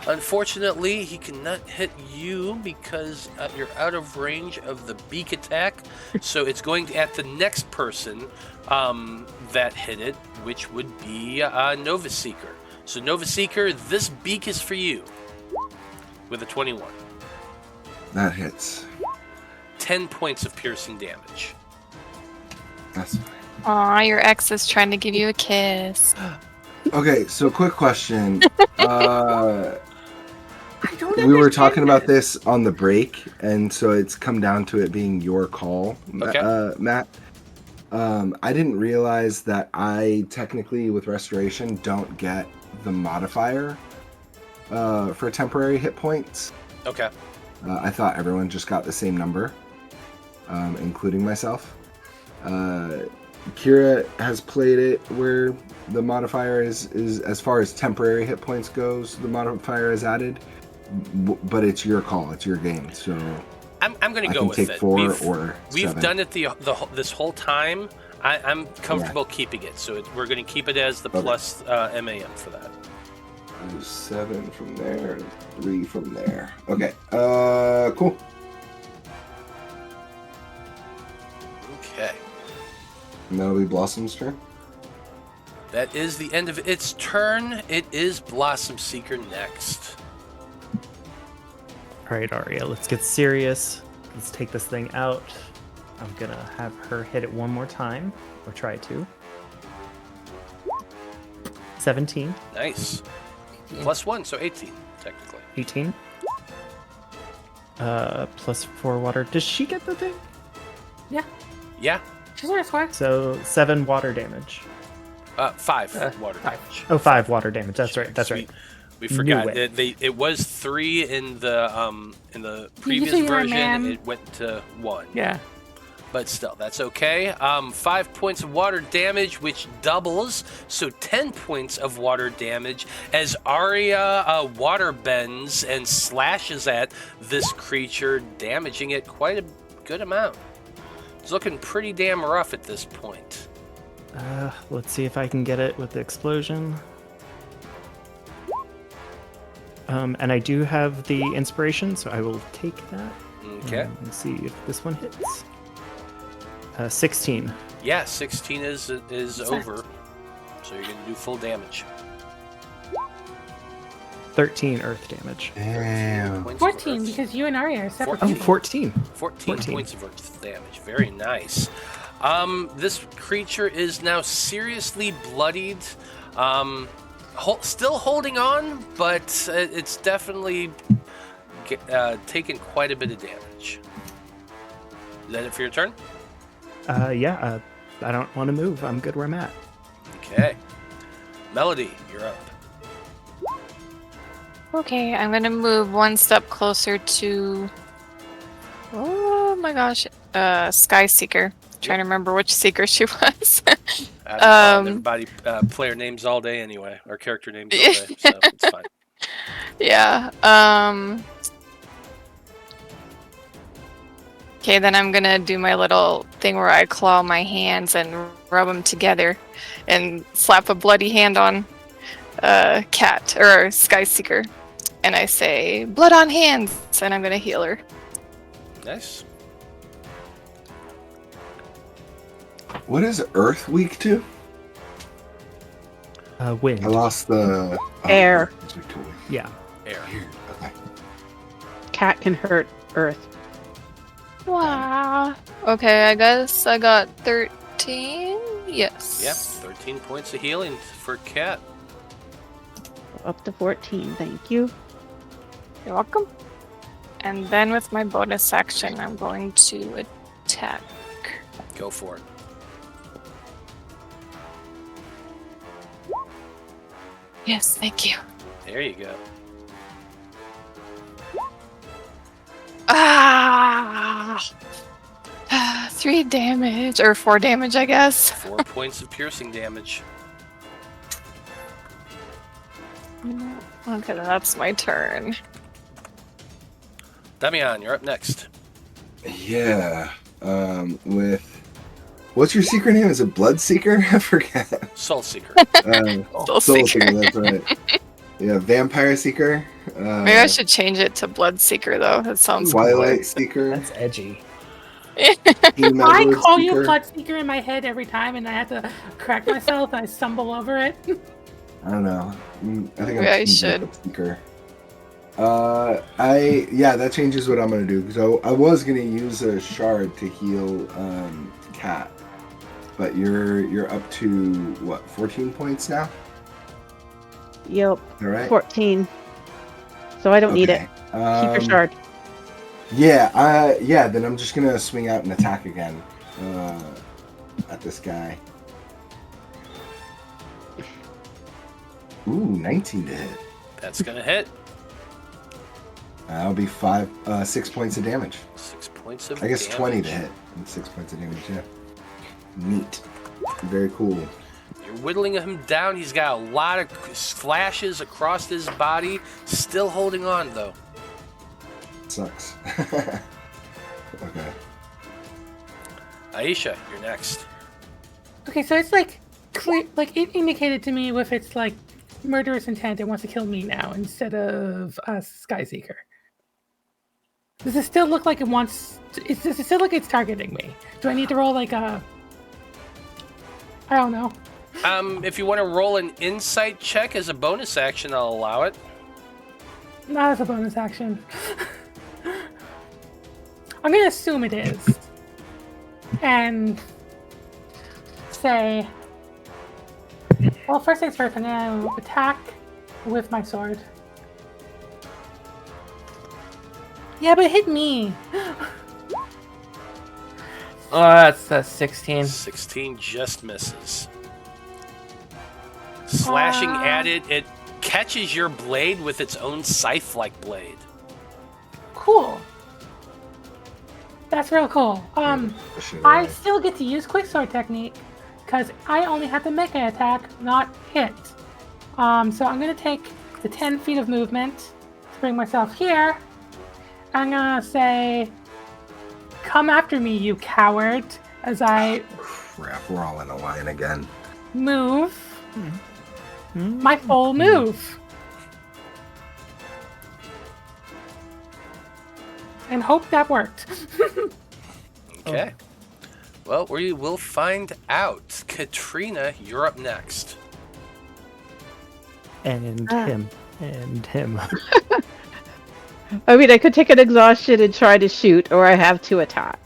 Unfortunately, he cannot hit you because you're out of range of the beak attack. So it's going at the next person that hit it, which would be Nova Seeker. So Nova Seeker, this beak is for you with a 21. That hits. 10 points of piercing damage. That's fine. Aw, your ex is trying to give you a kiss. Okay, so quick question. I don't We were understand talking about this. this on the break, and so it's come down to it being your call, Okay. Matt. I didn't realize that I technically, with Restoration, don't get the modifier for temporary hit points. Okay. I thought everyone just got the same number, including myself. Kira has played it where the modifier is as far as temporary hit points goes, the modifier is added. But it's your call. It's your game. So I'm going to I go can with take it. 4 We've or 7. done it this whole time. I'm comfortable keeping it, so we're going to keep it as the Okay. plus MAM for that. 7 from there and 3 from there. Okay. Cool. Okay. And that'll be Blossom's turn. That is the end of its turn. It is Blossom Seeker next. All right, Arya, let's get serious. Let's take this thing out. I'm gonna have her hit it one more time, or try to. 17, Nice. Plus 1, so 18, technically. 18. Plus 4 water. Does she get the thing? Yeah, Yeah. she's on her square. So 7 water damage. 5 water damage. Oh, 5 water damage. That's right. That's right. We forgot. Knew it. It was 3 in the previous say you're a version. man? It went to 1. Yeah. But still, that's okay. 5 points of water damage, which doubles, so 10 points of water damage as Arya water bends and slashes at this creature, damaging it quite a good amount. It's looking pretty damn rough at this point. Let's see if I can get it with the explosion. And I do have the inspiration, so I will take that. Okay. Let's see if this one hits. 16. Yeah, 16 is over, so you're going to do full damage. 13 earth damage. Damn. Points of 14, earth. because you and Arya are separate. Oh, Okay. people. 14. 14 points of earth damage. Very nice. This creature is now seriously bloodied. Still holding on, but it's definitely taken quite a bit of damage. Is that it for your turn? Yeah, I don't want to move. I'm good where I'm at. Okay. Melody, you're up. Okay, I'm gonna move one step closer to. Oh my gosh, Sky Seeker. Trying to remember which seeker she was. Everybody player names all day anyway, or character names all day, so it's fine. Yeah. Okay, then I'm gonna do my little thing where I claw my hands and rub them together, and slap a bloody hand on Cat or Sky Seeker, and I say "blood on hands," and I'm gonna heal her. Nice. What is Earth weak to? Wind. I lost the Air. Yeah. Air. Okay. Cat can hurt Earth. Wow. Okay, I guess I got 13. Yes. Yep, 13 points of healing for Cat. Up to 14, thank you. You're welcome. And then with my bonus action, I'm going to attack. Go for it. Yes, thank you. There you go. Ah! 3 damage, or 4 damage, I guess. 4 points of piercing damage. Okay, that's my turn. Damian, you're up next. Yeah. With what's your secret name? Is it Bloodseeker? I forget. Soul Seeker. Soul Seeker. That's right. Yeah, Vampire Seeker. Maybe I should change it to Bloodseeker, though. That sounds Twilight cool. Seeker. That's edgy. Team I Edward call you Seeker. Bloodseeker in my head every time, and I have to correct myself. And I stumble over it. I don't know. I think Maybe I I'm Team should. Bloodseeker. That changes what I'm gonna do. So I was gonna use a shard to heal Cat, but you're up to what, 14 points now? Yep, All right. 14. So I don't need it. Keep your shard. Yeah, then I'm just gonna swing out and attack again at this guy. Ooh, 19 to hit. That's gonna hit. That'll be 6 points of damage. 6 points of I guess damage. 20 to hit and 6 points of damage. Yeah, neat. Very cool. You're whittling him down. He's got a lot of flashes across his body. Still holding on, though. Sucks. Okay. Aisha, you're next. Okay, so it's like clear, like it indicated to me with its like murderous intent. It wants to kill me now instead of a Skyseeker. Does it still look like it wants? Does it still look like it's targeting me? Do I need to roll like a? I don't know. If you want to roll an insight check as a bonus action, I'll allow it. Not as a bonus action. I'm gonna assume it is, and say, well, first things first. I'm gonna attack with my sword. Yeah, but it hit me. Oh, that's a 16. 16 just misses. Slashing at it, it catches your blade with its own scythe-like blade. Cool. That's real cool. I still get to use quicksword technique because I only have to make an attack, not hit. So I'm gonna take the 10 feet of movement to bring myself here. I'm gonna say, "Come after me, you coward!" As I Crap, we're all in a line again. move my full move. And hope that worked. Okay. Well, we will find out. Katrina, you're up next. And him. And him. I mean, I could take an exhaustion and try to shoot, or I have to attack.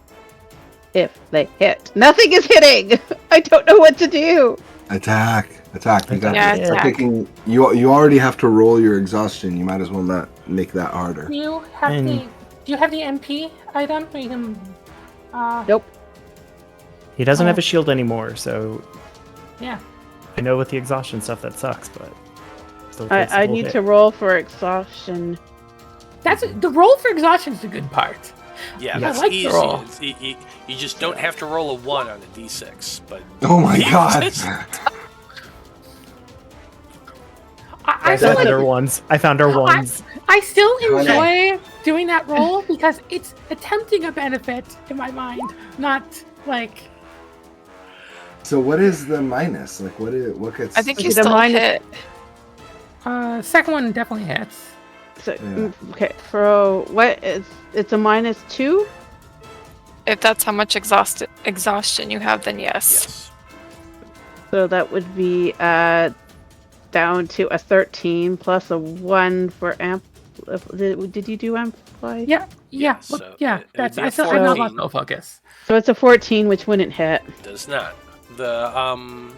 If they hit. Nothing is hitting! I don't know what to do! Attack. You got Yeah, to start attack. taking. You already have to roll your exhaustion. You might as well not make that harder. Do you have And- the MP item where you can Nope. He doesn't have a shield anymore, so yeah. I know with the exhaustion stuff that sucks, but still takes a I full need hit. to roll for exhaustion. That's the roll for exhaustion is the good part. Yeah, I that's like the easy. roll. You just don't have to roll a 1 on a d6. But Oh my god! I I feel found like our ones. I found our ones. I still Hana. enjoy doing that roll because it's attempting a benefit in my mind, not like So what is the minus? Like what gets? I think you Okay, the still minus- hit. second one definitely hits. So, Yeah. okay, for what is it's a -2? If that's how much exhaustion you have, then yes. yes. So that would be down to a 13 plus a 1 for amp. Did you do amplify? Yeah. so it would That's be I a still I know 14. about No focus. So it's a 14, which wouldn't hit. Does not. The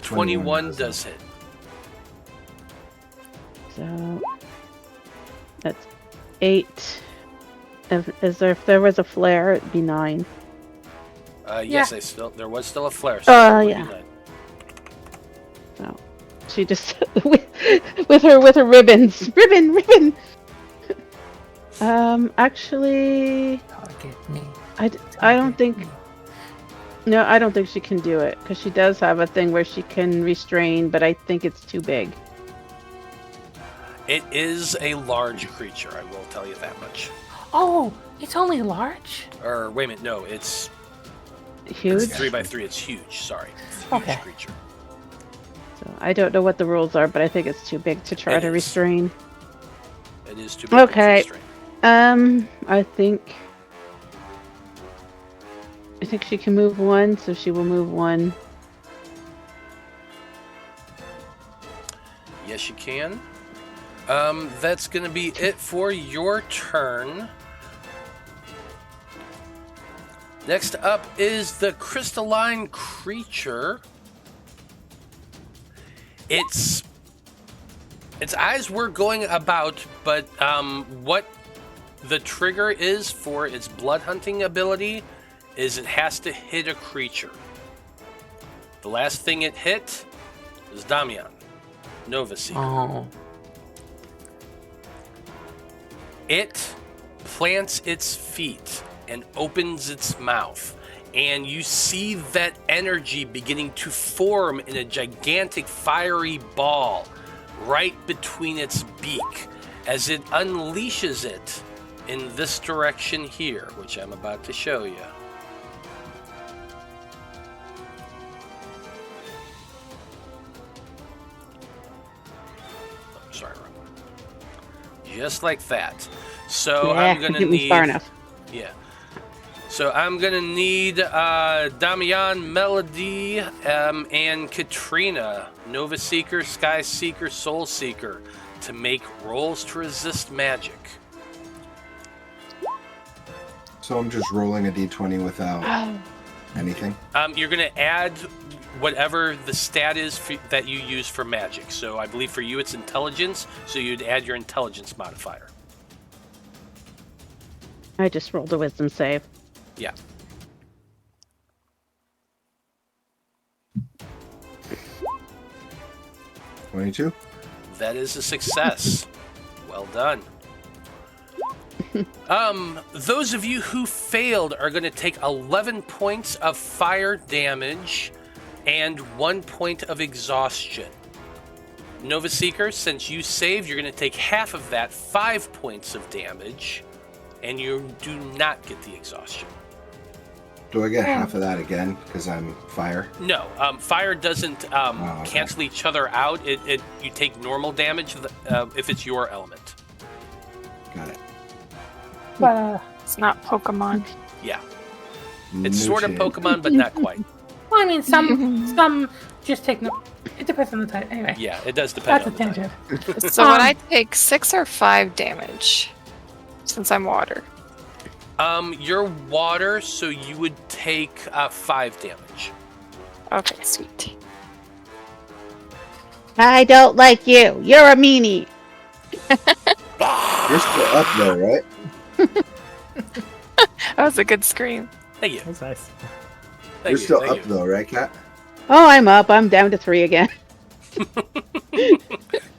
21 does hit. So that's 8. If there was a flare, it'd be 9. Yes, there was still a flare. So Oh, it would be yeah. 9. So she just with her ribbons, ribbon. Actually, Target me. I don't think. No, I don't think she can do it because she does have a thing where she can restrain, but I think it's too big. It is a large creature, I will tell you that much. Oh, it's only large? Or, wait a minute, no, it's Huge. 3x3, it's huge, sorry. It's a huge Okay. creature. So I don't know what the rules are, but I think it's too big to try It to is. restrain. It is too big Okay. to restrain. I think she can move 1, so she will move 1. Yes, you can. That's going to be it for your turn. Next up is the crystalline creature. Its eyes were going about, but what the trigger is for its blood hunting ability is it has to hit a creature. The last thing it hit is Damian, Nova Seeker. Oh. It plants its feet and opens its mouth, and you see that energy beginning to form in a gigantic fiery ball right between its beak as it unleashes it in this direction here, which I'm about to show you. Oh, sorry, wrong one. Just like that. So I'm gonna didn't move need far enough. yeah. So I'm gonna need Damian, Melody, and Katrina, Nova Seeker, Sky Seeker, Soul Seeker, to make rolls to resist magic. So I'm just rolling a d20 without anything. You're gonna add whatever the stat is that you use for magic. So I believe for you it's intelligence, so you'd add your intelligence modifier. I just rolled a wisdom save. Yeah. $22. That is a success. Well done. Those of you who failed are going to take 11 points of fire damage and 1 point of exhaustion. Nova Seeker, since you saved, you're going to take half of that, 5 points of damage, and you do not get the exhaustion. Do I get half of that again because I'm fire? No, fire doesn't okay. cancel each other out. You take normal damage if it's your element. Got it. But It's not Pokemon. Yeah, it's No sort of shade. Pokemon, but not quite. well, I mean, some just take no. It depends on the type. Anyway, Yeah, it does depend that's a on the type. tangent. So would I take 6 or 5 damage? Since I'm water. You're water, so you would take 5 damage. Okay, sweet. I don't like you. You're a meanie. You're still up though, right? That was a good scream. Thank you. That's nice. Thank You're you, still thank up you. though, right, Kat? Oh, I'm up. I'm down to 3 again.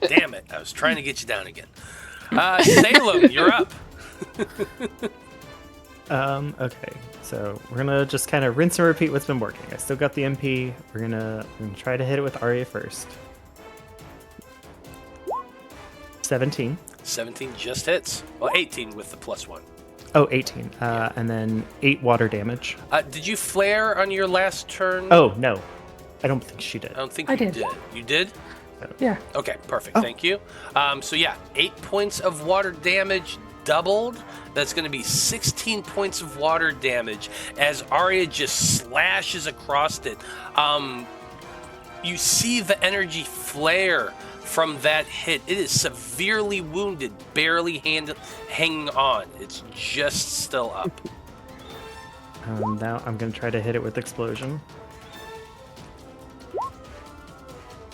Damn it! I was trying to get you down again. Salem, you're up. Okay, so we're gonna just kind of rinse and repeat what's been working. I still got the MP. We're gonna try to hit it with Arya first. 17. 17 just hits. Well, 18 with the +1. Oh, 18. And then 8 water damage. Did you flare on your last turn? Oh, no. I don't think she did. I don't think I you did. did. You did? Yeah. Okay, perfect. Oh. Thank you. So yeah, 8 points of water damage doubled. That's going to be 16 points of water damage as Arya just slashes across it. you see the energy flare from that hit. It is severely wounded, barely hanging on. It's just still up. Now I'm going to try to hit it with explosion.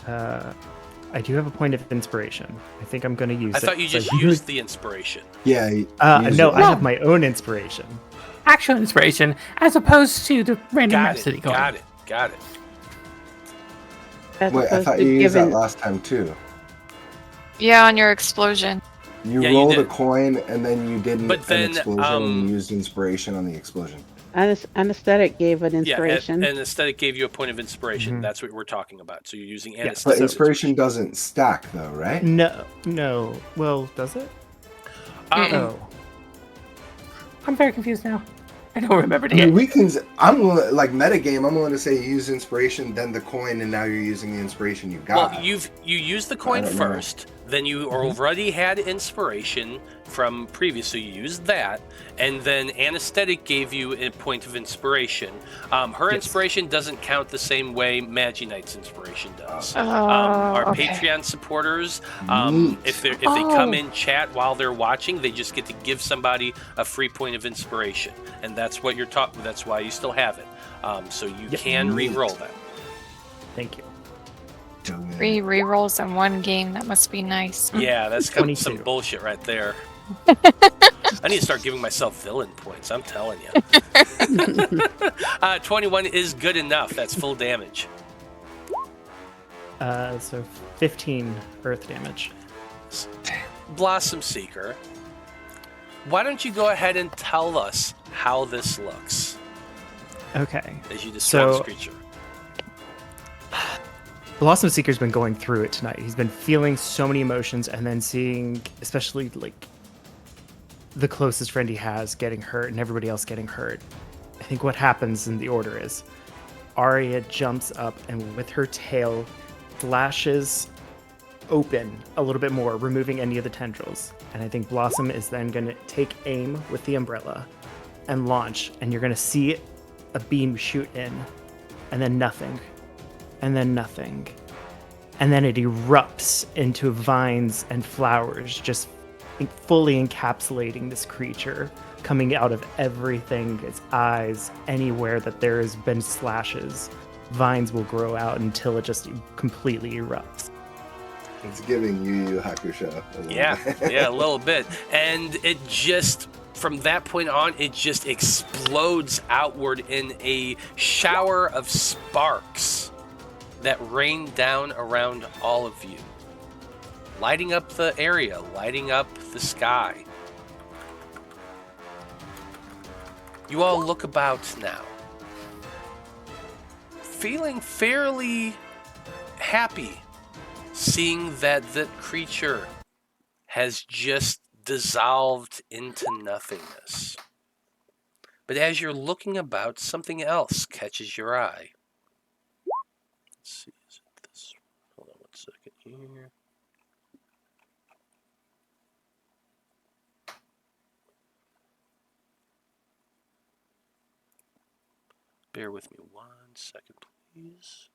I do have a point of inspiration. I think I'm going to use it. I thought you just So- used the inspiration. Yeah. no, I No. have my own inspiration. Actual inspiration, as opposed to the random Got Rhapsody it. coin. Got it. As Wait, I opposed thought to you used that given- last time too. Yeah, on your explosion. You Yeah, you rolled a did. coin and then you did But then, an explosion and you used inspiration on the explosion. Anesthetic gave an Yeah, inspiration. and aesthetic gave you a point of inspiration. Mhm. That's what we're talking about. So you're using Yeah, anesthetic. But inspiration doesn't stack though, right? No. Well, does it? Oh. I'm very confused now. I don't remember I the mean, we can. I'm willing, like metagame. I'm willing to say you use inspiration, then the coin, and now you're using the inspiration you got. Well, you used the coin don't know. first, then you already had inspiration from previous, so you used that, and then anesthetic gave you a point of inspiration. Her Yes. inspiration doesn't count the same way Magi-Knight's inspiration does. Oh, Our okay. Patreon supporters, Neat. if they come Oh. in chat while they're watching, they just get to give somebody a free point of inspiration, and that's what you're talking. That's why you still have it. So you Yep. can Neat. re-roll that. Thank you. 3 rerolls in one game. That must be nice. Yeah, that's kind of some 22. bullshit right there. I need to start giving myself villain points, I'm telling you. 21 is good enough. That's full damage. So 15 earth damage. Blossom Seeker, why don't you go ahead and tell us how this looks Okay. as you describe this So- creature? Blossom Seeker's been going through it tonight. He's been feeling so many emotions and then seeing, especially like the closest friend he has getting hurt and everybody else getting hurt. I think what happens in the order is Arya jumps up and with her tail flashes open a little bit more, removing any of the tendrils. And I think Blossom is then going to take aim with the umbrella and launch. And you're going to see a beam shoot in and then nothing. And then nothing. And then it erupts into vines and flowers, just fully encapsulating this creature, coming out of everything, its eyes, anywhere that there has been slashes. Vines will grow out until it just completely erupts. It's giving Yu Yu Hakusho. a little Yeah, bit. yeah, a little bit. And it just, from that point on, it just explodes outward in a shower of sparks that rain down around all of you, lighting up the area, lighting up the sky. You all look about now, feeling fairly happy, seeing that the creature has just dissolved into nothingness. But as you're looking about, something else catches your eye. Let's see, is it this? Hold on one second here. Bear with me 1 second, please.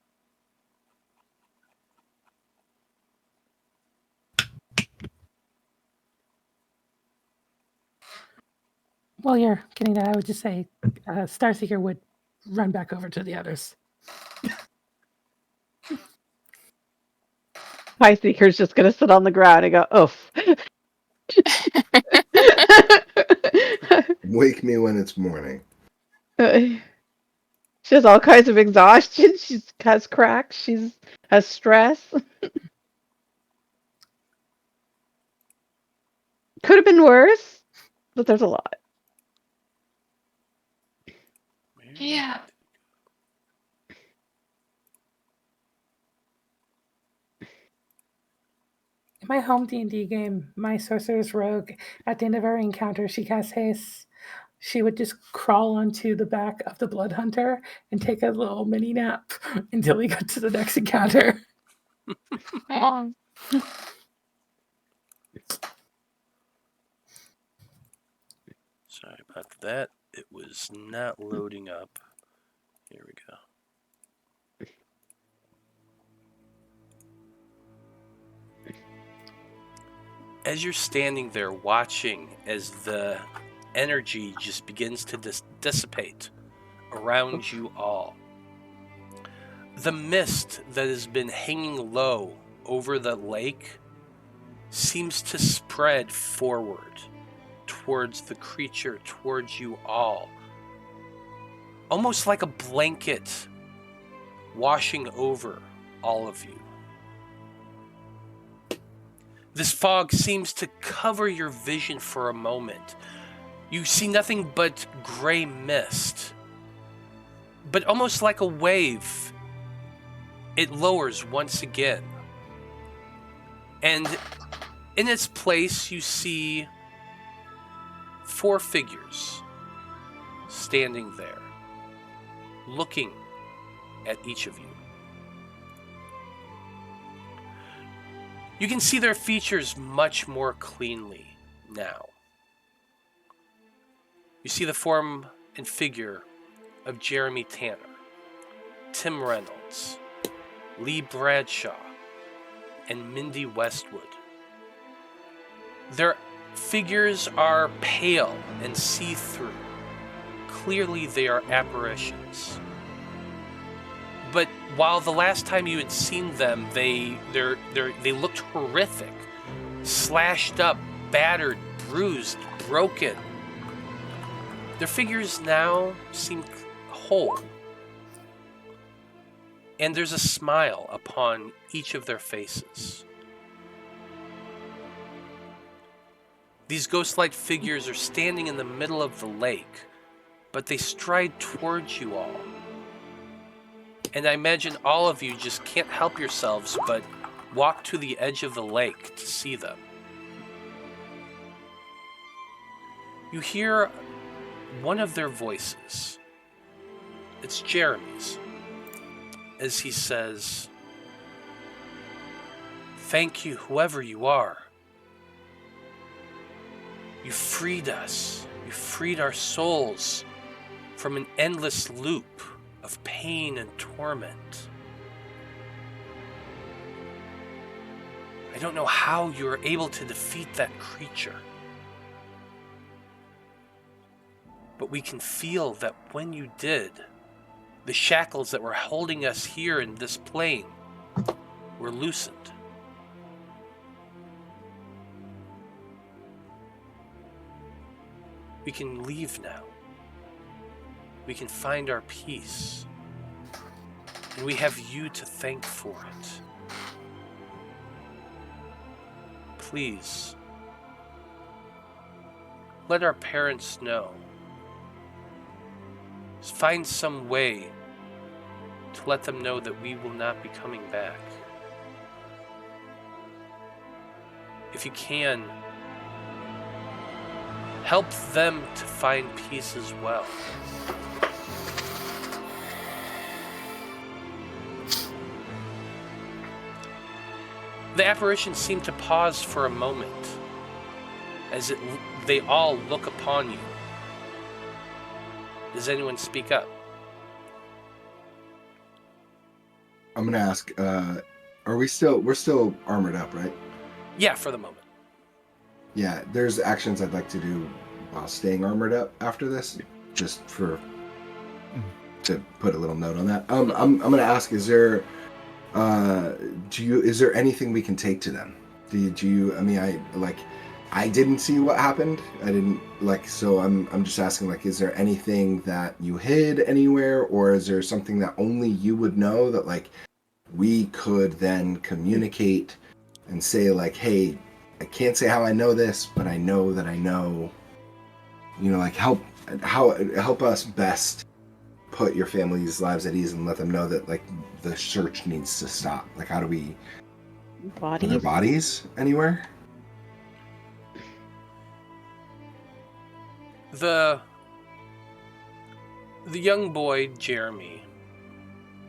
While you're getting that, I would just say Starseeker would run back over to the others. High Seeker's just gonna sit on the ground and go, oof. Wake me when it's morning. She has all kinds of exhaustion. She has cracks. She has stress. Could have been worse, but there's a lot. Yeah. In my home D&D game, my sorcerer's rogue, at the end of every encounter, she casts haste. She would just crawl onto the back of the blood hunter and take a little mini nap until we got to the next encounter. Oh, Sorry about that. It was not loading up. Here we go. as you're standing there watching as the energy just begins to dissipate around you all, the mist that has been hanging low over the lake seems to spread forward towards the creature, towards you all, almost like a blanket washing over all of you. This fog seems to cover your vision for a moment. You see nothing but gray mist. But almost like a wave, it lowers once again. And in its place, you see 4 figures standing there, looking at each of you. You can see their features much more cleanly now. You see the form and figure of Jeremy Tanner, Tim Reynolds, Lee Bradshaw, and Mindy Westwood. Their figures are pale and see-through. Clearly they are apparitions. But while the last time you had seen them, they looked horrific, slashed up, battered, bruised, broken. Their figures now seem whole, and there's a smile upon each of their faces. These ghost-like figures are standing in the middle of the lake, but they stride towards you all. And I imagine all of you just can't help yourselves but walk to the edge of the lake to see them. You hear one of their voices. It's Jeremy's, as he says, "Thank you, whoever you are. You freed us. You freed our souls from an endless loop of pain and torment. I don't know how you were able to defeat that creature, but we can feel that when you did, the shackles that were holding us here in this plane were loosened. We can leave now. We can find our peace. And we have you to thank for it. Please, let our parents know. Find some way to let them know that we will not be coming back. If you can, help them to find peace as well." The apparition seemed to pause for a moment as they all look upon you. Does anyone speak up? I'm gonna ask, we're still armored up, right? Yeah, for the moment. Yeah, there's actions I'd like to do while staying armored up after this, just to put a little note on that. I'm gonna ask, is there anything we can take to them? I didn't see what happened. I didn't so I'm just asking, is there anything that you hid anywhere, or is there something that only you would know that we could then communicate and say hey, I can't say how I know this, but I know that I know, help us best put your family's lives at ease and let them know that the search needs to stop. How do we put their bodies anywhere? The young boy, Jeremy,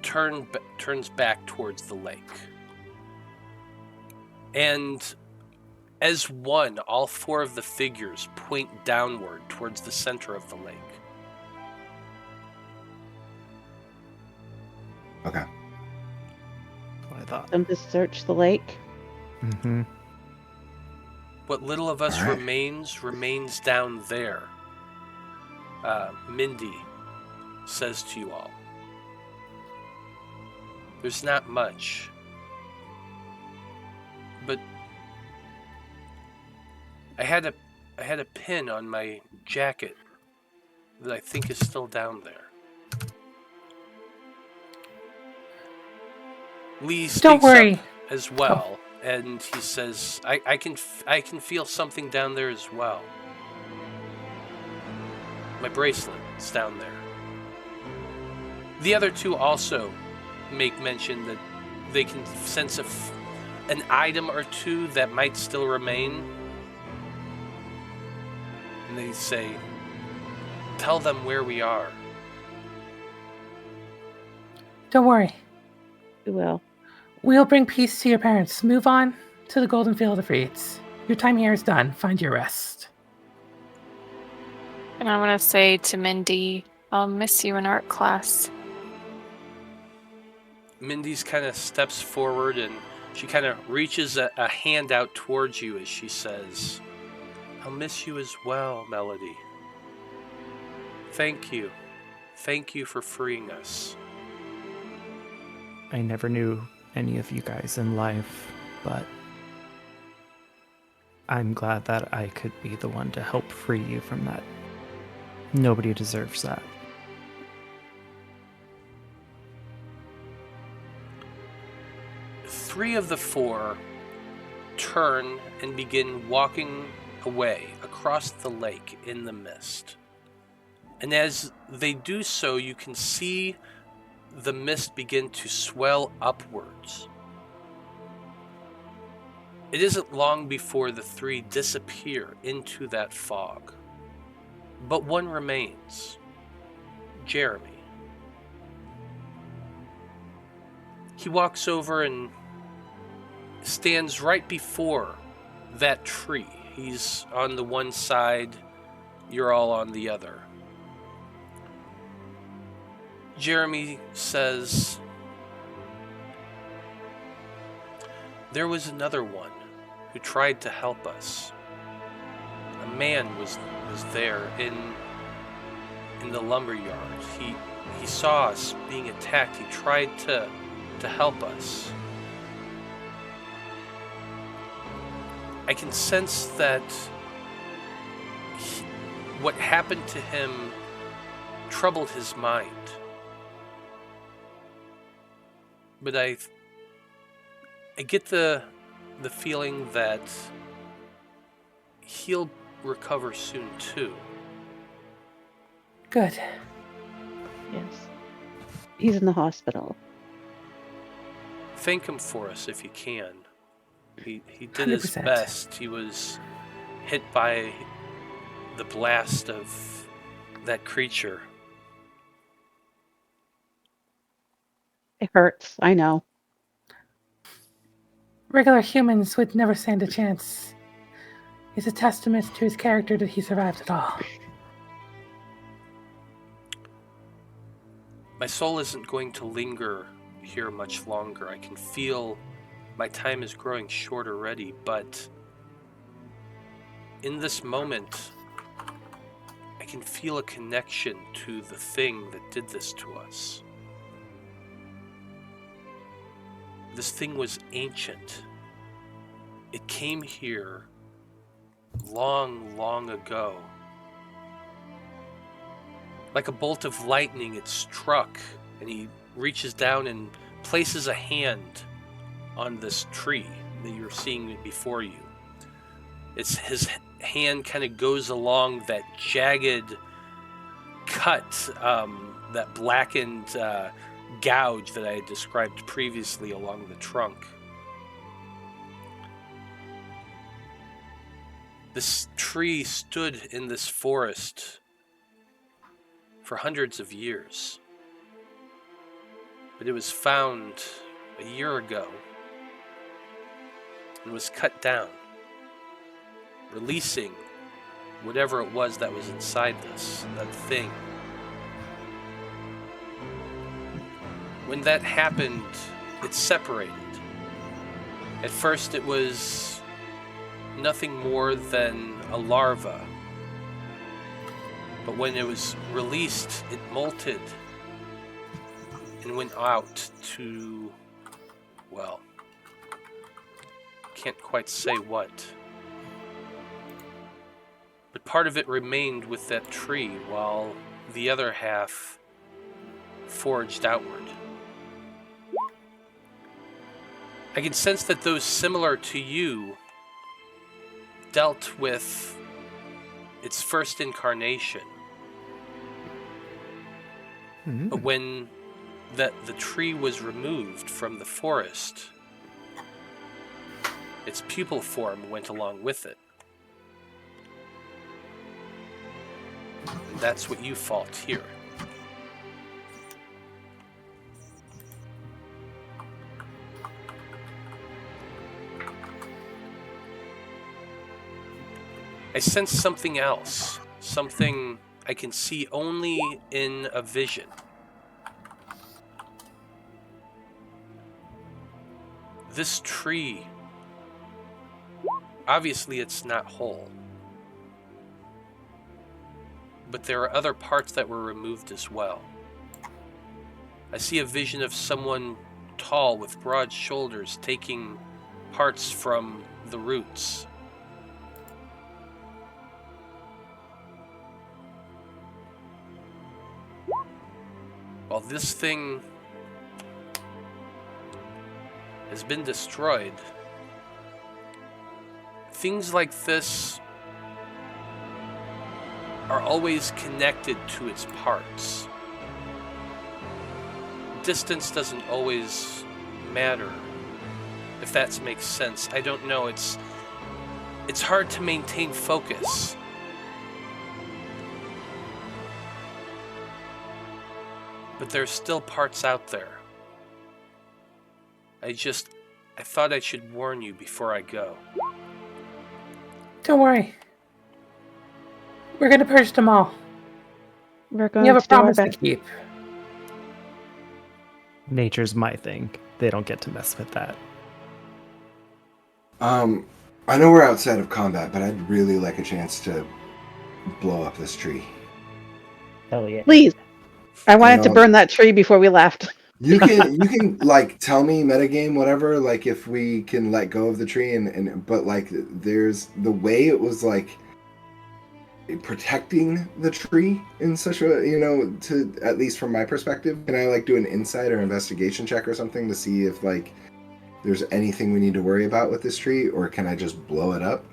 turns back towards the lake. And as one, all 4 of the figures point downward towards the center of the lake. Okay. That's what I thought. Them to search the lake. Mm-hmm. What little of us All right. remains down there. Mindy says to you all, there's not much, but I had a pin on my jacket that I think is still down there. Lee speaks worry. up as well, and he says, I can feel something down there as well. My bracelet is down there. The other two also make mention that they can sense an item or two that might still remain. And they say, tell them where we are. Don't worry. We will. We'll bring peace to your parents. Move on to the Golden Field of Reeds. Your time here is done. Find your rest. And I'm going to say to Mindy, I'll miss you in art class. Mindy's kind of steps forward and she kind of reaches a hand out towards you as she says, I'll miss you as well, Melody. Thank you. Thank you for freeing us. I never knew any of you guys in life, but I'm glad that I could be the one to help free you from that. Nobody deserves that. Three of the four turn and begin walking away across the lake in the mist. And as they do so, you can see the mist begin to swell upwards. It isn't long before the three disappear into that fog. But one remains. Jeremy. He walks over and stands right before that tree. He's on the one side, you're all on the other. Jeremy says, there was another one who tried to help us. A man was there in the lumberyard. He saw us being attacked. He tried to help us. I can sense that what happened to him troubled his mind. But I get the feeling that he'll recover soon too. Good. Yes. He's in the hospital. Thank him for us if you can. He did his 100%. best. He was hit by the blast of that creature. It hurts. I know. Regular humans would never stand a chance. It's a testament to his character that he survived it all. My soul isn't going to linger here much longer. I can feel my time is growing short already, but in this moment, I can feel a connection to the thing that did this to us. This thing was ancient. It came here long, long ago. Like a bolt of lightning, it struck, and he reaches down and places a hand on this tree that you're seeing before you. It's his hand kind of goes along that jagged cut, that blackened gouge that I had described previously along the trunk. This tree stood in this forest for hundreds of years, but it was found a year ago and was cut down, releasing whatever it was that was inside that thing. When that happened, it separated. At first it was nothing more than a larva. But when it was released, it molted and went out to, well, can't quite say what. But part of it remained with that tree while the other half forged outward. I can sense that those similar to you dealt with its first incarnation. But when the tree was removed from the forest, its pupil form went along with it. And that's what you fault here. I sense something else, something I can see only in a vision. This tree, obviously it's not whole, but there are other parts that were removed as well. I see a vision of someone tall with broad shoulders taking parts from the roots. While this thing has been destroyed, things like this are always connected to its parts. Distance doesn't always matter, if that makes sense. I don't know, it's hard to maintain focus. But there's still parts out there. I thought I should warn you before I go. Don't worry. We're gonna purge them all. We're going You have to a do our promise to best. keep. Nature's my thing. They don't get to mess with that. I know we're outside of combat, but I'd really like a chance to blow up this tree. Hell yeah. Please. I wanted to know. burn that tree before we left. You can like tell me metagame whatever, like if we can let go of the tree but like there's the way it was like protecting the tree in such a, to, at least from my perspective. Can I like do an insight or investigation check or something to see if like there's anything we need to worry about with this tree, or can I just blow it up?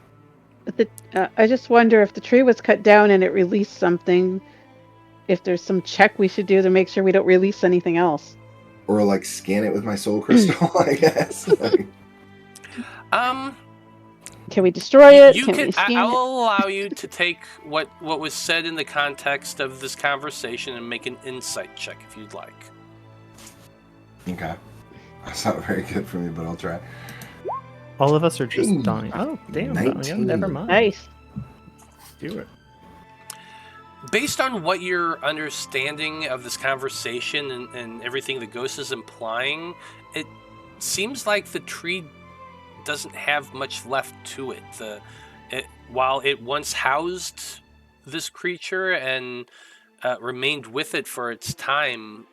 I just wonder if the tree was cut down and it released something, if there's some check we should do to make sure we don't release anything else. Or like scan it with my soul crystal, I guess. Like, can we destroy it? You can can. we scan I'll it? allow you to take what was said in the context of this conversation and make an insight check if you'd like. okay. That's not very good for me, but I'll try. All of us are just Hey, dying. Oh, damn. 19. Never mind. Nice. Do it. Based on what your understanding of this conversation and everything the ghost is implying, it seems like the tree doesn't have much left to it. While it once housed this creature and remained with it for its time,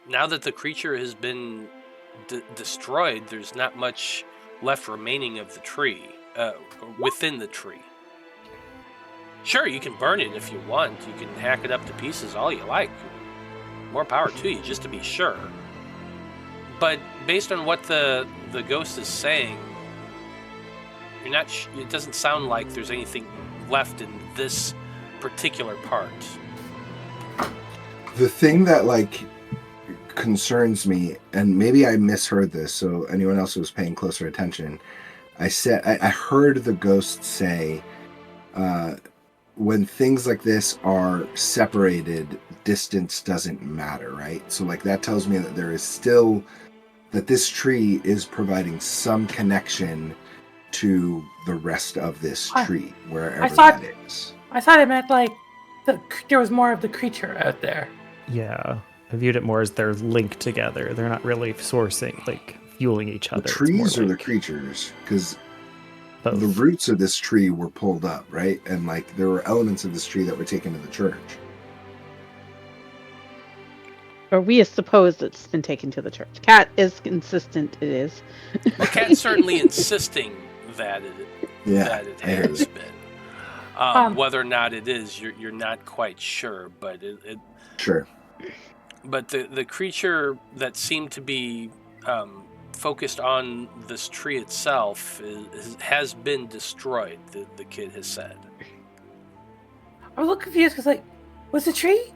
now that the creature has been destroyed, there's not much left remaining of the tree, within the tree. Sure, you can burn it if you want. You can hack it up to pieces all you like. More power to you, just to be sure. But based on what the ghost is saying, you're not. It doesn't sound like there's anything left in this particular part. The thing that like concerns me, and maybe I misheard this, so anyone else who was paying closer attention, I heard the ghost say, when things like this are separated, distance doesn't matter, right? So like that tells me that there is still, that this tree is providing some connection to the rest of this tree, wherever that is. I thought it meant like there was more of the creature out there. Yeah. I viewed it more as they're linked together. They're not really sourcing, like, fueling each other. The It's trees more or the like creatures? Because Both. the roots of this tree were pulled up, right? And like there were elements of this tree that were taken to the church. Or we suppose it's been taken to the church. Cat is insistent it is. Well, Cat's certainly insisting that Yeah, it I hear has that. been. Whether or not it is, you're not quite sure, but Sure. But the creature that seemed to be focused on this tree itself has been destroyed. The kid has said. I'm a little confused because, like, was the tree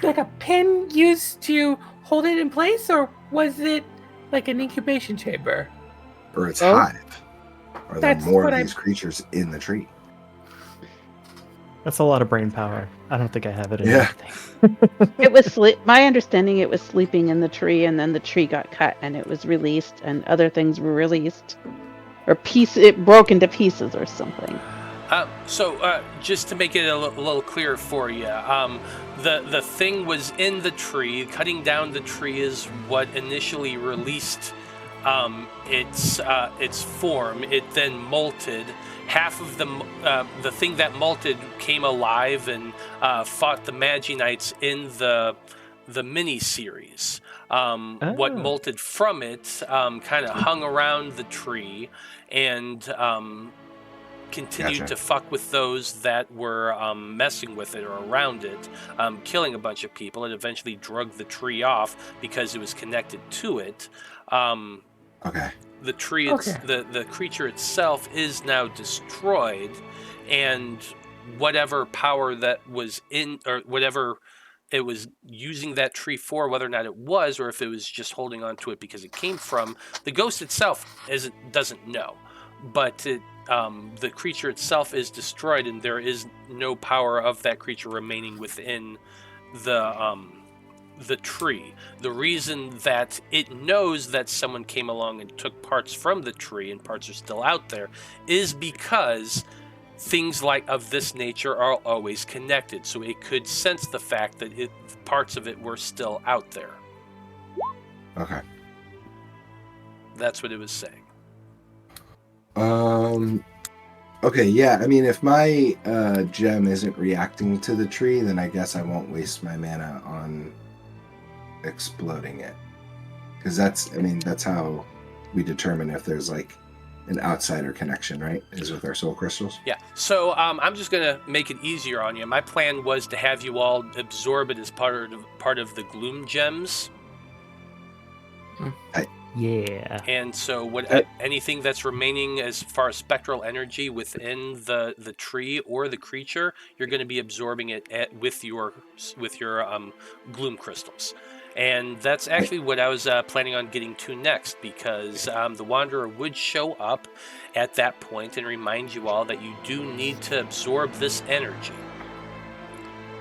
like a pin used to hold it in place, or was it like an incubation chamber? Or it's Oh. hive. Are there That's more what of I'm- these creatures in the tree? That's a lot of brain power. I don't think I have it in Yeah. anything. It was my understanding it was sleeping in the tree, and then the tree got cut and it was released, and other things were released. Or it broke into pieces or something. So just to make it a little clearer for you, the thing was in the tree. Cutting down the tree is what initially released its form. It then molted. Half of the thing that molted came alive and fought the Magi-Knights in the mini series. What molted from it kind of hung around the tree and continued Gotcha. to fuck with those that were messing with it or around it, killing a bunch of people. It eventually drugged the tree off because it was connected to it. Okay. The tree, Okay. the creature itself is now destroyed, and whatever power that was in, or whatever it was using that tree for, whether or not it was, or if it was just holding on to it because it came from, the ghost itself doesn't know. But the creature itself is destroyed, and there is no power of that creature remaining within the tree. The reason that it knows that someone came along and took parts from the tree and parts are still out there is because things like of this nature are always connected. So it could sense the fact that parts of it were still out there. Okay. That's what it was saying. Okay, yeah, I mean, if my gem isn't reacting to the tree, then I guess I won't waste my mana on exploding it. Because that's how we determine if there's like an outsider connection, right? Is with our soul crystals. Yeah. So I'm just gonna make it easier on you. My plan was to have you all absorb it as part of the gloom gems. Yeah. And so anything that's remaining as far as spectral energy within the tree or the creature, you're going to be absorbing it with your gloom crystals. And that's actually what I was planning on getting to next, because the Wanderer would show up at that point and remind you all that you do need to absorb this energy.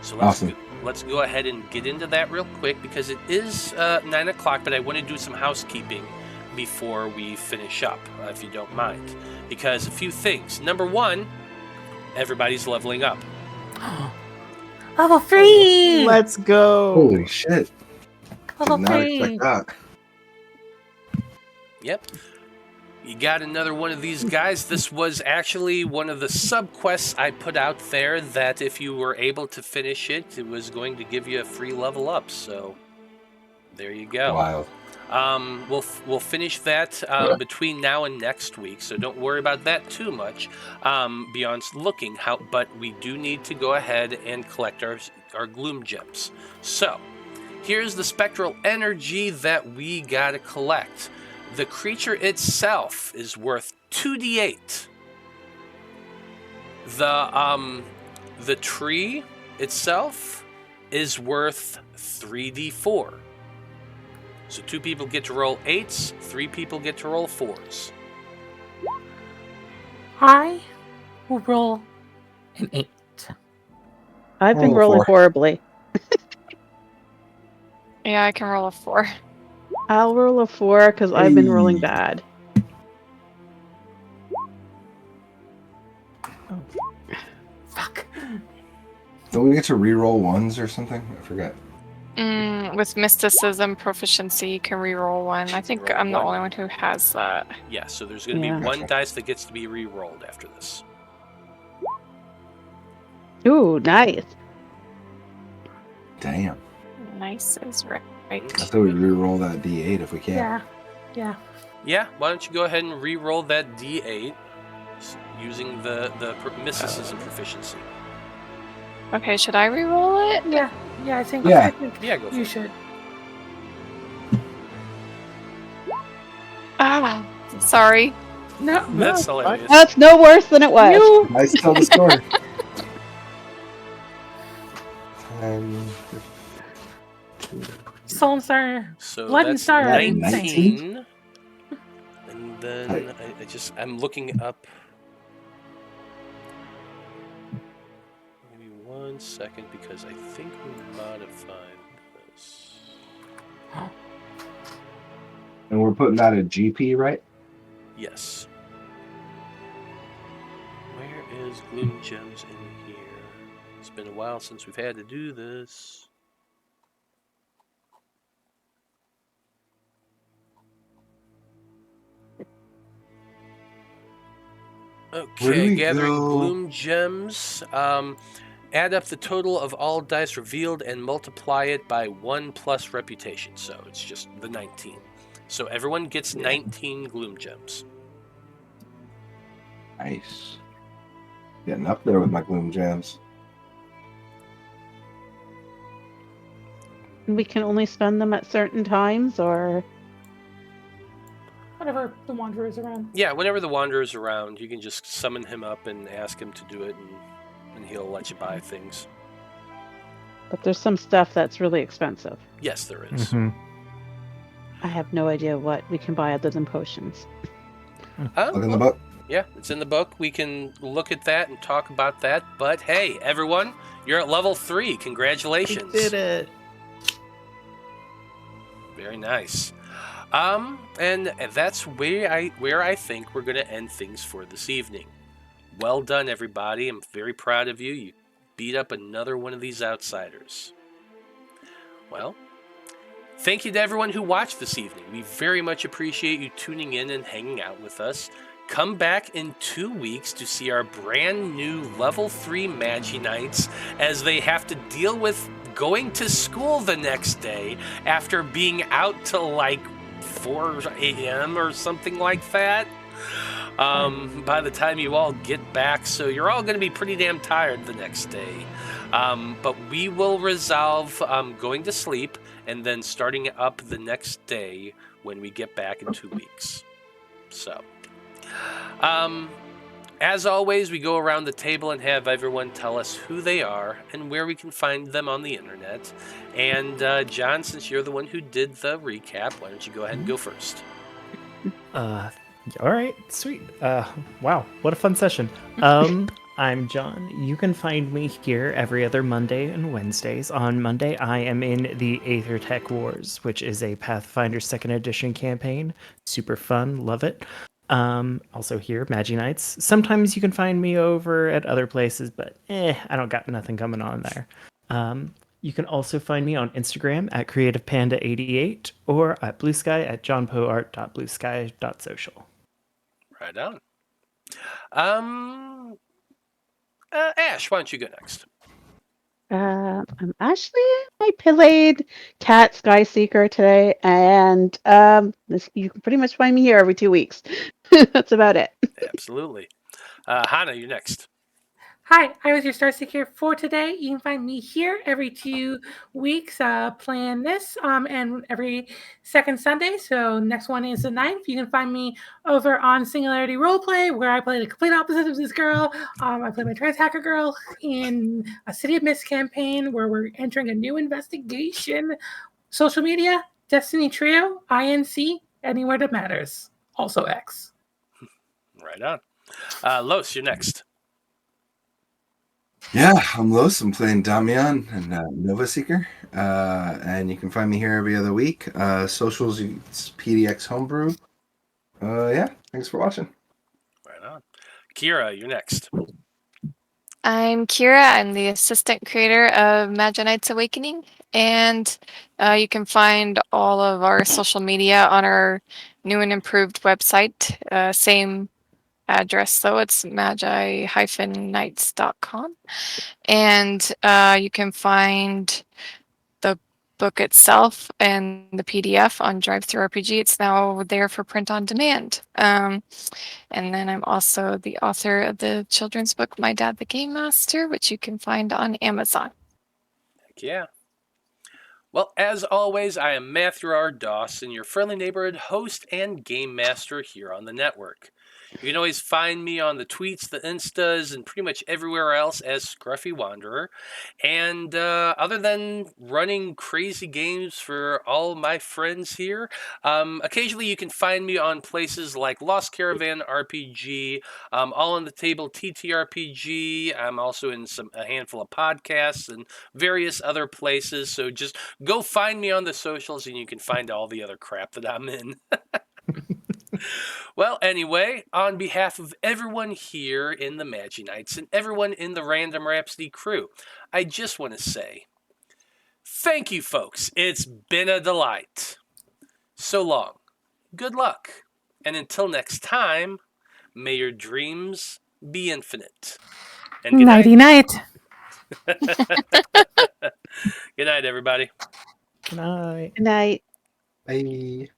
So Awesome. let's go ahead and get into that real quick, because it is 9 o'clock, but I want to do some housekeeping before we finish up, if you don't mind. Because a few things. Number one, everybody's leveling up. Level 3! Let's go. Holy shit! Level Did not 3! expect that. Yep. You got another one of these guys. This was actually one of the sub-quests I put out there that if you were able to finish it, it was going to give you a free level up. So there you go. Wild. We'll finich that between now and next week, so don't worry about that too much beyond looking. But we do need to go ahead and collect our gloom gems. So here's the spectral energy that we gotta collect. The creature itself is worth 2d8. The tree itself is worth 3d4. So 2 people get to roll 8s, 3 people get to roll 4s. I will roll an 8. I've been Roll a rolling 4. horribly. Yeah, I can roll a 4. I'll roll a 4 because I've been rolling Hey. bad. Fuck. Don't we get to re-roll ones or something? I forget. With mysticism proficiency, you can reroll one. I think Roll I'm the one. only one who has that. Yeah, so there's going to Yeah. be one Gotcha. dice that gets to be re-rolled after this. Ooh, nice. Damn. Nice is right. I thought we'd re-roll that D8 if we can. Yeah. Yeah. Yeah, why don't you go ahead and re-roll that D8 using the mysticism proficiency. Okay, should I reroll it? Yeah. Yeah, I think, Yeah. I think Yeah, go for you it. should. Ah, sorry. No. That's hilarious. That's no worse than it was. You. Nice to tell the story. 10, 15. Soul Star. So Blood and that's Star. 19. And then I'm looking up. Maybe 1 second because I think we modified this. And we're putting that at GP, right? Yes. Where is Gloom Gems in here? It's been a while since we've had to do this. Where do Okay, we gathering go? Gloom Gems. Add up the total of all dice revealed and multiply it by 1 plus reputation. So it's just the 19. So everyone gets 19 Gloom Gems. Nice. Getting up there with my Gloom Gems. We can only spend them at certain times, or Whatever the Wanderer is around. Yeah, whenever the Wanderer's around, you can just summon him up and ask him to do it, and he'll let you buy things. but there's some stuff that's really expensive. Yes, there is. Mhm. I have no idea what we can buy other than potions. Oh, Look in the book. yeah, it's in the book. We can look at that and talk about that. But hey, everyone, you're at level 3. Congratulations. We did it. Very nice. And that's where I think we're gonna end things for this evening. Well done, everybody. I'm very proud of you. You beat up another one of these outsiders. Well, thank you to everyone who watched this evening. We very much appreciate you tuning in and hanging out with us. Come back in 2 weeks to see our brand new level 3 Magi-Knights as they have to deal with going to school the next day after being out till like 4 a.m. or something like that. By the time you all get back, so you're all going to be pretty damn tired the next day. But we will resolve going to sleep and then starting up the next day when we get back in 2 weeks. So, as always, we go around the table and have everyone tell us who they are and where we can find them on the internet. And John, since you're the one who did the recap, why don't you go ahead and go first? All right, sweet. Wow, what a fun session. I'm John. You can find me here every other Monday and Wednesdays. On Monday, I am in the Aether Tech Wars, which is a Pathfinder 2nd Edition campaign. Super fun, love it. Also here, Magi-Knights. Sometimes you can find me over at other places, but I don't got nothing coming on there. You can also find me on Instagram at CreativePanda88 or at Blue Sky at johnpoart.bluesky.social. Right on. Ash, why don't you go next? I'm Ashleyien. I played Cat Skyseeker today, and you can pretty much find me here every 2 weeks. That's about it. Absolutely. Hana, you're next. Hi, I was your Star Seeker for today. You can find me here every 2 weeks playing this and every second Sunday. So next one is the 9th. You can find me over on Singularity Roleplay, where I play the complete opposite of this girl. I play my trans hacker girl in a City of Mist campaign where we're entering a new investigation. Social media, Destiny Trio, INC, anywhere that matters. Also X. Right on. Los, you're next. Yeah, I'm Los. I'm playing Damian and Nova Seeker. And you can find me here every other week. Socials, it's PDX Homebrew. Yeah, thanks for watching. Right on. Kira, you're next. I'm Kira. I'm the assistant creator of Magi-Knights Awakening, and you can find all of our social media on our new and improved website. Same address, though. It's magi-knights.com. And you can find the book itself and the PDF on DriveThruRPG. It's now there for print on demand. And then I'm also the author of the children's book, My Dad the Game Master, which you can find on Amazon. Heck yeah. Well, as always, I am Matthew R. Dawson, your friendly neighborhood host and game master here on the network. You can always find me on the tweets, the Instas, and pretty much everywhere else as Scruffy Wanderer. And other than running crazy games for all my friends here, occasionally you can find me on places like Lost Caravan RPG, All on the Table TTRPG. I'm also in a handful of podcasts and various other places. So just go find me on the socials and you can find all the other crap that I'm in. Well, anyway, on behalf of everyone here in the Magi-Knights and everyone in the Random Rhapsody crew, I just want to say, thank you, folks. It's been a delight. So long. Good luck. And until next time, may your dreams be infinite. And good night. Nighty-night. Good night, everybody. Good night. Good night. Bye.